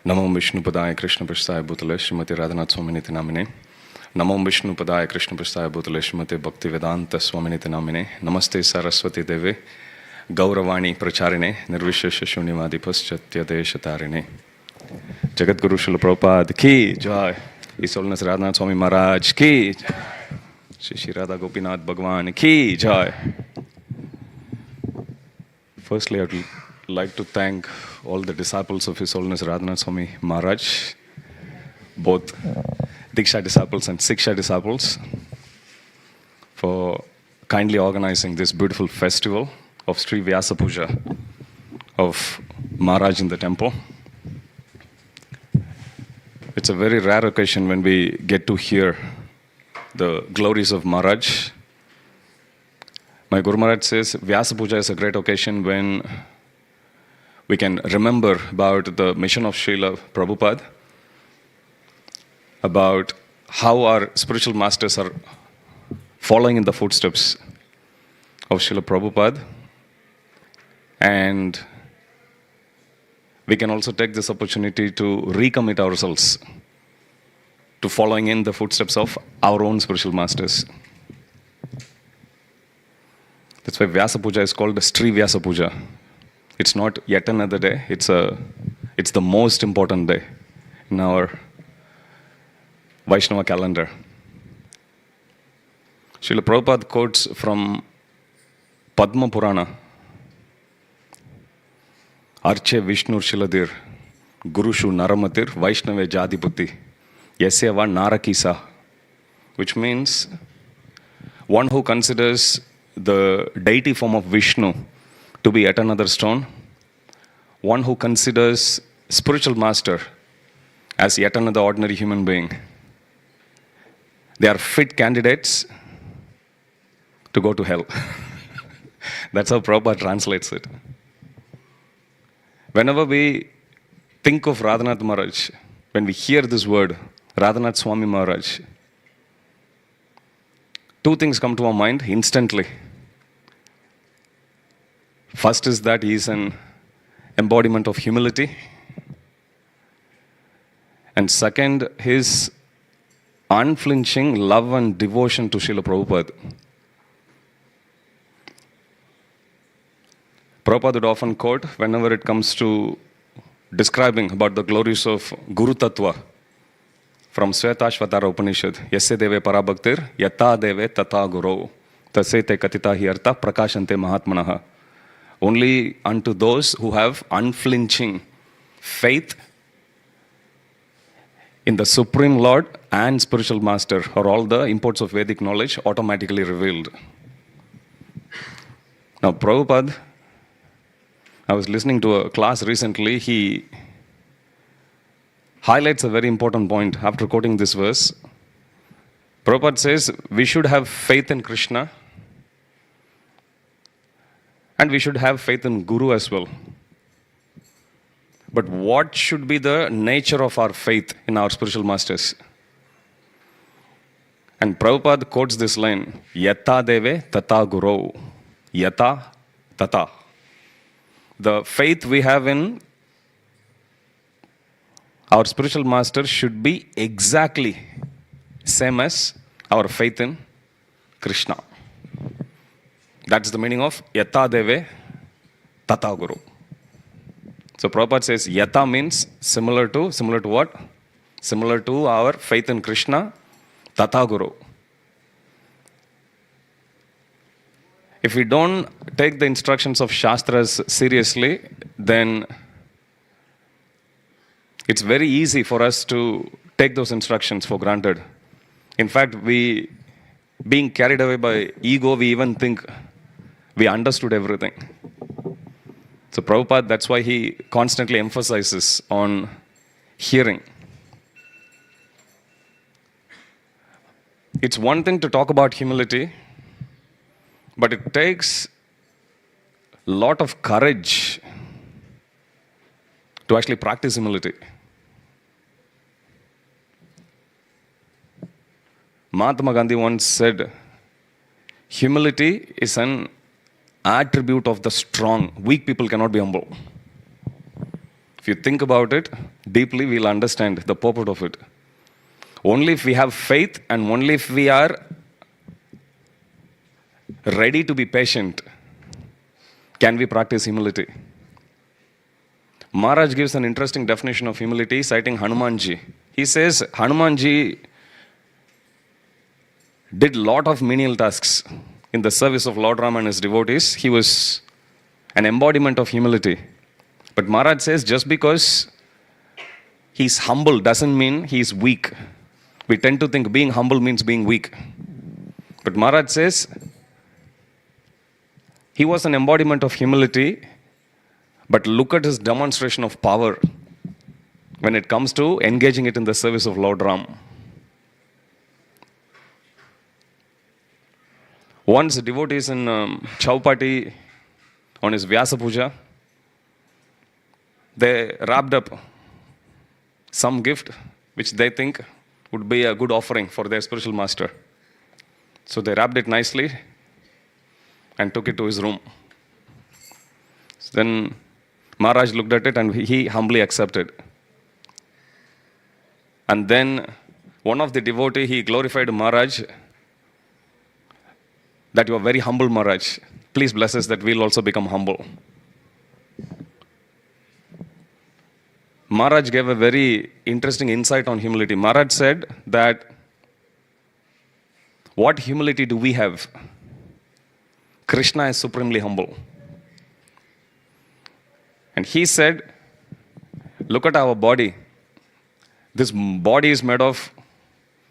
Speaker 17: Namo Vishnu Padaya Krishna Prasthaya Bhutale Srimati Radhanath Swami Namine. Namo Vishnu Padaya Krishna Prasthaya Bhutale Srimati Bhaktivedanta Swami Namine. Namaste Saraswati Deve Gauravani Pracharine Nirvishesha Shunyavadi Paschatya Deshatarine. Jagat Guru Srila Prabhupada Ki Jai. His Holiness Radhanath Swami Maharaj Ki Jai. Shri Radha Gopinath Bhagwan Ki Jai. Firstly, I would like to thank all the disciples of His Holiness Radhanath Swami Maharaj, both Diksha disciples and Siksha disciples, for kindly organizing this beautiful festival of Sri Vyasa Puja of Maharaj in the temple. It's a very rare occasion when we get to hear the glories of Maharaj. My Guru Maharaj says Vyasa Puja is a great occasion when we can remember about the mission of Srila Prabhupada, about how our spiritual masters are following in the footsteps of Srila Prabhupada, and we can also take this opportunity to recommit ourselves to following in the footsteps of our own spiritual masters. That's why Vyasa Puja is called Sri Vyasa Puja. It's not yet another day, it's the most important day in our Vaishnava calendar. Srila Prabhupada quotes from Padma Purana, Arche Vishnur Shiladir, Gurushu Naramatir, Vaishnave Jadiputi, Yasyava Narakisa, which means one who considers the deity form of Vishnu to be yet another stone, one who considers spiritual master as yet another ordinary human being. They are fit candidates to go to hell. That's how Prabhupada translates it. Whenever we think of Radhanath Maharaj, when we hear this word, Radhanath Swami Maharaj, two things come to our mind instantly. First is that he is an embodiment of humility. And second, his unflinching love and devotion to Srila Prabhupada. Prabhupada would often quote, whenever it comes to describing about the glories of Guru Tattva, from Svetashvatara Upanishad, Yasya Deve Parabhaktir, Yata Deve Tata Guru, Tasete Katita Hyarta Prakashante Mahatmanaha. Only unto those who have unflinching faith in the Supreme Lord and Spiritual Master are all the imports of Vedic knowledge automatically revealed. Now, Prabhupada, I was listening to a class recently, he highlights a very important point after quoting this verse. Prabhupada says we should have faith in Krishna and we should have faith in Guru as well. But what should be the nature of our faith in our spiritual masters? And Prabhupada quotes this line, Yata deve tata guru. Yata tata. The faith we have in our spiritual master should be exactly same as our faith in Krishna. That's the meaning of Yata deve tata guru. So Prabhupada says Yata means similar to what? Similar to our faith in Krishna, Tata Guru. If we don't take the instructions of Shastras seriously, then it's very easy for us to take those instructions for granted. In fact, being carried away by ego, we even think we understood everything. So Prabhupada, that's why he constantly emphasizes on hearing. It's one thing to talk about humility, but it takes a lot of courage to actually practice humility. Mahatma Gandhi once said, humility is an attribute of the strong. Weak people cannot be humble. If you think about it deeply, we'll understand the purport of it. Only if we have faith and only if we are ready to be patient can we practice humility. Maharaj gives an interesting definition of humility, citing Hanumanji. He says Hanumanji did a lot of menial tasks in the service of Lord Ram and his devotees. He was an embodiment of humility. But Maharaj says just because he's humble doesn't mean he's weak. We tend to think being humble means being weak. But Maharaj says he was an embodiment of humility, but look at his demonstration of power when it comes to engaging it in the service of Lord Ram. Once devotees in Chowpatty on his Vyasa Puja, they wrapped up some gift which they think would be a good offering for their spiritual master. So they wrapped it nicely and took it to his room. So then Maharaj looked at it and he humbly accepted. And then one of the devotee, he glorified Maharaj, that you are very humble, Maharaj. Please bless us that we'll also become humble. Maharaj gave a very interesting insight on humility. Maharaj said that what humility do we have? Krishna is supremely humble. And he said, look at our body. This body is made of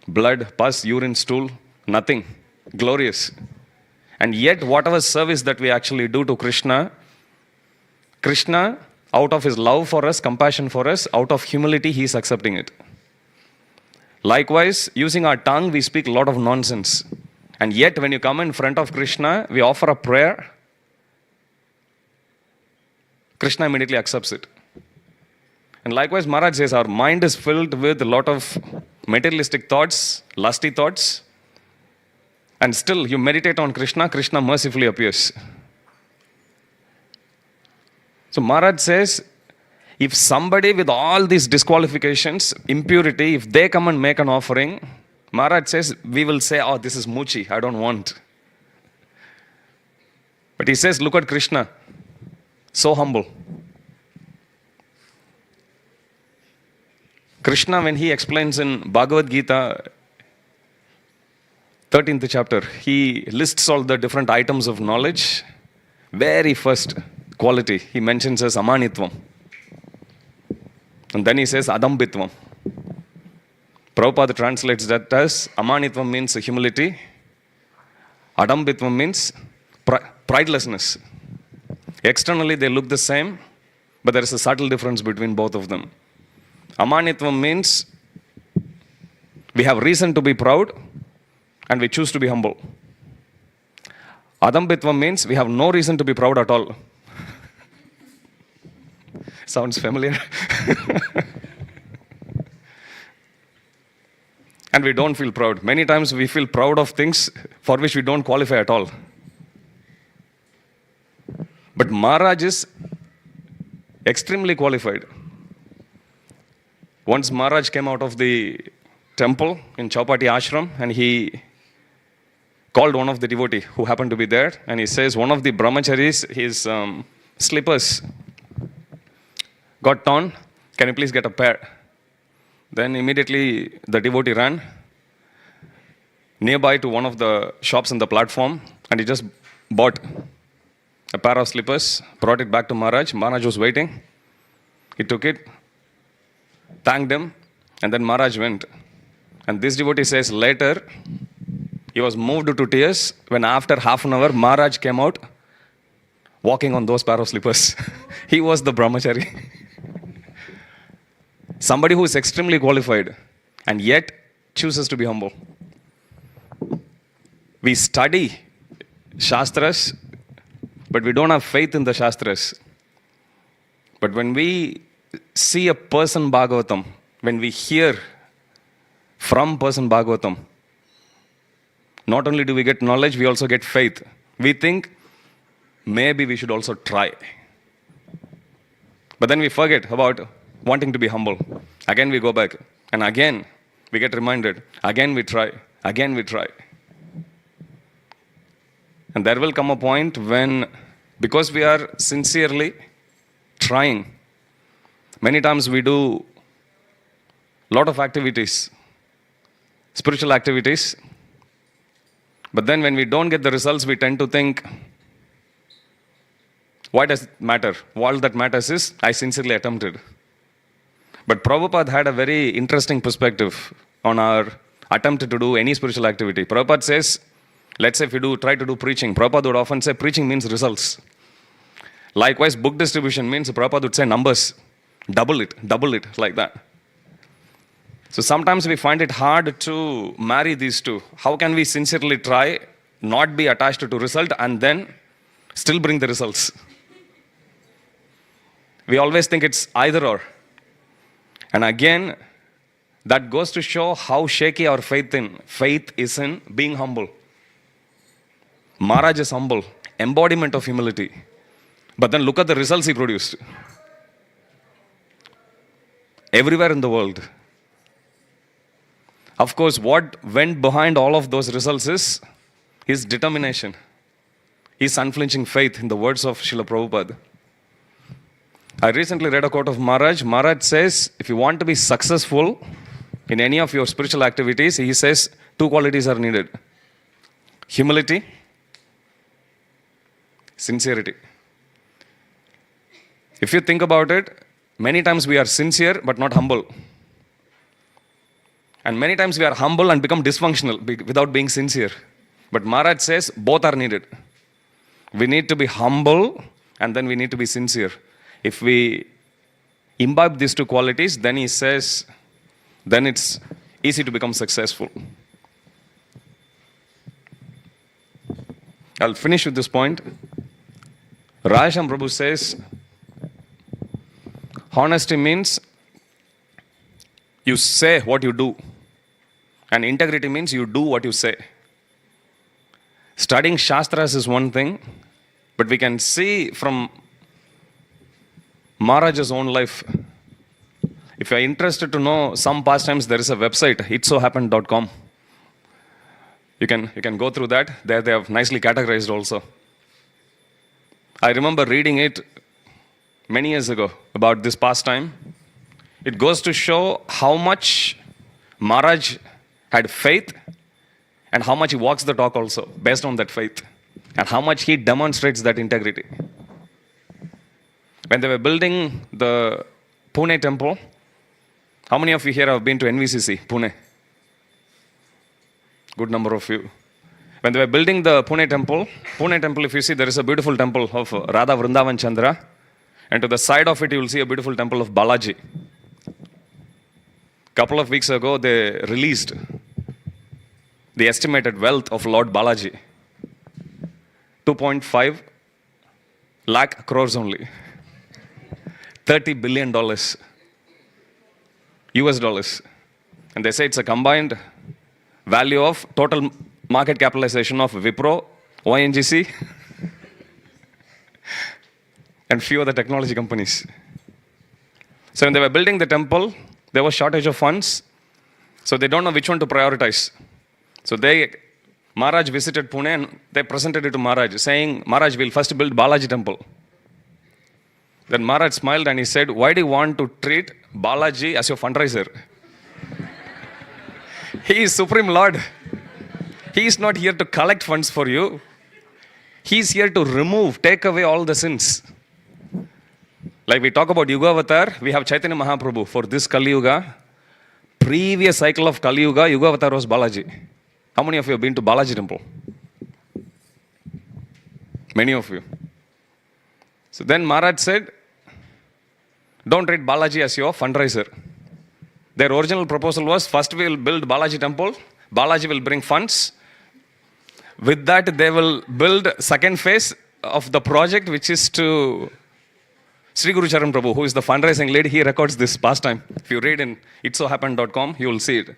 Speaker 17: blood, pus, urine, stool, nothing. Glorious. And yet, whatever service that we actually do to Krishna, Krishna, out of his love for us, compassion for us, out of humility, he is accepting it. Likewise, using our tongue, we speak a lot of nonsense. And yet, when you come in front of Krishna, we offer a prayer, Krishna immediately accepts it. And likewise, Maharaj says, our mind is filled with a lot of materialistic thoughts, lusty thoughts, and still you meditate on Krishna, Krishna mercifully appears. So Maharaj says, if somebody with all these disqualifications, impurity, if they come and make an offering, Maharaj says, we will say, oh, this is Muchi, I don't want. But he says, look at Krishna, so humble. Krishna, when he explains in Bhagavad Gita, 13th chapter, he lists all the different items of knowledge. Very first quality, he mentions as amanitvam. And then he says adambitvam. Prabhupada translates that as amanitvam means humility, adambitvam means pridelessness. Externally they look the same, but there is a subtle difference between both of them. Amanitvam means we have reason to be proud and we choose to be humble. Adambitvam means we have no reason to be proud at all. Sounds familiar? And we don't feel proud. Many times we feel proud of things for which we don't qualify at all. But Maharaj is extremely qualified. Once Maharaj came out of the temple in Chaupati Ashram and he called one of the devotee who happened to be there and he says, one of the brahmacharis, his slippers got torn. Can you please get a pair? Then immediately the devotee ran nearby to one of the shops on the platform and he just bought a pair of slippers, brought it back to Maharaj. Maharaj was waiting. He took it, thanked him, and then Maharaj went. And this devotee says later, he was moved to tears when after half an hour, Maharaj came out walking on those pair of slippers. He was the brahmachari. Somebody who is extremely qualified and yet chooses to be humble. We study Shastras, but we don't have faith in the Shastras. But when we see a person Bhagavatam, when we hear from person Bhagavatam, not only do we get knowledge, we also get faith. We think maybe we should also try. But then we forget about wanting to be humble. Again we go back. And again we get reminded. Again we try. Again we try. And there will come a point when, because we are sincerely trying, many times we do a lot of activities, spiritual activities, but then when we don't get the results, we tend to think, why does it matter? All that matters is, I sincerely attempted. But Prabhupada had a very interesting perspective on our attempt to do any spiritual activity. Prabhupada says, let's say if we try to do preaching, Prabhupada would often say preaching means results. Likewise, book distribution means Prabhupada would say numbers. Double it, like that. So sometimes we find it hard to marry these two. How can we sincerely try, not be attached to result, and then still bring the results? We always think it's either or. And again, that goes to show how shaky our faith is in being humble. Maharaj is humble, embodiment of humility. But then look at the results he produced. Everywhere in the world. Of course, what went behind all of those results is his determination, his unflinching faith, in the words of Srila Prabhupada. I recently read a quote of Maharaj. Maharaj says, if you want to be successful in any of your spiritual activities, he says, two qualities are needed. Humility, sincerity. If you think about it, many times we are sincere but not humble. And many times we are humble and become dysfunctional without being sincere. But Maharaj says both are needed. We need to be humble and then we need to be sincere. If we imbibe these two qualities, then he says, then it's easy to become successful. I'll finish with this point. Rajasham Prabhu says, honesty means you say what you do. And integrity means you do what you say. Studying Shastras is one thing, but we can see from Maharaj's own life. If you are interested to know some pastimes, there is a website, itsohappened.com. You can go through that. There they have nicely categorized also. I remember reading it many years ago about this pastime. It goes to show how much Maharaj had faith and how much he walks the talk also based on that faith and how much he demonstrates that integrity. When they were building the Pune temple, how many of you here have been to NVCC, Pune? Good number of you. When they were building the Pune temple, if you see, there is a beautiful temple of Radha Vrindavan Chandra, and to the side of it you will see a beautiful temple of Balaji. Couple of weeks ago, they released the estimated wealth of Lord Balaji. 2.5 lakh crores only. $30 billion US dollars. And they say it's a combined value of total market capitalization of Wipro, ONGC, and few other technology companies. So when they were building the temple, there was shortage of funds, so they don't know which one to prioritize. So Maharaj visited Pune and they presented it to Maharaj, saying, Maharaj, we'll first build Balaji temple. Then Maharaj smiled and he said, why do you want to treat Balaji as your fundraiser? He is Supreme Lord. He is not here to collect funds for you. He is here to take away all the sins. Like we talk about Yuga Avatar, we have Chaitanya Mahaprabhu for this Kali Yuga. Previous cycle of Kali Yuga, Yuga Avatar was Balaji. How many of you have been to Balaji temple? Many of you. So then Maharaj said, don't treat Balaji as your fundraiser. Their original proposal was, first we will build Balaji temple, Balaji will bring funds. With that, they will build second phase of the project, which is to Sri Guru Charan Prabhu, who is the fundraising lead. He records this pastime. If you read in itsohappened.com, you will see it.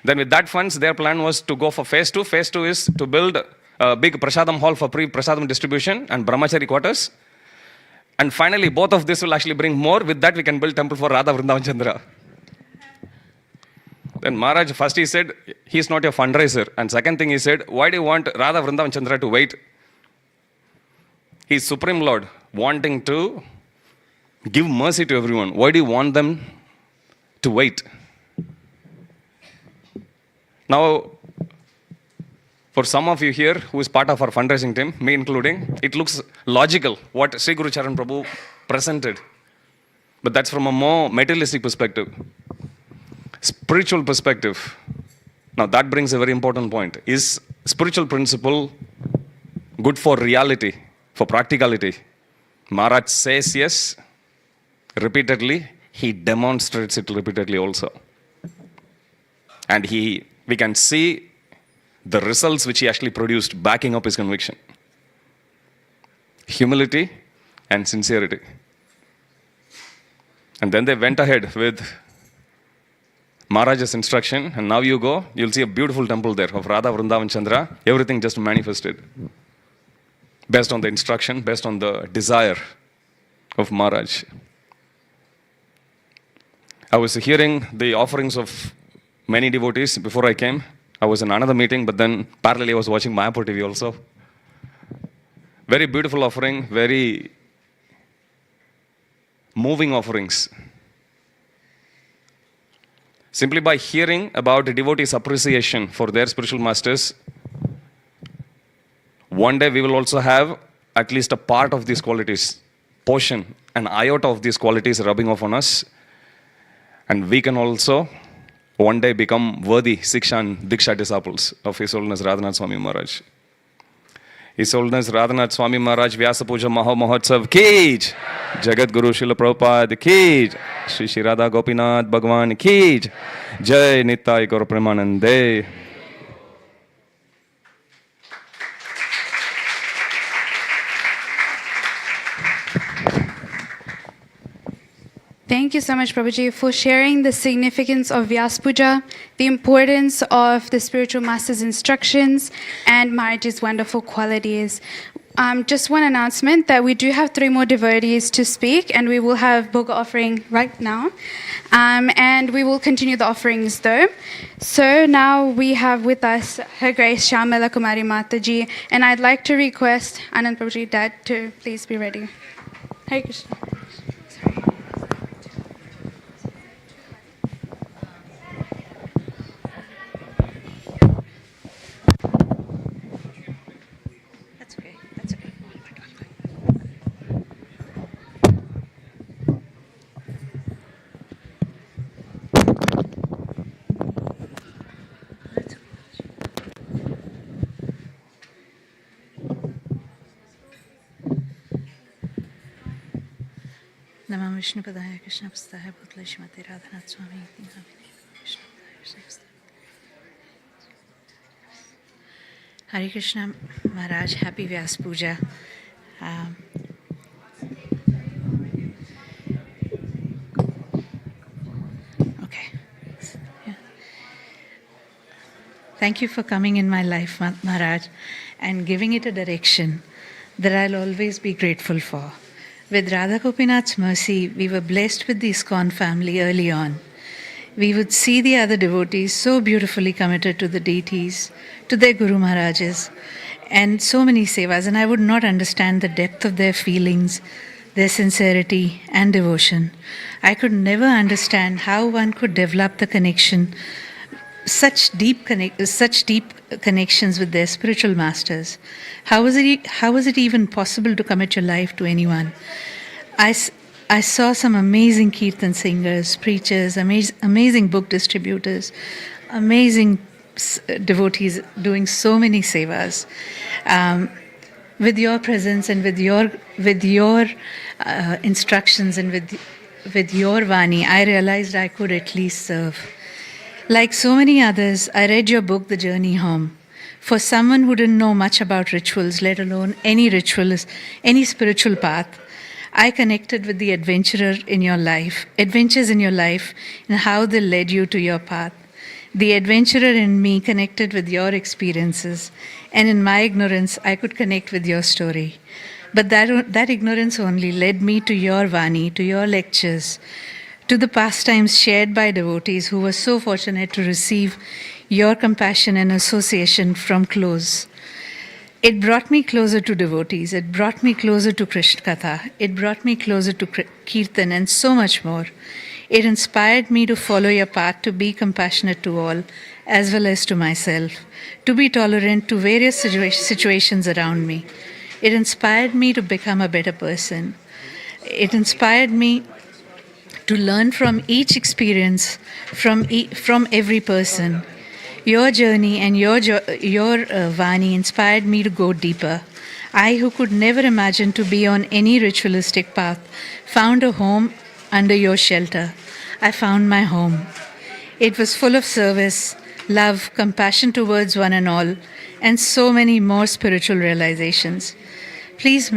Speaker 17: Then with that funds, their plan was to go for phase 2. Phase 2 is to build a big prasadam hall for pre-prasadam distribution and brahmachari quarters. And finally, both of this will actually bring more. With that, we can build temple for Radha Vrindavan Chandra. Then Maharaj, first he said, he is not your fundraiser. And second thing he said, why do you want Radha Vrindavan Chandra to wait? He is Supreme Lord, wanting to give mercy to everyone. Why do you want them to wait? Now, for some of you here who is part of our fundraising team, me including, it looks logical what Sri Guru Charan Prabhu presented. But that's from a more materialistic perspective. Spiritual perspective. Now that brings a very important point. Is spiritual principle good for reality, for practicality? Maharaj says yes repeatedly. He demonstrates it repeatedly also. And we can see the results which he actually produced backing up his conviction. Humility and sincerity. And then they went ahead with Maharaj's instruction, and now you go, you'll see a beautiful temple there of Radha Vrindavan Chandra. Everything just manifested. Based on the instruction, based on the desire of Maharaj. I was hearing the offerings of many devotees before I came. I was in another meeting, but then parallelly I was watching Mayapur TV also. Very beautiful offering, very moving offerings. Simply by hearing about the devotees' appreciation for their spiritual masters, one day we will also have at least a part of these qualities, portion, an iota of these qualities rubbing off on us. And we can also one day become worthy Siksha and Diksha disciples of His Holiness Radhanath Swami Maharaj. His Holiness Radhanath Swami Maharaj Vyasa Puja Maha Mahotsav ki jai. Jagat Guru Srila Prabhupada ki jai. Shri Shri Radha Gopinath Bhagwan ki jai. Jai Nittai Gaur Premanande.
Speaker 3: Thank you so much, Prabhuji, for sharing the significance of Vyasa Puja, the importance of the spiritual master's instructions, and Maharaj's wonderful qualities. Just one announcement that we do have 3 more devotees to speak, and we will have Bhoga offering right now. And we will continue the offerings though. So now we have with us Her Grace Shyamala Kumari Mataji, and I'd like to request Anand Prabhuji Dad to please be ready. Hare Krishna.
Speaker 6: Namah Vishnu Padaya Krishna Prasthaya Bhutale Shrimati Radhanath Swami.
Speaker 18: Hare Krishna Maharaj, happy Vyasa Puja. Okay. Yeah. Thank you for coming in my life, Maharaj, and giving it a direction that I'll always be grateful for. With Radha Gopinath's mercy, we were blessed with the ISKCON family early on. We would see the other devotees so beautifully committed to the deities, to their Guru Maharajas, and so many sevas, and I would not understand the depth of their feelings, their sincerity and devotion. I could never understand how one could develop the connection, such deep connections with their spiritual masters. How was it even possible to commit your life to anyone? I saw some amazing kirtan singers, preachers, amazing book distributors, amazing devotees doing so many sevas. With your presence and with your instructions and with your Vani, I realized I could at least serve. Like so many others, I read your book, The Journey Home. For someone who didn't know much about rituals, let alone any ritualist, any spiritual path, I connected with the adventures in your life, and how they led you to your path. The adventurer in me connected with your experiences, and in my ignorance, I could connect with your story. But that ignorance only led me to your Vani, to your lectures, to the pastimes shared by devotees who were so fortunate to receive your compassion and association from close. It brought me closer to devotees. It brought me closer to Krishna Katha. It brought me closer to Kirtan and so much more. It inspired me to follow your path, to be compassionate to all, as well as to myself, to be tolerant to various situations around me. It inspired me to become a better person. It inspired me to learn from each experience, from every person. Your journey and your Vani inspired me to go deeper. I, who could never imagine to be on any ritualistic path, found a home under your shelter. I found my home. It was full of service, love, compassion towards one and all, and so many more spiritual realizations. Please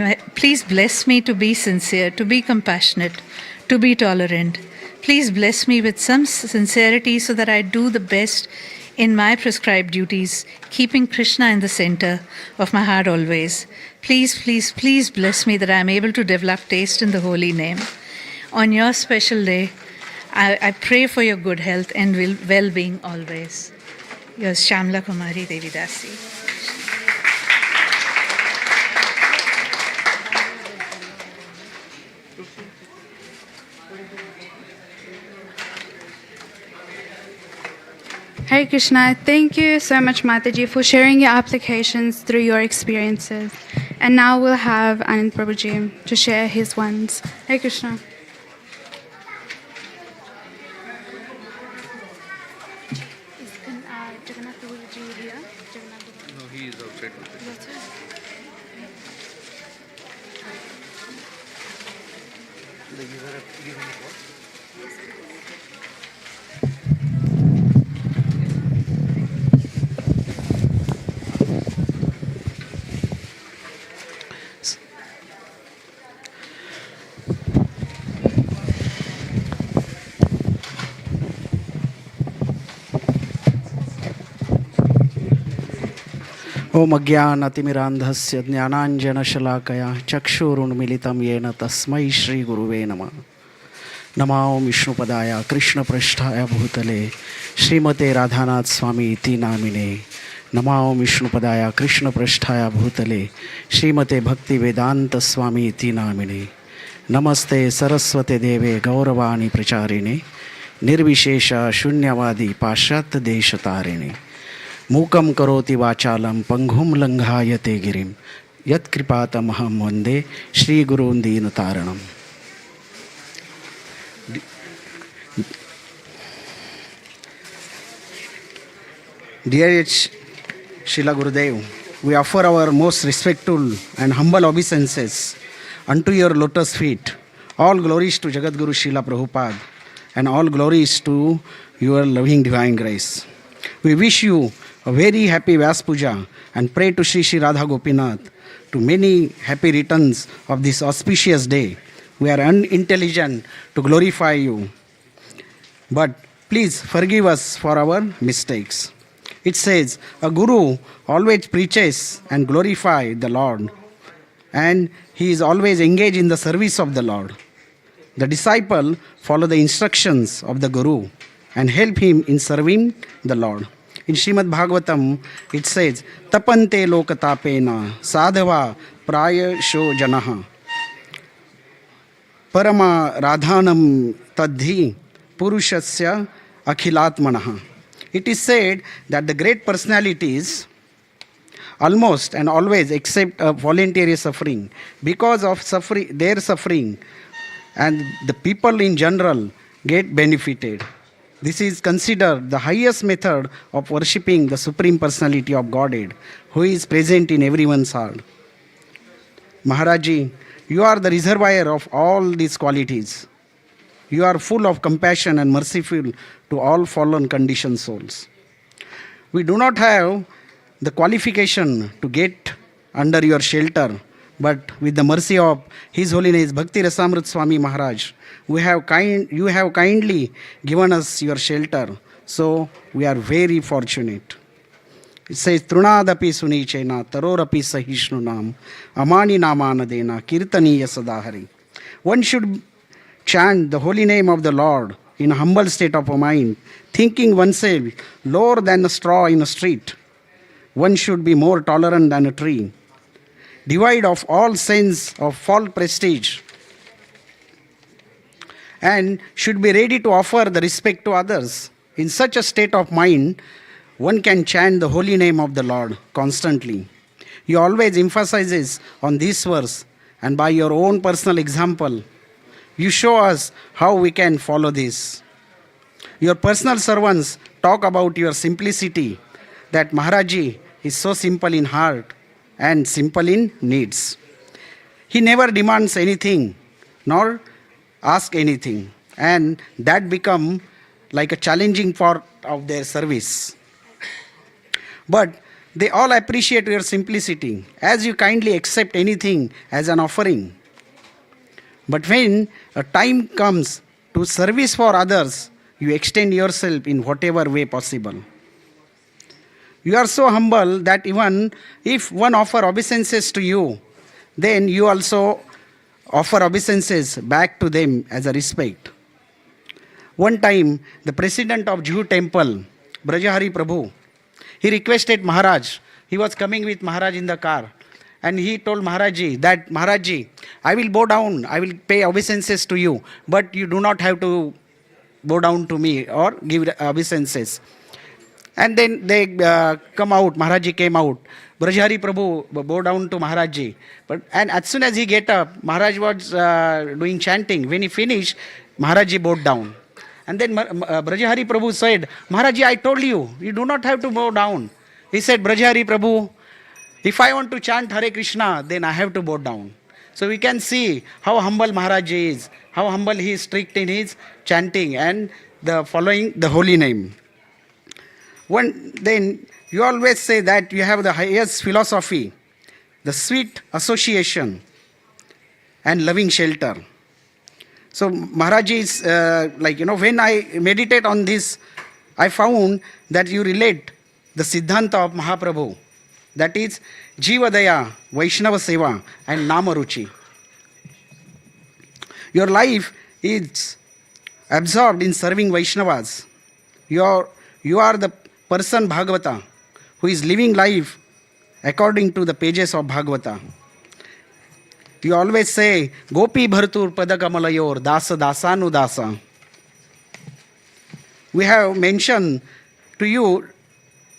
Speaker 18: bless me to be sincere, to be compassionate, to be tolerant. Please bless me with some sincerity so that I do the best in my prescribed duties, keeping Krishna in the center of my heart always. Please bless me that I am able to develop taste in the holy name. On your special day, I pray for your good health and well-being always. Yours, Shamla Kumari Devidasi.
Speaker 3: Hare Krishna, thank you so much, Mataji, for sharing your applications through your experiences. And now we'll have Anand Prabhuji to share his ones. Hare Krishna.
Speaker 9: No, he is outside.
Speaker 19: ओम अज्ञानतिमिरान्धस्य ज्ञानाञ्जनशलाकया चक्षुरुन्मिलितं येन तस्मै श्रीगुरुवे नमः। नमो विष्णुपदाय कृष्णपृष्ठाय भूतले श्रीमते राधानाथ स्वामी इति नामिने। नमो विष्णुपदाय कृष्णपृष्ठाय भूतले श्रीमते भक्तिवेदांत स्वामी इति नामिने। नमस्ते सरस्वते देवे गौरवाणी प्रचारिणे निर्विशेष शून्यवादी पाश्चात्य देशतारिणे। मूकं करोति वाचालं पंगुं लंघायते गिरिं यत्कृपातमहं वन्दे श्रीगुरून् दीनतारणम्। Dear Srila Gurudev, we offer our most respectful and humble obeisances unto your lotus feet. All glories to Jagat Guru Srila Prabhupada and all glories to your loving divine grace. We wish you a very happy Vyasa Puja and pray to Sri Sri Radha Gopinath to many happy returns of this auspicious day. We are unintelligent to glorify you, but please forgive us for our mistakes. It says, a guru always preaches and glorifies the Lord, and he is always engaged in the service of the Lord. The disciple follow the instructions of the guru and help him in serving the Lord. In Srimad Bhagavatam, it says, Tapante lokatapena sadhava prayasho janaha parama radhanam tadhi purushasya akhilatmanaha. It is said that the great personalities almost and always accept a voluntary suffering. Because of their suffering, and the people in general get benefited. This is considered the highest method of worshipping the Supreme Personality of Godhead, who is present in everyone's heart. Maharaji, you are the reservoir of all these qualities. You are full of compassion and merciful to all fallen conditioned souls. We do not have the qualification to get under your shelter, but with the mercy of His Holiness Bhakti Rasamrit Swami Maharaj, you have kindly given us your shelter, so we are very fortunate. It says, Trunadapi sunichena tarorapi sahishnunam amani namanadena kirtaniya sadahari. One should chant the holy name of the Lord in a humble state of mind, thinking oneself lower than a straw in a street. One should be more tolerant than a tree, devoid of all sense of false prestige, and should be ready to offer the respect to others. In such a state of mind, one can chant the holy name of the Lord constantly. He always emphasizes on this verse, and by your own personal example, you show us how we can follow this. Your personal servants talk about your simplicity, that Maharaji is so simple in heart and simple in needs. He never demands anything, nor asks anything, and that become like a challenging part of their service. But they all appreciate your simplicity, as you kindly accept anything as an offering. But when a time comes to service for others, you extend yourself in whatever way possible. You are so humble that even if one offer obeisances to you, then you also offer obeisances back to them as a respect. One time, the president of Jew temple, Brajahari Prabhu, he requested Maharaj. He was coming with Maharaj in the car, and he told Maharaji that, Maharaji, I will bow down, I will pay obeisances to you, but you do not have to bow down to me or give obeisances. And then they come out, Maharaji came out. Brajahari Prabhu bowed down to Maharaji. And as soon as he get up, Maharaj was doing chanting. When he finished, Maharaji bowed down. And then Brajahari Prabhu said, Maharaji, I told you, you do not have to bow down. He said, Brajahari Prabhu, if I want to chant Hare Krishna, then I have to bow down. So we can see how humble Maharaji is, how humble he is strict in his chanting and the following the holy name. Then you always say that you have the highest philosophy, the sweet association and loving shelter. So Maharaji is when I meditate on this, I found that you relate the Siddhanta of Mahaprabhu, that is Jivadaya, Vaishnava Seva and Namaruchi. Your life is absorbed in serving Vaishnavas. You are the person Bhagavata who is living life according to the pages of Bhagavata. You always say, Gopi Bhartur Padakamalayur Dasa Dasanu Dasa. We have mentioned to you,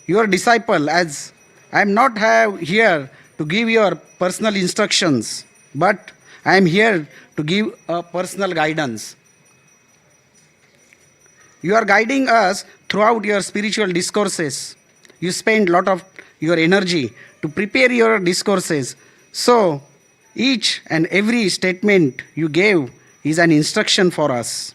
Speaker 19: your disciple, as I am not here to give your personal instructions, but I am here to give a personal guidance. You are guiding us throughout your spiritual discourses. You spend a lot of your energy to prepare your discourses. So, each and every statement you gave is an instruction for us.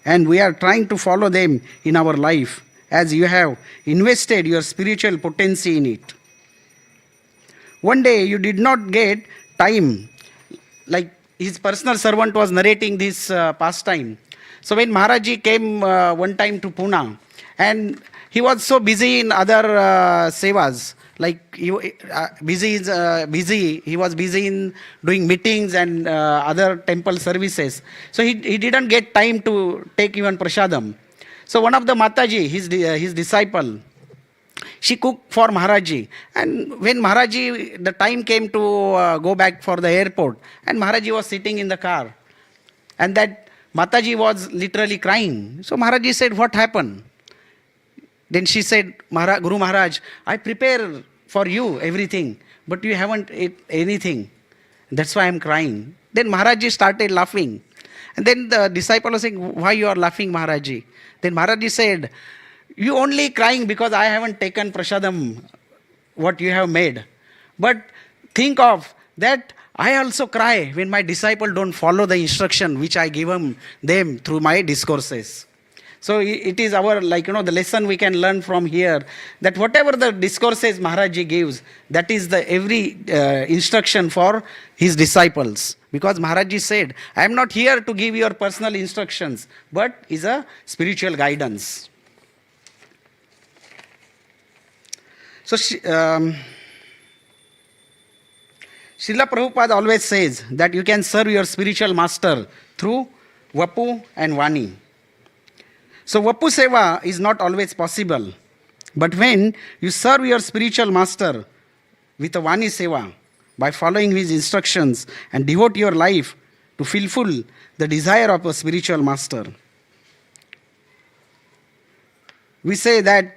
Speaker 19: and we are trying to follow them in our life as you have invested your spiritual potency in it. One day you did not get time, like his personal servant was narrating this pastime. So when Maharaji came one time to Pune, and he was so busy in other sevas, like he was busy in doing meetings and other temple services. So he didn't get time to take even prasadam. So one of the Mataji, his disciple, she cooked for Maharaji. And when Maharaji, the time came to go back for the airport, and Maharaji was sitting in the car, and that Mataji was literally crying. So Maharaji said, "What happened?" Then she said, "Guru Maharaj, I prepare for you everything, but you haven't ate anything. That's why I'm crying." Then Maharaji started laughing. And then the disciple was saying, "Why you are laughing, Maharaji?" Then Maharaji said, "You only crying because I haven't taken prasadam, what you have made. But think of that, I also cry when my disciple don't follow the instruction which I give them through my discourses." So it is our, the lesson we can learn from here, that whatever the discourses Maharaji gives, that is the every instruction for his disciples. Because Maharaji said, "I am not here to give your personal instructions, but is a spiritual guidance." So Srila Prabhupada always says that you can serve your spiritual master through Vapu and Vani. So Vapu Seva is not always possible. But when you serve your spiritual master with a Vani Seva, by following his instructions and devote your life to fulfill the desire of a spiritual master, we say that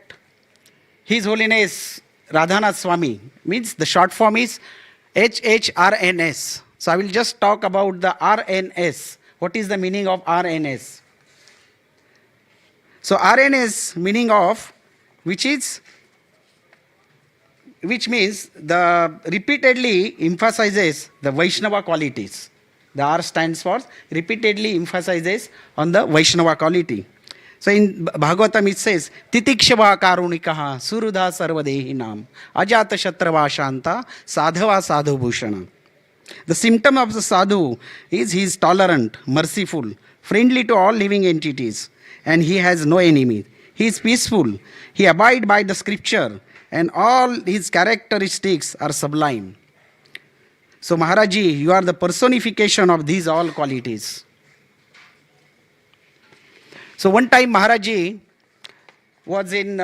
Speaker 19: His Holiness Radhanath Swami, means the short form is HHRNS. So I will just talk about the RNS. What is the meaning of RNS? So RNS meaning of, which means the repeatedly emphasizes the Vaishnava qualities. The R stands for repeatedly emphasizes on the Vaishnava quality. So in Bhagavatam it says, "Titikshava karunikaha surudha sarvadehinam ajata shatrava shanta sadhava sadhu bhushana." The symptom of the sadhu is he is tolerant, merciful, friendly to all living entities, and he has no enemy. He is peaceful, he abides by the scripture, and all his characteristics are sublime. So Maharaji, you are the personification of these all qualities. So one time Maharaji was in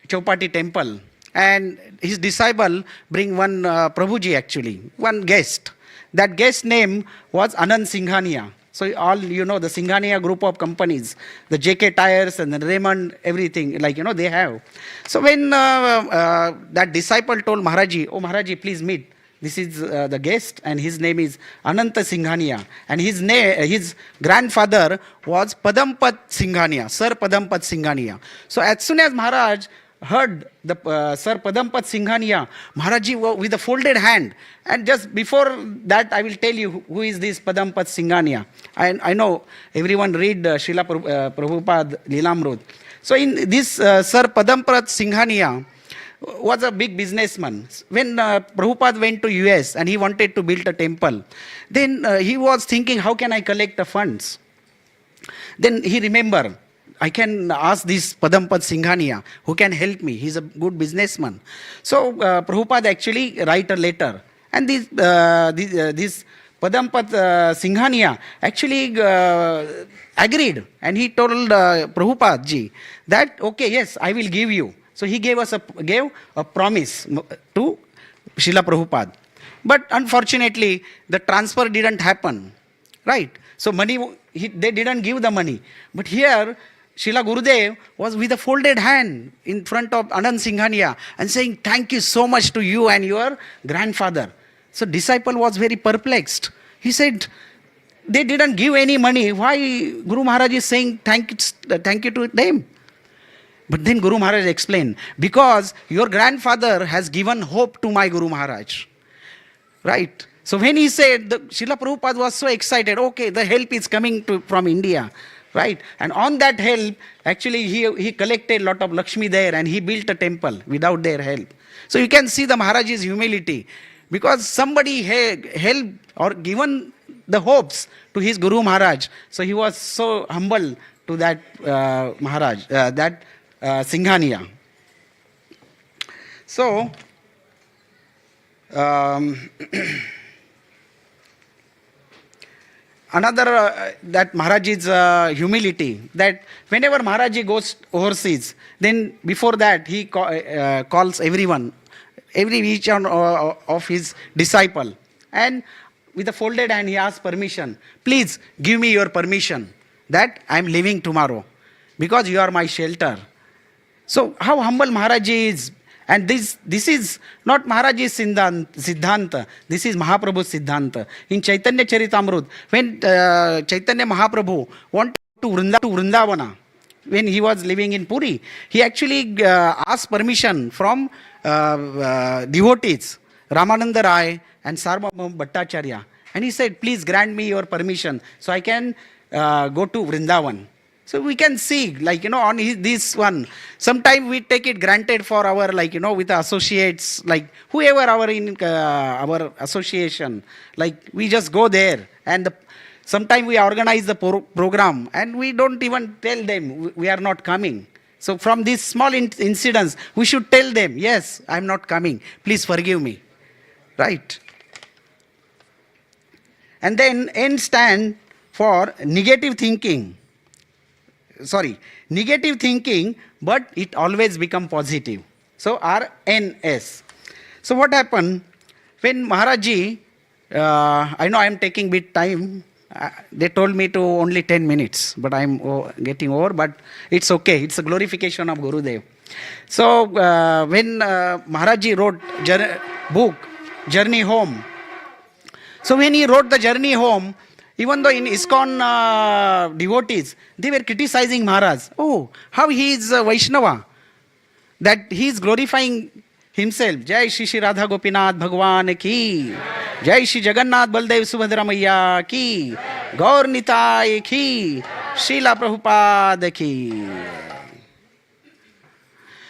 Speaker 19: Chowpatty temple, and his disciple bring one Prabhuji actually, one guest. That guest name was Anand Singhania. So all you know the Singhania group of companies, the JK Tires and the Raymond, everything, they have. So when that disciple told Maharaji, "Oh Maharaji, please meet. This is the guest, and his name is Ananta Singhania. And his grandfather was Padampat Singhania, Sir Padampat Singhania." So as soon as Maharaj heard the Sir Padampat Singhania, Maharaji with a folded hand. And just before that, I will tell you who is this Padampat Singhania. I know everyone read Srila Prabhupada Lilamrut. So in this Sir Padampat Singhania was a big businessman. When Prabhupada went to US and he wanted to build a temple, then he was thinking, how can I collect the funds? Then he remembered, I can ask this Padampat Singhania who can help me. He's a good businessman. So Prabhupada actually write a letter. And this Padampat Singhania actually agreed. And he told Prabhupada ji that, okay, yes, I will give you. So he gave a promise to Srila Prabhupada. But unfortunately, the transfer didn't happen. Right? So money, they didn't give the money. But here, Srila Gurudev was with a folded hand in front of Anand Singhania and saying, "Thank you so much to you and your grandfather." So disciple was very perplexed. He said, they didn't give any money. Why Guru Maharaj is saying thank you to them? But then Guru Maharaj explained, because your grandfather has given hope to my Guru Maharaj. Right? So when he said, Srila Prabhupada was so excited, okay, the help is coming from India, right? And on that help, actually he collected a lot of Lakshmi there and he built a temple without their help. So you can see the Maharaj's humility, because somebody helped or given the hopes to his Guru Maharaj. So he was so humble to that Maharaj, that Singhania. So, another that Maharaj's humility, that whenever Maharaji goes overseas, then before that he calls everyone, each one of his disciple, and with a folded hand he asks permission. Please give me your permission that I am leaving tomorrow, because you are my shelter. So how humble Maharaji is. And this is not Maharaji's Siddhanta, this is Mahaprabhu's Siddhanta. In Chaitanya Charitamrut, when Chaitanya Mahaprabhu wanted to Vrindavana, when he was living in Puri, he actually asked permission from devotees, Ramananda Rai and Sarvabhauma Bhattacharya. And he said, please grant me your permission so I can go to Vrindavan. So we can see, on this one, sometimes we take it granted for our, with the associates, whoever our association, we just go there, and sometimes we organize the program and we don't even tell them we are not coming. So from these small incidents, we should tell them, yes, I am not coming, please forgive me, right? And then N stand for negative thinking. Negative thinking, but it always become positive. So RNS. So what happened when Maharaji, I know I am taking bit time, they told me to only 10 minutes, but I am getting over, but it's okay, it's a glorification of Gurudev. So when Maharaji wrote book, Journey Home, so when he wrote the Journey Home, even though in ISKCON devotees, they were criticizing Maharaj. Oh, how he is Vaishnava, that he is glorifying himself. Jai Shri Radha Gopinath Bhagwan ki, Jai Shri Jagannath Baldev Subhadra Maiya ki, Gaur Nitai ki, Srila Prabhupada ki.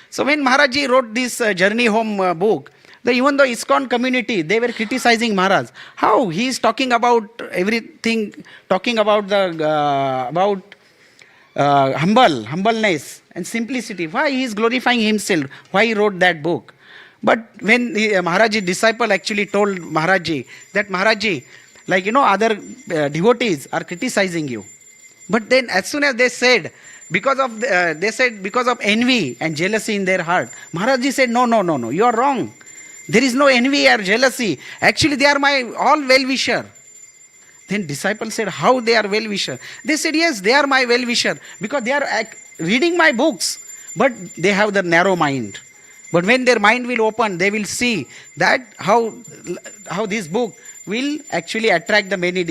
Speaker 19: So when Maharaji wrote this Journey Home book, even though ISKCON community, they were criticizing Maharaj. How he is talking about everything, talking about humbleness and simplicity. Why he is glorifying himself? Why he wrote that book? But when Maharaj's disciple actually told Maharaji that Maharaji, other devotees are criticizing you. But then as soon as they said, because of envy and jealousy in their heart, Maharaji said, no, you are wrong. There is no envy or jealousy. Actually, they are my all well-wisher. Then disciples said, how they are well-wisher? They said, yes, they are my well-wisher because they are reading my books, but they have the narrow mind. But when their mind will open, they will see that how this book will actually attract the many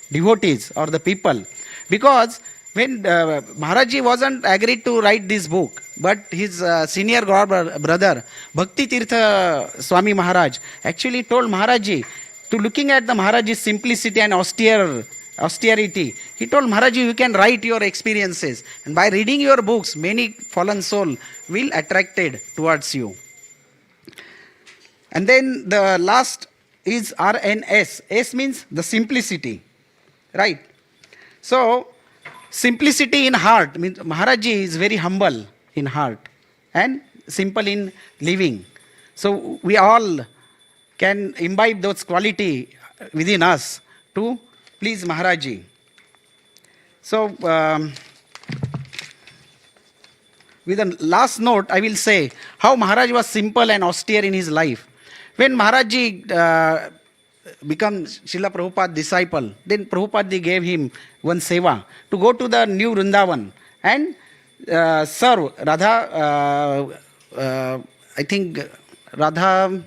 Speaker 19: devotees or the people. Because when Maharaji wasn't agreed to write this book, but his senior brother, Bhakti Tirtha Swami Maharaj, actually told Maharaji, to looking at the Maharaj's simplicity and austerity, he told Maharaji, you can write your experiences. And by reading your books, many fallen soul will attracted towards you. And then the last is RNS. S means the simplicity, right? So, simplicity in heart means Maharaji is very humble in heart and simple in living. So we all can imbibe those quality within us to please Maharaji. So with a last note, I will say how Maharaj was simple and austere in his life. When Maharaji become Srila Prabhupada's disciple, then Prabhupada gave him one seva to go to the new Vrindavan and serve Radha, I think Radha,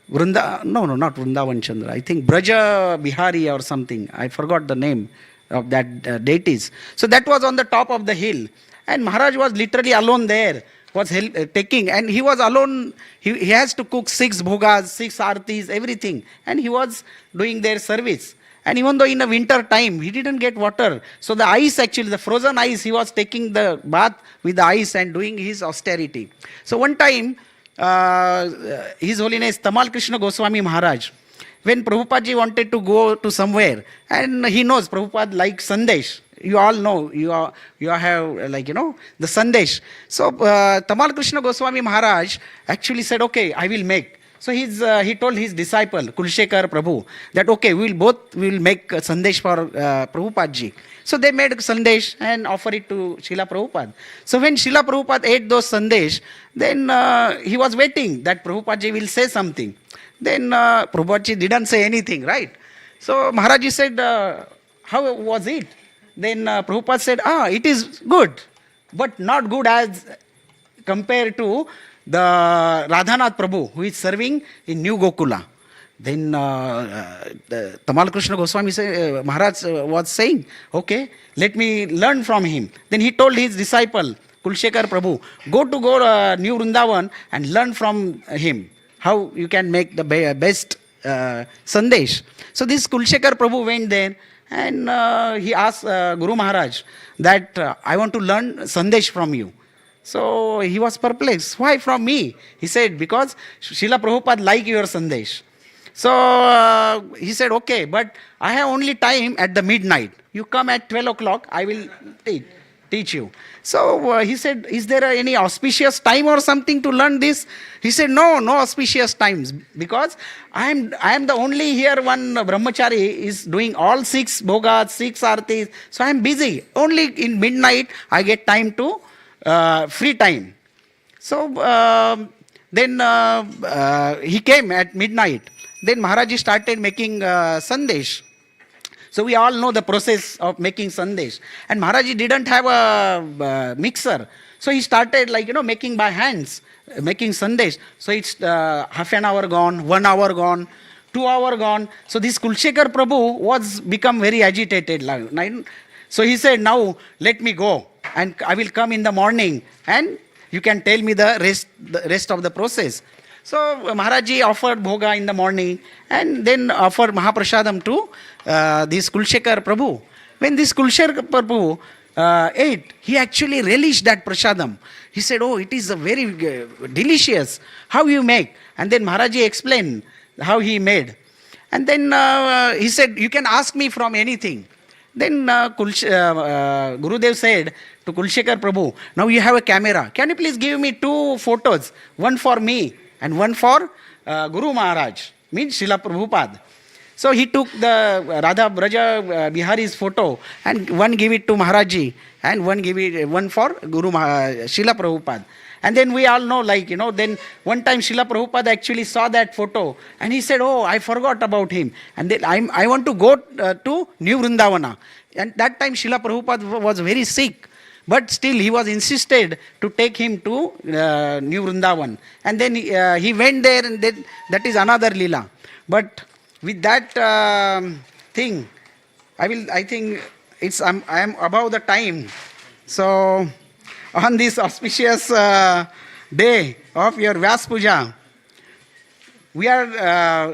Speaker 19: not Vrindavan Chandra, I think Braja Bihari or something, I forgot the name of that deities. So that was on the top of the hill and Maharaj was literally alone there was taking, and he was alone. He has to cook 6 bhogas, 6 artis, everything, and he was doing their service. And even though in the winter time, he didn't get water. So the ice, actually, the frozen ice, he was taking the bath with the ice and doing his austerity. So one time, His Holiness Tamal Krishna Goswami Maharaj, when Prabhupada wanted to go to somewhere, and he knows Prabhupada likes Sandesh. You all know, you have the Sandesh. So Tamal Krishna Goswami Maharaj actually said, okay, I will make. So he told his disciple, Kulshekar Prabhu, that okay, we will make Sandesh for Prabhupada ji. So they made Sandesh and offered it to Srila Prabhupada. So when Srila Prabhupada ate those Sandesh, then he was waiting that Prabhupada ji will say something. Then Prabhupada ji didn't say anything, right? So Maharaj ji said, how was it? Then Prabhupada said, it is good, but not good as compared to the Radhanath Prabhu who is serving in New Gokula. Then Tamal Krishna Goswami Maharaj was saying, okay, let me learn from him. Then he told his disciple, Kulshekar Prabhu, go to New Vrindavan and learn from him how you can make the best Sandesh. So this Kulshekar Prabhu went there and he asked Guru Maharaj that I want to learn Sandesh from you. So he was perplexed. Why from me? He said, because Srila Prabhupada like your Sandesh. So he said, okay, but I have only time at the midnight. You come at 12 o'clock, I will teach you. So he said, is there any auspicious time or something to learn this? He said, no auspicious times, because I am the only here one brahmachari is doing all 6 bhogas, 6 artis. So I am busy. Only in midnight I get time to free time. So then he came at midnight. Then Maharaji started making Sandesh. So we all know the process of making Sandesh. And Maharaji didn't have a mixer. So he started making by hands, making Sandesh. So it's half an hour gone, 1 hour gone, 2 hour gone. So this Kulshekar Prabhu was become very agitated. So he said, now let me go. And I will come in the morning and you can tell me the rest of the process. So Maharaji offered bhoga in the morning and then offered Mahaprasadam to this Kulshekar Prabhu. When this Kulshekar Prabhu ate, he actually relished that prasadam. He said, oh, it is very delicious. How you make? And then Maharaji explained how he made. And then he said, you can ask me from anything. Then Gurudev said to Kulshekar Prabhu, now you have a camera. Can you please give me 2 photos? One for me and one for Guru Maharaj, means Srila Prabhupada. So he took the Radha Braja Bihari's photo and one gave it to Maharaji and one for Guru Srila Prabhupada. And then we all know, then one time Srila Prabhupada actually saw that photo and he said, oh, I forgot about him. And then I want to go to New Vrindavana. And that time Srila Prabhupada was very sick. But still he was insisted to take him to New Vrindavan. And then he went there and then that is another lila. But with that thing, I think I am above the time. So on this auspicious day of your Vyasa Puja, we are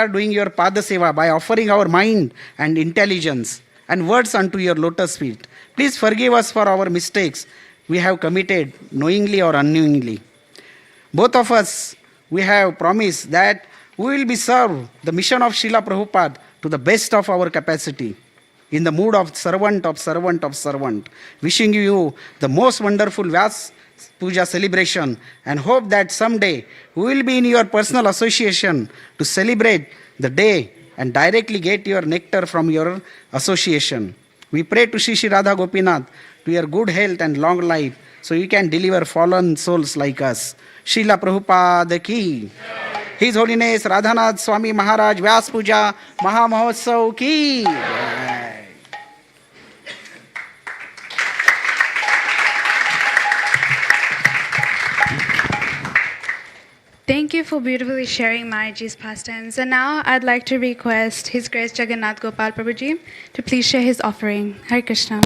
Speaker 19: doing your Pada Seva by offering our mind and intelligence and words unto your lotus feet. Please forgive us for our mistakes we have committed knowingly or unknowingly. Both of us, we have promised that we will be served the mission of Srila Prabhupada to the best of our capacity, in the mood of servant of servant of servant. Wishing you the most wonderful Vyasa Puja celebration and hope that someday we will be in your personal association to celebrate the day and directly get your nectar from your association. We pray to Shri Radha Gopinath to your good health and long life so you can deliver fallen souls like us. Srila Prabhupada ki. His Holiness Radhanath Swami Maharaj Vyasa Puja Maha Mahotsav ki.
Speaker 3: Thank you for beautifully sharing Mayaji's pastimes. And now I'd like to request His Grace Jagannath Gopal Prabhuji to please share his offering. Hare Krishna.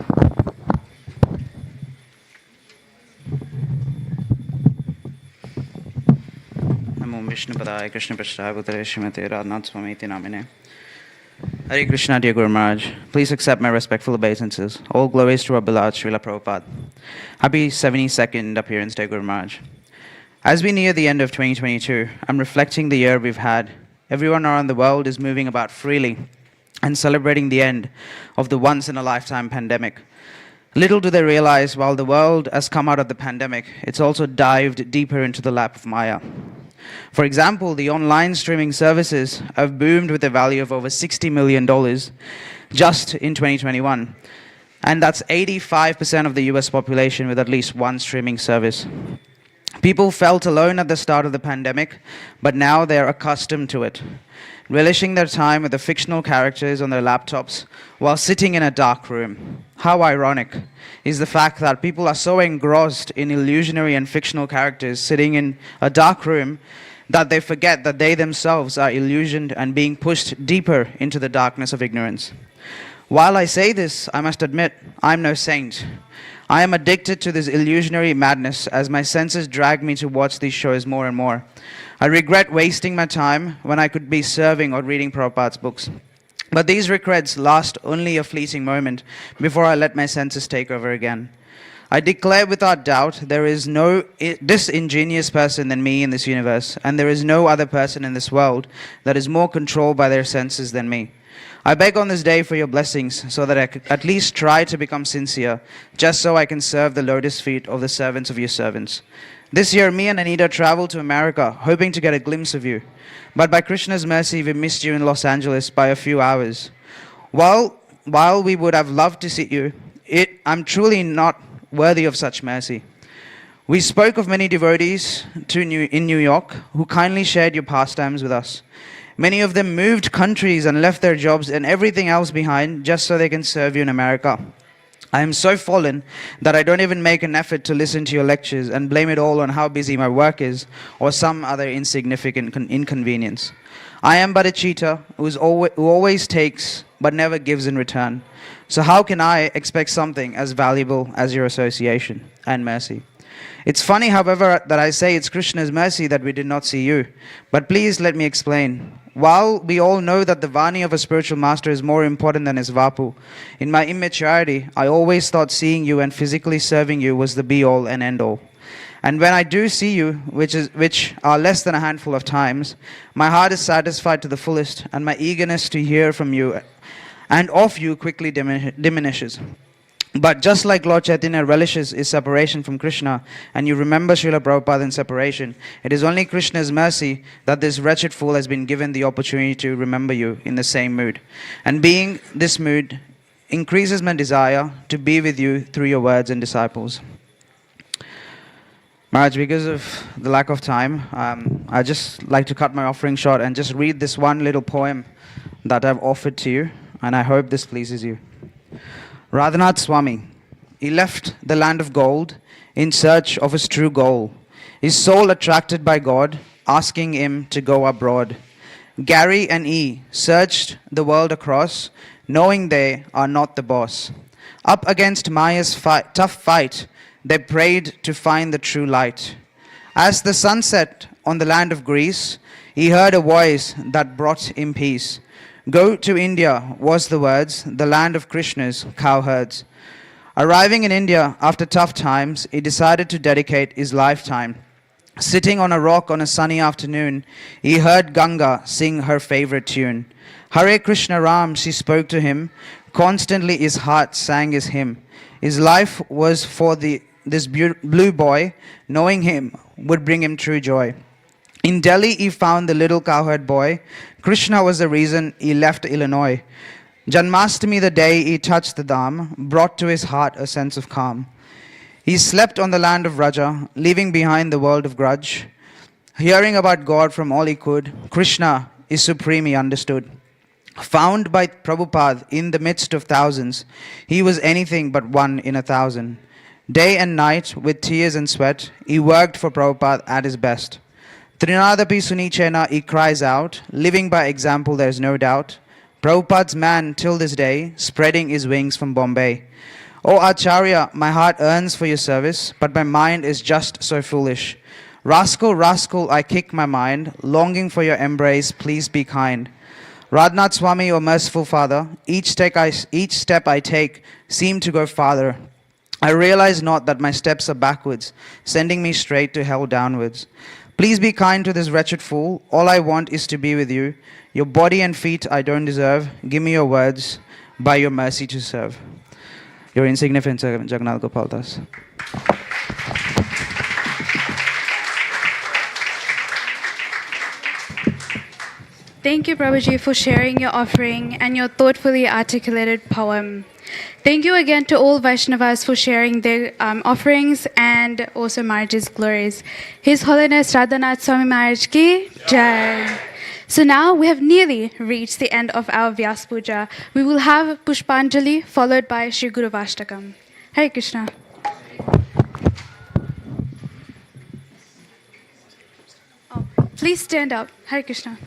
Speaker 20: Vishnu Padaya Krishna Prasthaya Bhutale Srimate Radhanath Swami Namine. Hare Krishna, dear Guru Maharaj. Please accept my respectful obeisances. All glories to our beloved Srila Prabhupada. Happy 72nd appearance, dear Guru Maharaj. As we near the end of 2022, I'm reflecting the year we've had. Everyone around the world is moving about freely and celebrating the end of the once-in-a-lifetime pandemic. Little do they realize, while the world has come out of the pandemic, it's also dived deeper into the lap of Maya. For example, the online streaming services have boomed with a value of over $60 million just in 2021. And that's 85% of the US population with at least one streaming service. People felt alone at the start of the pandemic, but now they're accustomed to it, relishing their time with the fictional characters on their laptops while sitting in a dark room. How ironic is the fact that people are so engrossed in illusionary and fictional characters sitting in a dark room that they forget that they themselves are illusioned and being pushed deeper into the darkness of ignorance. While I say this, I must admit, I'm no saint. I am addicted to this illusionary madness as my senses drag me to watch these shows more and more. I regret wasting my time when I could be serving or reading Prabhupada's books. But these regrets last only a fleeting moment before I let my senses take over again. I declare without doubt there is no disingenuous person than me in this universe, and there is no other person in this world that is more controlled by their senses than me. I beg on this day for your blessings so that I could at least try to become sincere, just so I can serve the lotus feet of the servants of your servants. This year, me and Anita traveled to America, hoping to get a glimpse of you. But by Krishna's mercy, we missed you in Los Angeles by a few hours. While we would have loved to see you, I'm truly not worthy of such mercy. We spoke of many devotees in New York who kindly shared your pastimes with us. Many of them moved countries and left their jobs and everything else behind just so they can serve you in America. I am so fallen that I don't even make an effort to listen to your lectures and blame it all on how busy my work is or some other insignificant inconvenience. I am but a cheater who always takes but never gives in return. So how can I expect something as valuable as your association and mercy? It's funny, however, that I say it's Krishna's mercy that we did not see you. But please let me explain. While we all know that the Vani of a spiritual master is more important than his Vapu, in my immaturity, I always thought seeing you and physically serving you was the be-all and end-all. And when I do see you, which are less than a handful of times, my heart is satisfied to the fullest, and my eagerness to hear from you and of you quickly diminishes. But just like Lord Chaitanya relishes his separation from Krishna, and you remember Srila Prabhupada in separation, it is only Krishna's mercy that this wretched fool has been given the opportunity to remember you in the same mood. And being this mood increases my desire to be with you through your words and disciples. Maharaj, because of the lack of time, I just like to cut my offering short and just read this one little poem that I've offered to you, and I hope this pleases you. Radhanath Swami, he left the land of gold in search of his true goal. His soul attracted by God, asking him to go abroad. Gary and E searched the world across, knowing they are not the boss. Up against Maya's tough fight, they prayed to find the true light. As the sun set on the land of Greece, he heard a voice that brought him peace. Go to India was the words, the land of Krishna's cowherds. Arriving in India after tough times, he decided to dedicate his lifetime. Sitting on a rock on a sunny afternoon, he heard Ganga sing her favorite tune. Hare Krishna Ram, she spoke to him. Constantly his heart sang his hymn. His life was for this blue boy. Knowing him would bring him true joy. In Delhi, he found the little cowherd boy. Krishna was the reason he left Illinois. Janmashtami, the day he touched the dham, brought to his heart a sense of calm. He slept on the land of Raja, leaving behind the world of grudge. Hearing about God from all he could, Krishna is supreme, he understood. Found by Prabhupada in the midst of thousands, he was anything but one in 1,000. Day and night, with tears and sweat, he worked for Prabhupada at his best. Trinadapi Sunichena, he cries out, living by example, there's no doubt. Prabhupada's man till this day, spreading his wings from Bombay. O Acharya, my heart yearns for your service, but my mind is just so foolish. Rascal, rascal, I kick my mind, longing for your embrace, please be kind. Radhanath Swami, O merciful Father, each step I take seem to go farther. I realize not that my steps are backwards, sending me straight to hell downwards. Please be kind to this wretched fool. All I want is to be with you. Your body and feet I don't deserve. Give me your words, by your mercy to serve. Your insignificant servant, Jagannath Gopal Das.
Speaker 3: Thank you, Prabhuji, for sharing your offering and your thoughtfully articulated poem. Thank you again to all Vaishnavas for sharing their offerings and also Maharaj's glories. His Holiness Radhanath Swami Maharaj ki Jai. So now we have nearly reached the end of our Vyas Puja. We will have Pushpanjali followed by Shri Guru Vashtakam. Hare Krishna. Please stand up. Hare Krishna.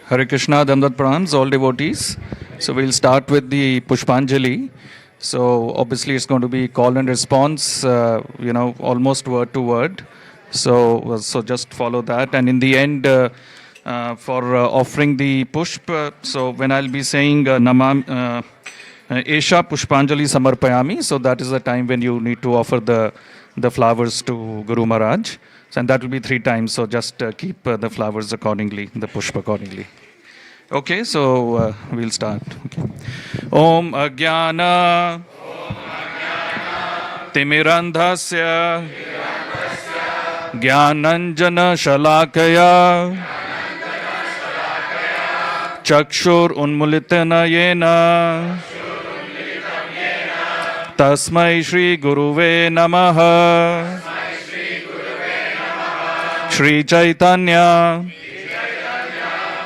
Speaker 12: Hare Krishna, Damdat Pranams, all devotees. So we'll start with the Pushpanjali. So obviously it's going to be call and response, almost word to word. So just follow that. And in the end, for offering the pushp, so when I'll be saying Namam Esha Pushpanjali Samarpayami, so that is the time when you need to offer the flowers to Guru Maharaj. And that will be 3 times, so just keep the flowers accordingly, the pushpa accordingly. Okay, so we'll start. Okay. Om Ajnana Timirandhasya Jnananjana Shalakaya Chakshur Unmulitana Yena Tasmai Shri Guruve Namaha Shri Chaitanya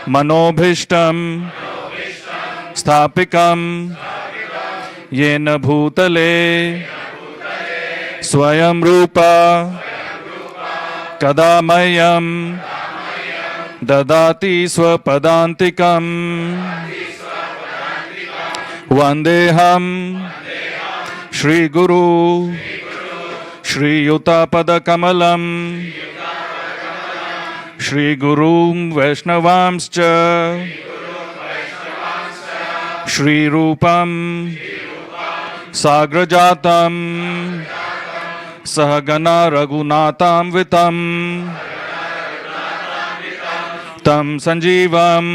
Speaker 12: Manobhishtam Sthapikam Yena Bhutale Swayam Rupa Kadamayam Dadati Swapadantikam Vandeham Shri Guru Shri Yutapada Kamalam Shri Gurum Vaishnavamscha Shri Rupam Sagrajatam Sahagana Raghunatam Vitam Tam Sanjeevam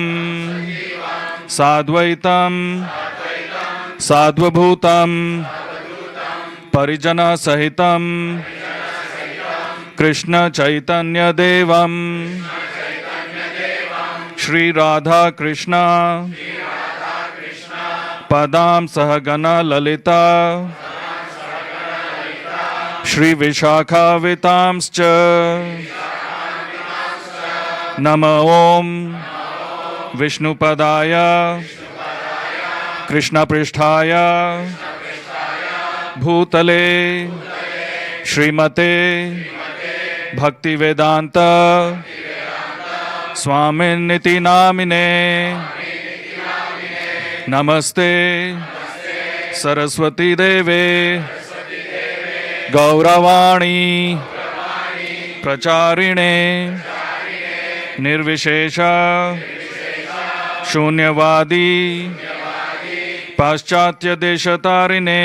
Speaker 12: Sadvaitam Sadvabhutam Parijana Sahitam Krishna Chaitanya Devam Shri Radha Krishna Padam Sahagana Lalita Shri Vishakha Vitamscha Nama Om Vishnu Padaya Krishna Pristhaya Bhutale Srimate Bhakti Vedanta Swamin Niti Namine Namaste Saraswati Deve Gauravani प्रचारिणे निर्विशेष शून्यवादी पाश्चात्य देशतारिणे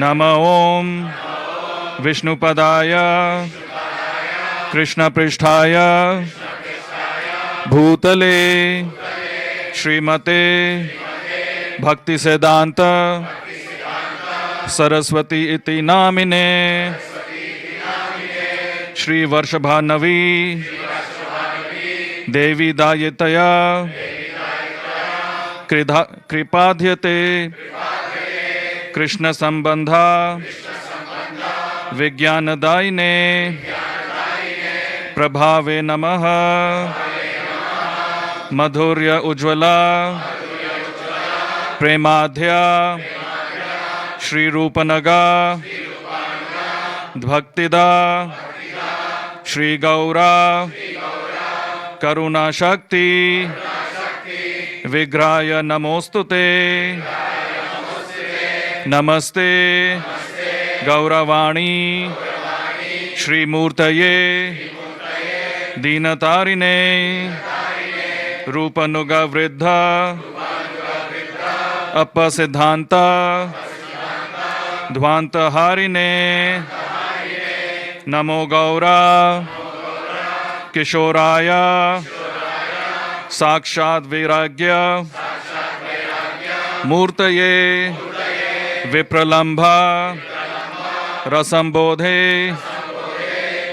Speaker 12: नम ओम विष्णुपदाय कृष्णपृष्ठाय भूतले श्रीमते भक्ति सिद्धांत सरस्वती इति नामिने श्री वर्षभानवी देवी दायितया कृपाध्यते कृष्ण संबंधा विज्ञानदायिने प्रभावे नमः मधुर्य उज्ज्वला प्रेमाध्या श्री रूपनगा भक्तिदा श्री गौरा करुणा शक्ति विग्रहाय नमोस्तुते नमस्ते गौरवाणी श्रीमूर्तये दीनतारिणे रूपनुगा वृद्धा अपसिद्धांता ध्वांतहारिणे नमो गौरा किशोराय साक्षात् वैराग्य मूर्तये विप्रलंभा रसंबोधे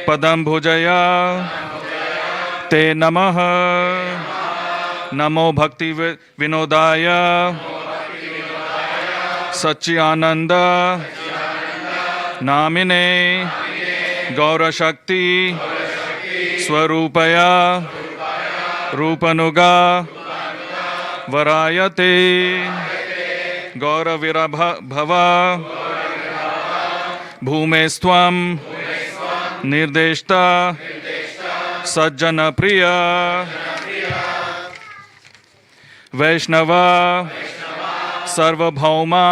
Speaker 12: पदम भुजया ते नमः नमो भक्ति विनोदाय सच्चिदानंद नामिने गौरशक्ति स्वरूपया रूपनुगा वरायते गौरविरभवा भूमेस्त्वं निर्देष्टा सज्जन प्रिय वैष्णवा सर्वभौमा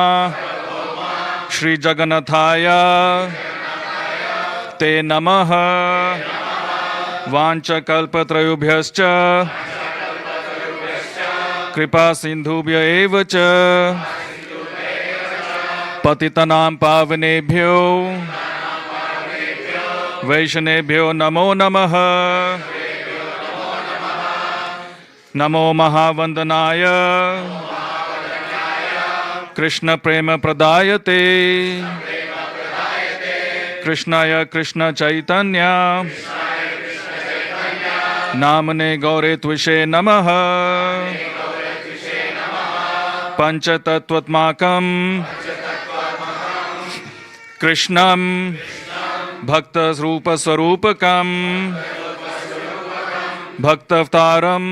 Speaker 12: श्री जगन्नाथाय ते नमः वाञ्छकल्पत्रयुभ्यश्च कृपा सिन्धुभ्य एव च पतितनां पावनेभ्यो वैष्णवेभ्यो नमो नमः नमो महावन्दनाय कृष्ण प्रेम प्रदायते कृष्णाय कृष्ण चैतन्य नामने गौरे त्विषे नमः पंचतत्त्वात्मकं कृष्णं भक्तरूपस्वरूपकं भक्तावतारं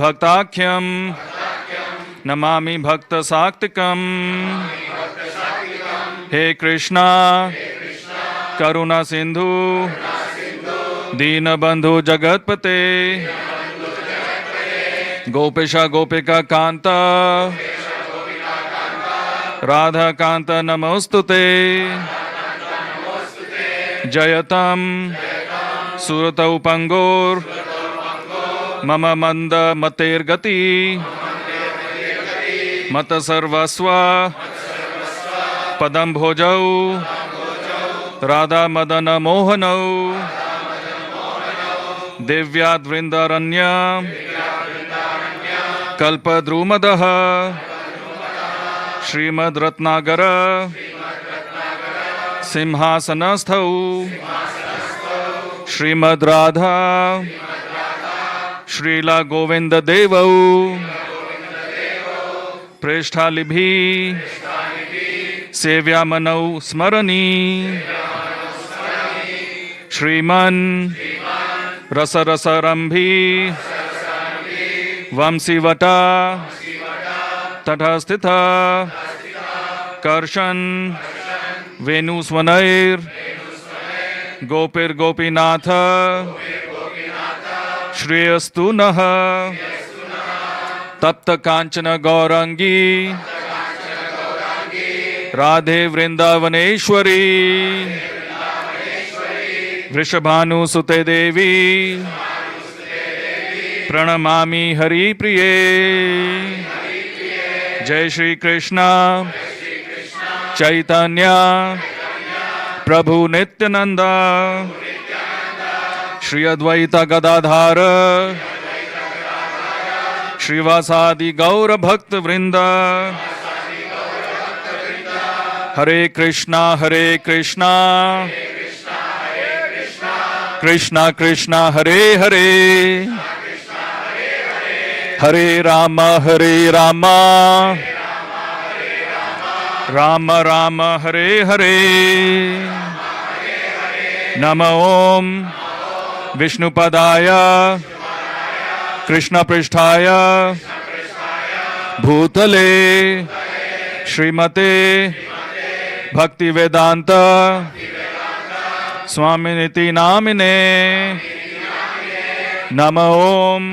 Speaker 12: भक्ताख्यं नमामि भक्तसात्विकं हे कृष्णा करुणा सिंधु दीनबंधु जगतपते गोपेशा गोपिका कांता राधा कांत नमोस्तुते जयतम सुरतौ पंगोर मम मंद मतेर्गति मत सर्वस्व पदम भोजौ राधा मदन मोहनौ दिव्याद्वृंदारण्य कल्पद्रुमदः श्रीमद् रत्नागर सिंहासनस्थौ श्रीमद् राधा श्रीला गोविंद देवौ प्रेष्ठालिभि सेव्यामनौ स्मरणी श्रीमन् रसरसरंभी वंशीवटा तटस्थित कर्षण वेणुस्वनैर गोपीनाथ श्रेयस्तु नः तप्त कांचन गौरांगी राधे वृंदावनेश्वरी वृषभानुसुते देवी प्रणमामि हरिप्रिये जय श्री कृष्ण चैतन्य प्रभु नित्यानंद श्री अद्वैत गदाधार श्रीवासादि गौर भक्त वृंद हरे कृष्णा कृष्णा कृष्णा हरे हरे हरे राम राम राम हरे हरे नमो ओम विष्णुपदाय कृष्ण पृष्ठाय भूतले श्रीमते भक्ति वेदांत स्वामिनिति नामिने नमो ओम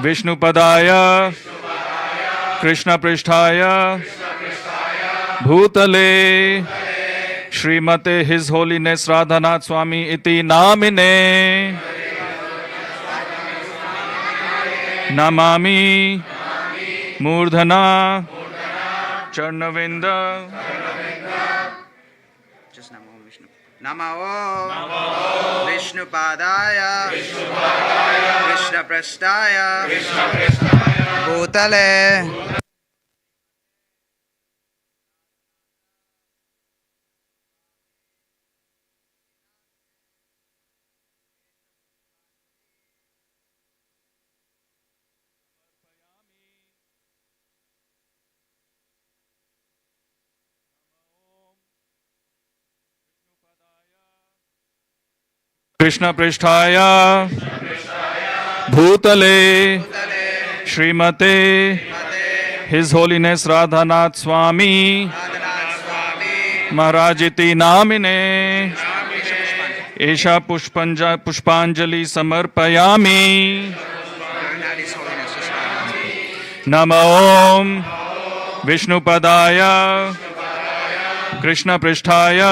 Speaker 12: विष्णुपदाय कृष्ण पृष्ठाय भूतले श्रीमते हिज होलीनेस राधानाथ स्वामी इति नामिने नमामि मूर्धना चरणविंद
Speaker 20: नमो विष्णुपादाय कृष्ण पृष्ठाय भूतले
Speaker 12: कृष्ण पृष्ठाय भूतले श्रीमते हिज होलीनेस राधानाथ स्वामी महाराज इति नामिने एषा पुष्पांजलि समर्पयामि नमो ओम विष्णुपदाय कृष्ण पृष्ठाय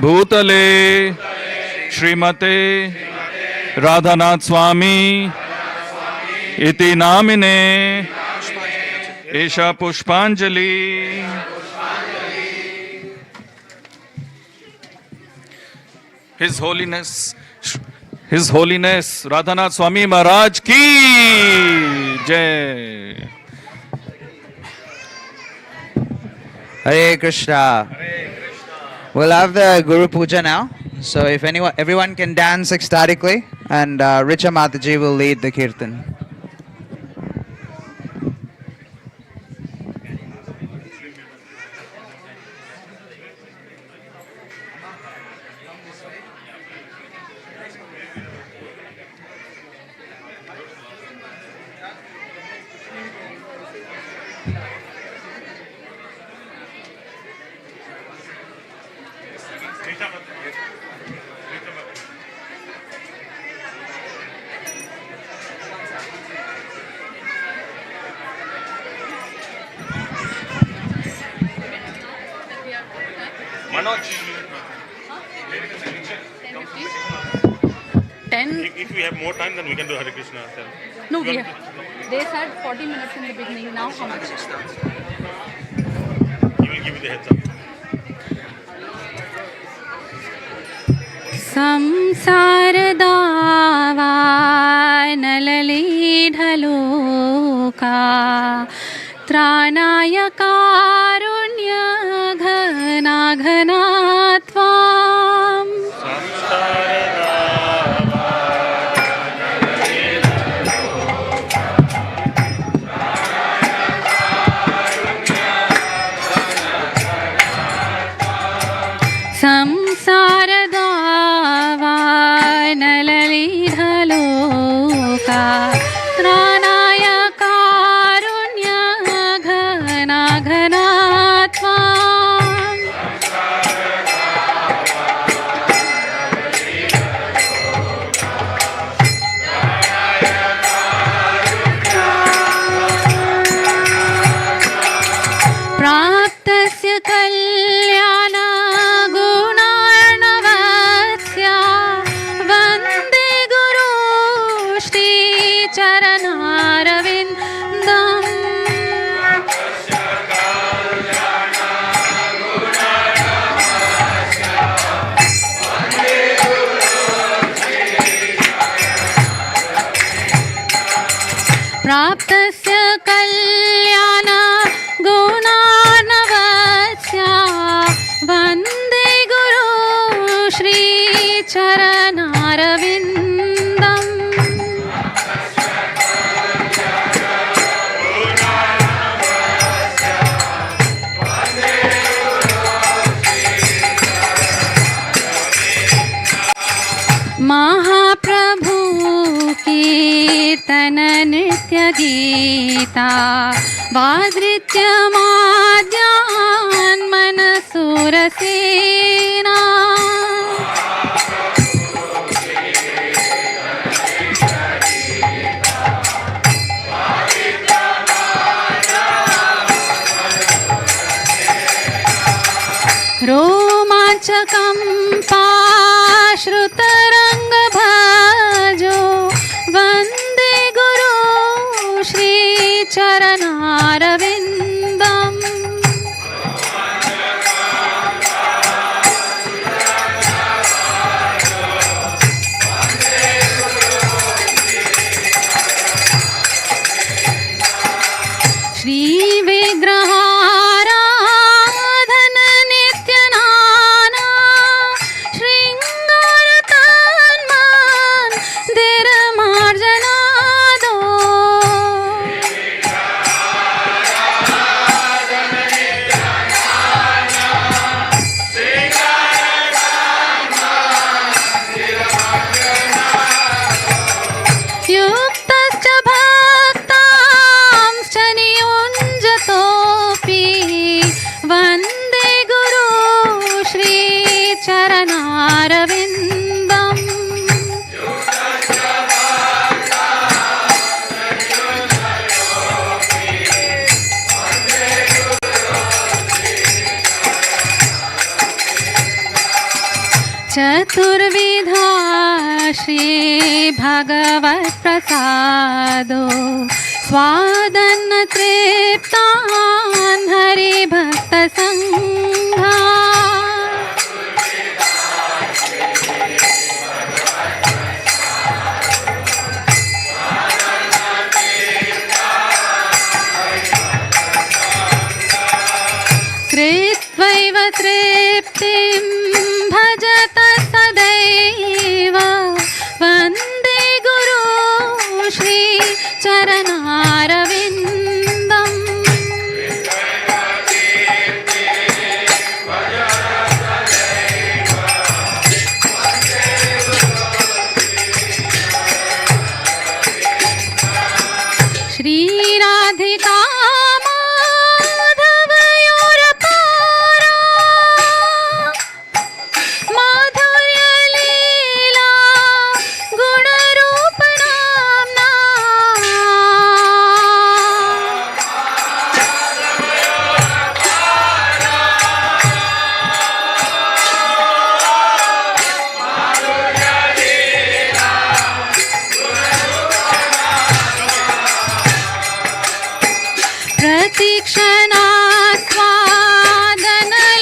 Speaker 12: भूतले श्रीमते राधानाथ स्वामी इति नामिने एषा पुष्पांजलि His Holiness Radhanath Swami Maharaj की जय।
Speaker 20: Hare Krishna. We'll have the Guru Puja now. So if everyone can dance ecstatically, and Richa Mataji will lead the Kirtan.
Speaker 1: Manoj.
Speaker 13: 10.
Speaker 1: If we have more time, then we can do Hare Krishna.
Speaker 13: No, they said 40 minutes in the beginning. Now how much?
Speaker 1: He will give you the heads up.
Speaker 13: संसार दावा नलली ढलोका त्राणाय कारुण्य घना घना त्वां संसार दावा नलली ढलोका त्राणाय कारुण्य घना घना त्वां कल्याण गुणार्णवस्य वन्दे गुरु श्री चरणारविन्दम् महाप्रभु कीर्तन नृत्य गीता वादृत्य माद्यान् मनसुरसेना रोमाञ्चकम्पाश्रुतरङ्गभाजो वन्दे गुरु श्रीचरणारविन्दम् श्रीविग्रहाराधन नित्यनाना शृङ्गारतन्मान् दिरमार्जनादो युक्तश्च भक्तांश्च नियुञ्जतोऽपि वन्दे गुरु श्रीचरणारविन्दम् चतुर्विधा श्रीभगवत्प्रसादो स्वादन्न तृप्तान् हरिभक्तसङ्घा कृत्वैव तृप्तिं भजत सदैव वन्दे गुरु श्रीचरणारविन्दम् श्रीराधिका माधवयोरपारा माधुर्यलीला गुणरूपनाम्ना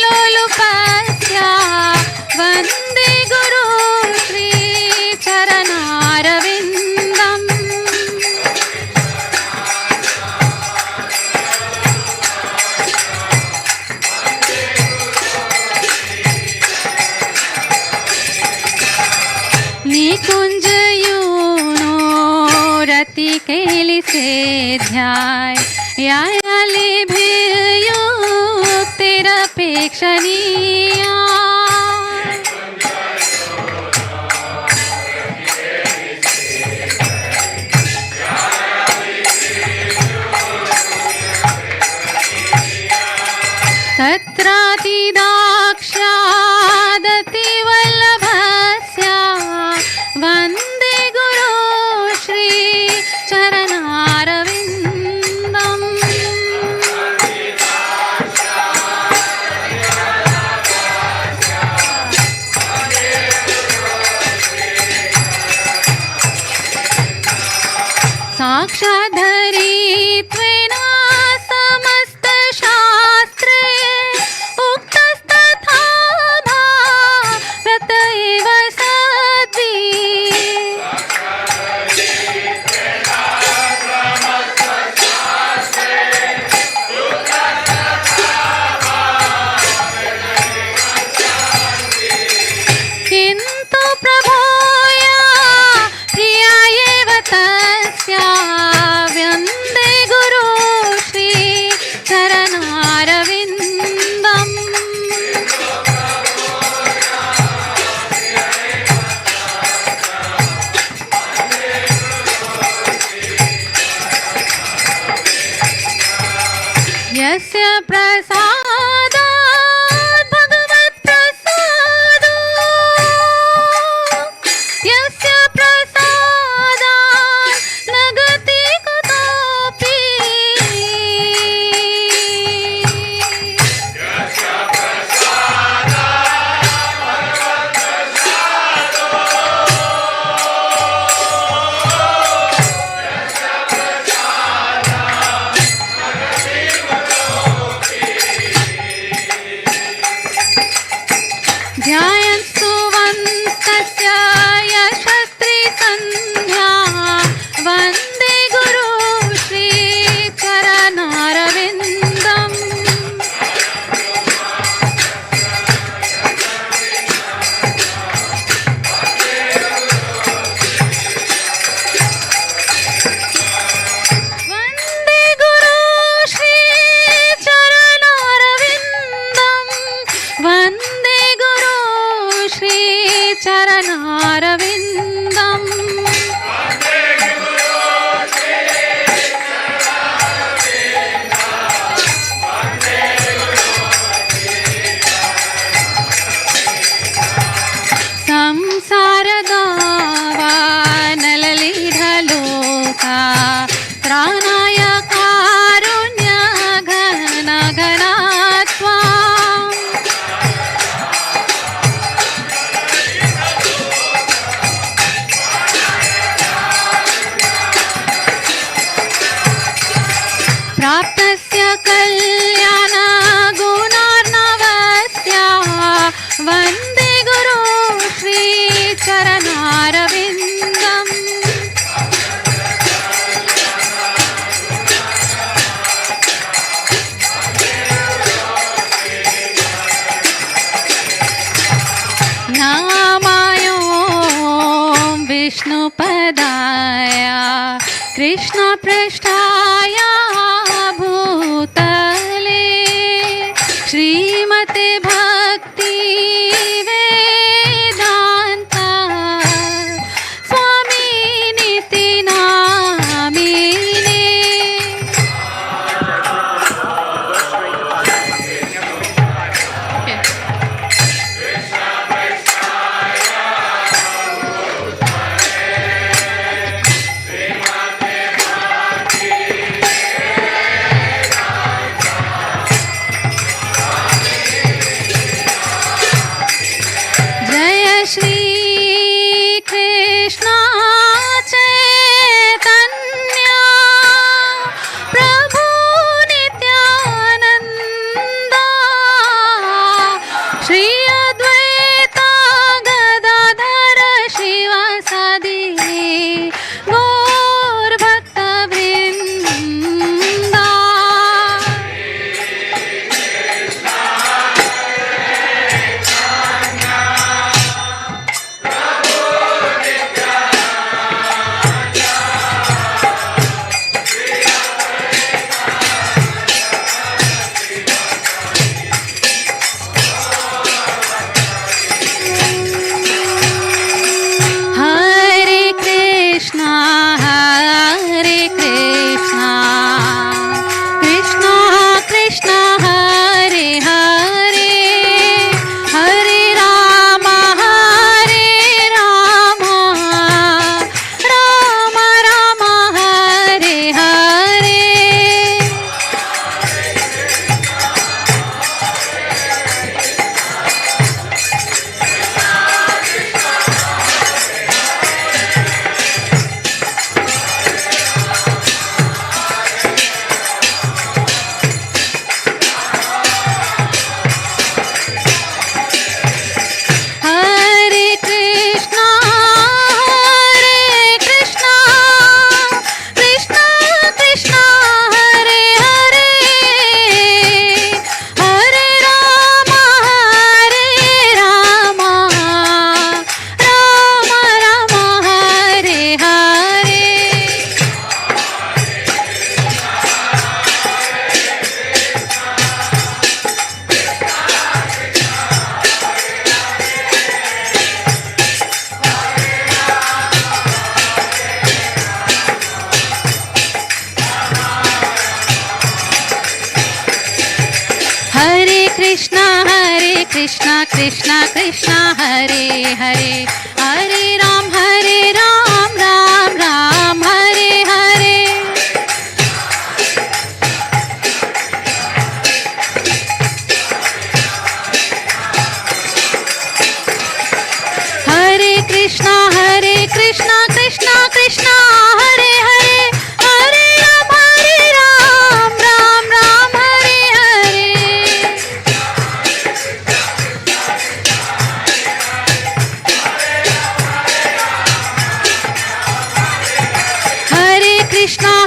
Speaker 13: प्रतीक्षणास्वादनलोलुपस्य वन्दे गुरु श्रीचरणारविन्दम् निकुञ्जयूनो रतिकेलिसेध्याय यायालिभिर्युक्तिरपेक्षणीया तत्रातिदाक्ष्यादतिवल्लभस्य वन्दे गुरु श्रीचरणारविन्दम् साक्षाद्धरित्वेन समस्तशास्त्रे उक्तस्त यस्य प्रसादात् भगवत् प्रसादो यस्य प्रसादात् न गति कुतोऽपि ध्यायन्तु वन्तस्य यशस्त्री सन्ध्या वन्दे गुरु श्रीचरणारविन्दम् वन्दे गुरु श्रीचरणारविन्दम् वन्दे गुरु श्रीचरणारविन्दम् संसारदावानललीढलोका त्राणाय कारुण्य घन घना त्वाम् प्राप्तस्य कल्याण गुणार्णवस्य वन्दे गुरु श्रीचरणारविन्दम् नामायों विष्णुपदाय कृष्णपृष्ठाय भूतले श्रीमते भक्ति Vedanta Krishna Krishna Krishna Hare Hare Hare Ram Ram Ram Hare Hare Hare Krishna Krishna Krishna Hare Hare Hare Ram Ram Ram Hare Hare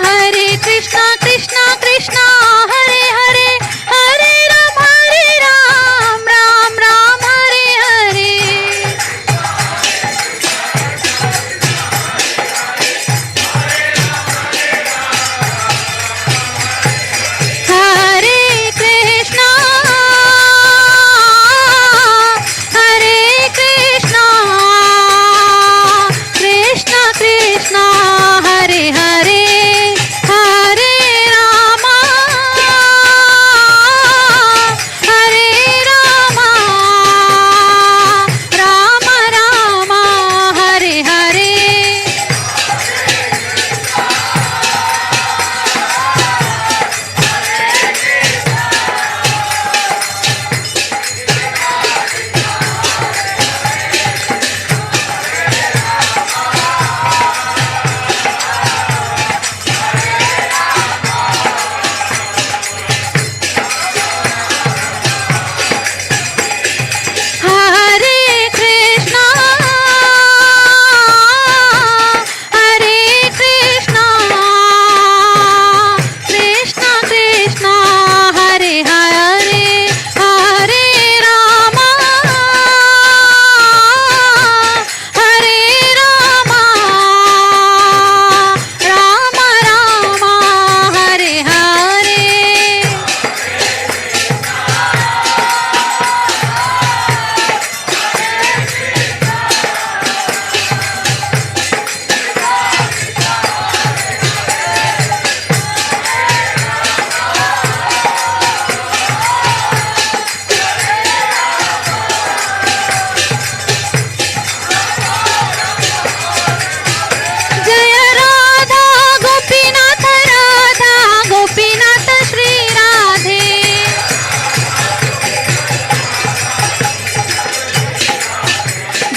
Speaker 13: Hare Krishna Krishna Krishna Hare Hare Hare Ram Ram Ram Hare Hare Hare Krishna Krishna Krishna Hare Hare Hare Rama Rama Rama Hare Hare Hare Krishna Krishna Krishna Hare Hare Hare Rama Rama Rama Hare Hare Jaya Radha Gopinath Radha Gopinath Shri Radhe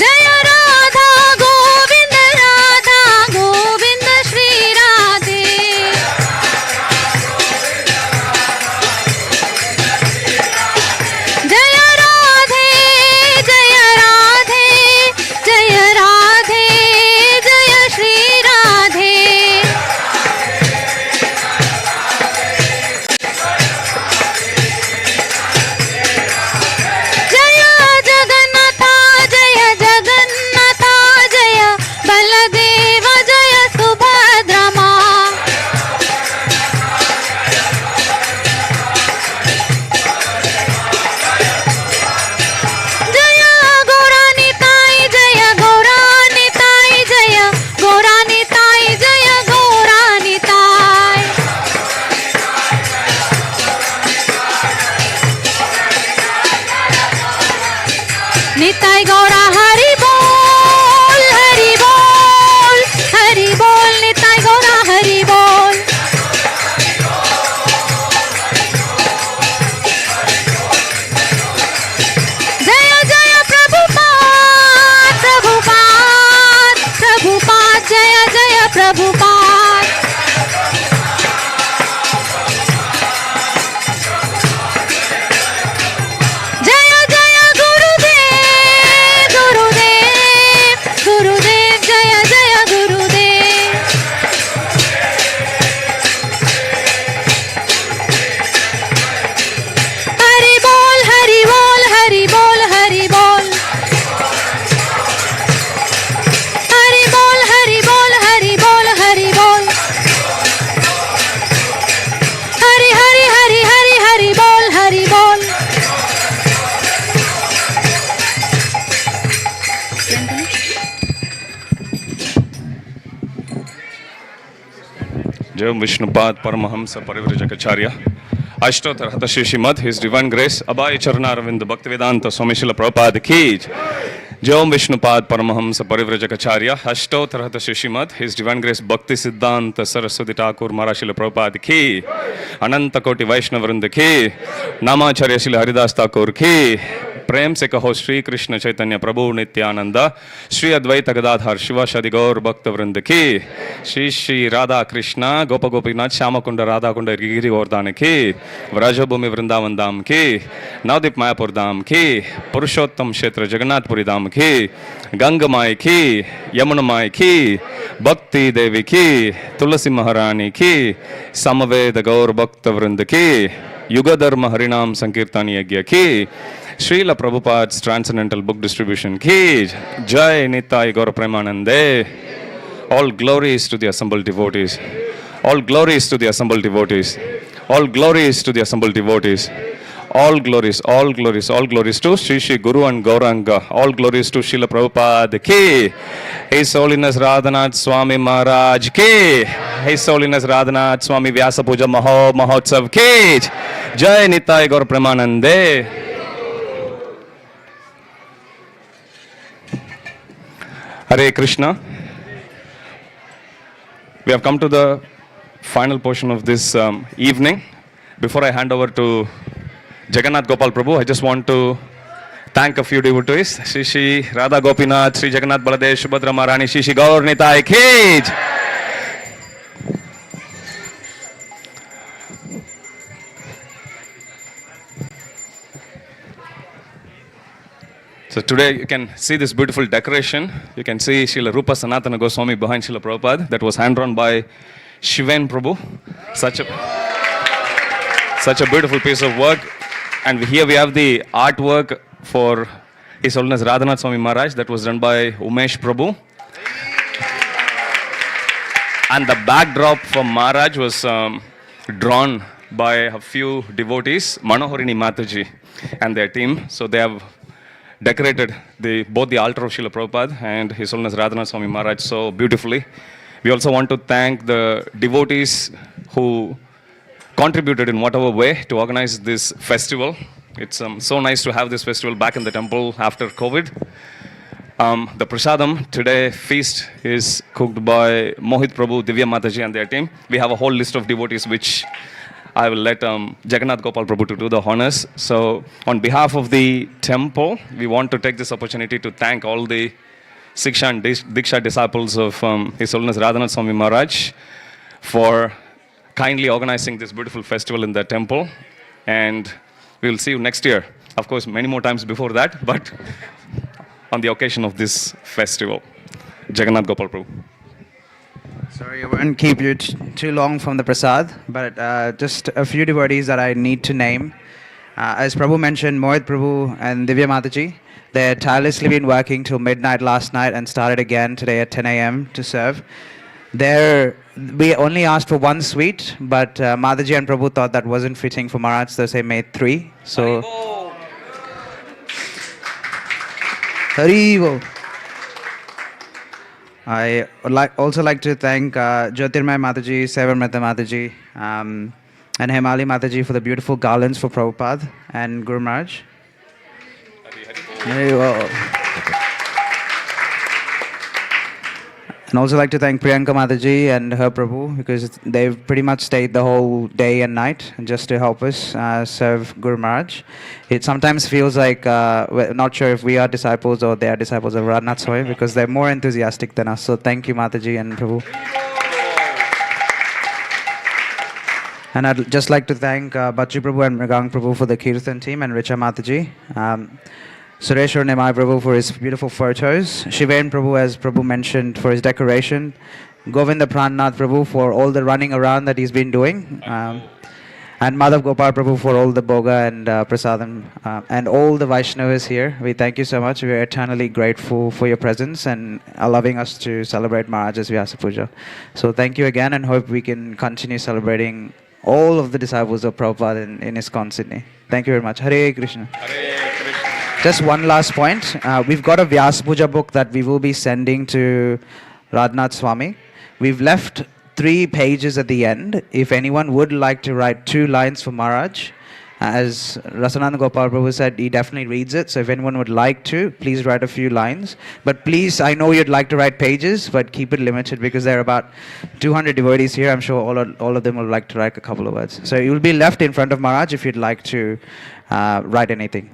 Speaker 13: Jaya Radha Govind Shri Radhe Jaya Radhe Jaya Radhe Jaya Radhe Jaya Shri Radhe Jaya Jagannatha Jaya Jagannatha Jaya Baladeva Jaya Subhadrama Jaya Gauranitai Jaya Gauranitai Jaya Gauranitai Jaya Gauranitai Nitai Gaura Hari Bol Hari Bol Hari Bol Nitai Gaura Hari Bol Jaya Jaya Prabhupada Prabhupada Prabhupada Jaya Jaya Prabhupada Jaya Jaya Gurudev Gurudev Gurudev Jaya Jaya Gurudev Hari Bol Hari Bol Hari Bol Hari Bol Hari Bol Hari Bol Hari Bol Hari Bol Hari Hari Hari Hari Hari Bol Hari Bol
Speaker 17: Jai Vishnupad Paramahamsa Parivrajacharya. Ashtotar Hatha Shishimad, His Divine Grace, Abhay Charanaravindha Bhaktivedanta Swami Srila Prabhupada ki Jai Om Vishnupad Paramahamsa Parivrajacharya, Ashtotar Hatha Shishimad, His Divine Grace Bhakti Siddhanta Saraswati Thakur Maharaj Srila Prabhupada ki Ananta Koti Vaishnavrinda ki Namacharya Srila Haridas Thakur ki प्रेम से कहो श्री कृष्ण चैतन्य प्रभु नित्यानंद श्री अद्वैत गदाधर शिव शदि गौर भक्त वृंद की श्री श्री राधा कृष्ण गोप गोपीनाथ श्याम कुंड राधा कुंड गिरी गोवर्धन की व्रजभूमि वृंदावन धाम की नवदीप मायापुर धाम की पुरुषोत्तम क्षेत्र जगन्नाथपुरी धाम की गंगमाई की यमुनमाई की भक्ति देवी की तुलसी महारानी की समवेद गौर भक्त वृंद की युग धर्म हरिनाम संकीर्तन यज्ञ की Srila Prabhupada's Transcendental Book Distribution ki Jai Nitai Gaura Premanande. All glories to the assembled devotees. All glories to the assembled devotees. All glories to the assembled devotees. All glories, all glories, all glories to Sri Sri Guru and Gauranga. All glories to Srila Prabhupada ki. His Holiness Radhanath Swami Maharaj ki. His Holiness Radhanath Swami Vyasa Puja Mahotsav ki. Jai Nitai Gaura Premanande. Hare Krishna. We have come to the final portion of this evening. Before I hand over to Jagannath Gopal Prabhu, I just want to thank a few devotees. Shri Shri Radha Gopinath, Shri Jagannath Baladev, Subhadra Maharani, Shri Shri Gaur Nitai ki. So today you can see this beautiful decoration. You can see Srila Rupa Sanatana Goswami behind Srila Prabhupada. That was hand-drawn by Shiven Prabhu. Such a beautiful piece of work. And here we have the artwork for His Holiness Radhanath Swami Maharaj. That was done by Umesh Prabhu. And the backdrop for Maharaj was drawn by a few devotees, Manoharini Mataji and their team. So they have decorated both the altar of Srila Prabhupada and His Holiness Radhanath Swami Maharaj so beautifully. We also want to thank the devotees who contributed in whatever way to organize this festival. It's so nice to have this festival back in the temple after COVID. The prasadam today feast is cooked by Mohit Prabhu, Divya Mataji and their team. We have a whole list of devotees which I will let Jagannath Gopal Prabhu to do the honors. So on behalf of the temple, we want to take this opportunity to thank all the Siksha and Diksha disciples of His Holiness Radhanath Swami Maharaj for kindly organizing this beautiful festival in the temple. And we will see you next year. Of course, many more times before that, but on the occasion of this festival. Jagannath Gopal Prabhu.
Speaker 20: Sorry, I won't keep you too long from the prasad, but just a few devotees that I need to name. As Prabhu mentioned, Mohit Prabhu and Divya Mataji, they tirelessly been working till midnight last night and started again today at 10 a.m. to serve. We only asked for one sweet, but Mataji and Prabhu thought that wasn't fitting for Maharaj, so they made 3. So, Haribo. I would also like to thank Jyotirmay Mataji, Sevar Mehta Mataji, and Hemali Mataji for the beautiful garlands for Prabhupada and Guru Maharaj. And also like to thank Priyanka Mataji and her Prabhu because they've pretty much stayed the whole day and night just to help us serve Guru Maharaj. It sometimes feels like we're not sure if we are disciples or they are disciples of Radhanath Swami because they're more enthusiastic than us. So thank you Mataji and Prabhu. And I'd just like to thank Bachi Prabhu and Mrigang Prabhu for the Kirtan team and Richa Mataji. Sureshwar Nimai Prabhu for his beautiful photos, Shiven Prabhu, as Prabhu mentioned, for his decoration, Govinda Prannath Prabhu for all the running around that he's been doing, and Madhav Gopal Prabhu for all the boga and prasadam, and all the Vaishnavas here. We thank you so much. We are eternally grateful for your presence and allowing us to celebrate Maharaj's Vyasa Puja. So thank you again and hope we can continue celebrating all of the disciples of Prabhupada in ISKCON Sydney. Thank you very much. Hare Krishna.
Speaker 17: Hare Krishna.
Speaker 20: Just one last point. We've got a Vyasa Puja book that we will be sending to Radhanath Swami. We've left 3 pages at the end. If anyone would like to write 2 lines for Maharaj, as Rasananda Gopal Prabhu said, he definitely reads it. So if anyone would like to, please write a few lines. But please, I know you'd like to write pages, but keep it limited because there are about 200 devotees here. I'm sure all of them would like to write a couple of words. So you'll be left in front of Maharaj if you'd like to write anything.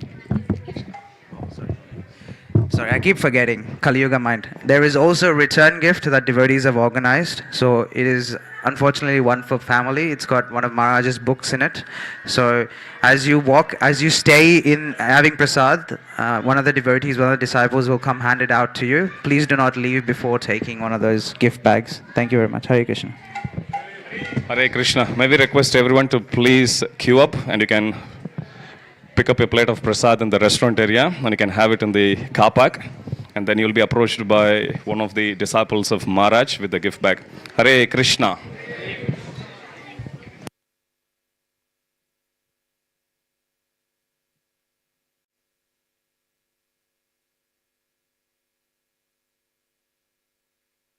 Speaker 20: Sorry, I keep forgetting. Kali Yuga mind. There is also a return gift that devotees have organized. So it is unfortunately one for family. It's got one of Maharaj's books in it. So as you stay in having prasad, one of the devotees, one of the disciples will come hand it out to you. Please do not leave before taking one of those gift bags. Thank you very much. Hare Krishna.
Speaker 17: Hare Krishna. May we request everyone to please queue up, and you can pick up a plate of prasad in the restaurant area, and you can have it in the car park, and then you'll be approached by one of the disciples of Maharaj with the gift bag. Hare Krishna.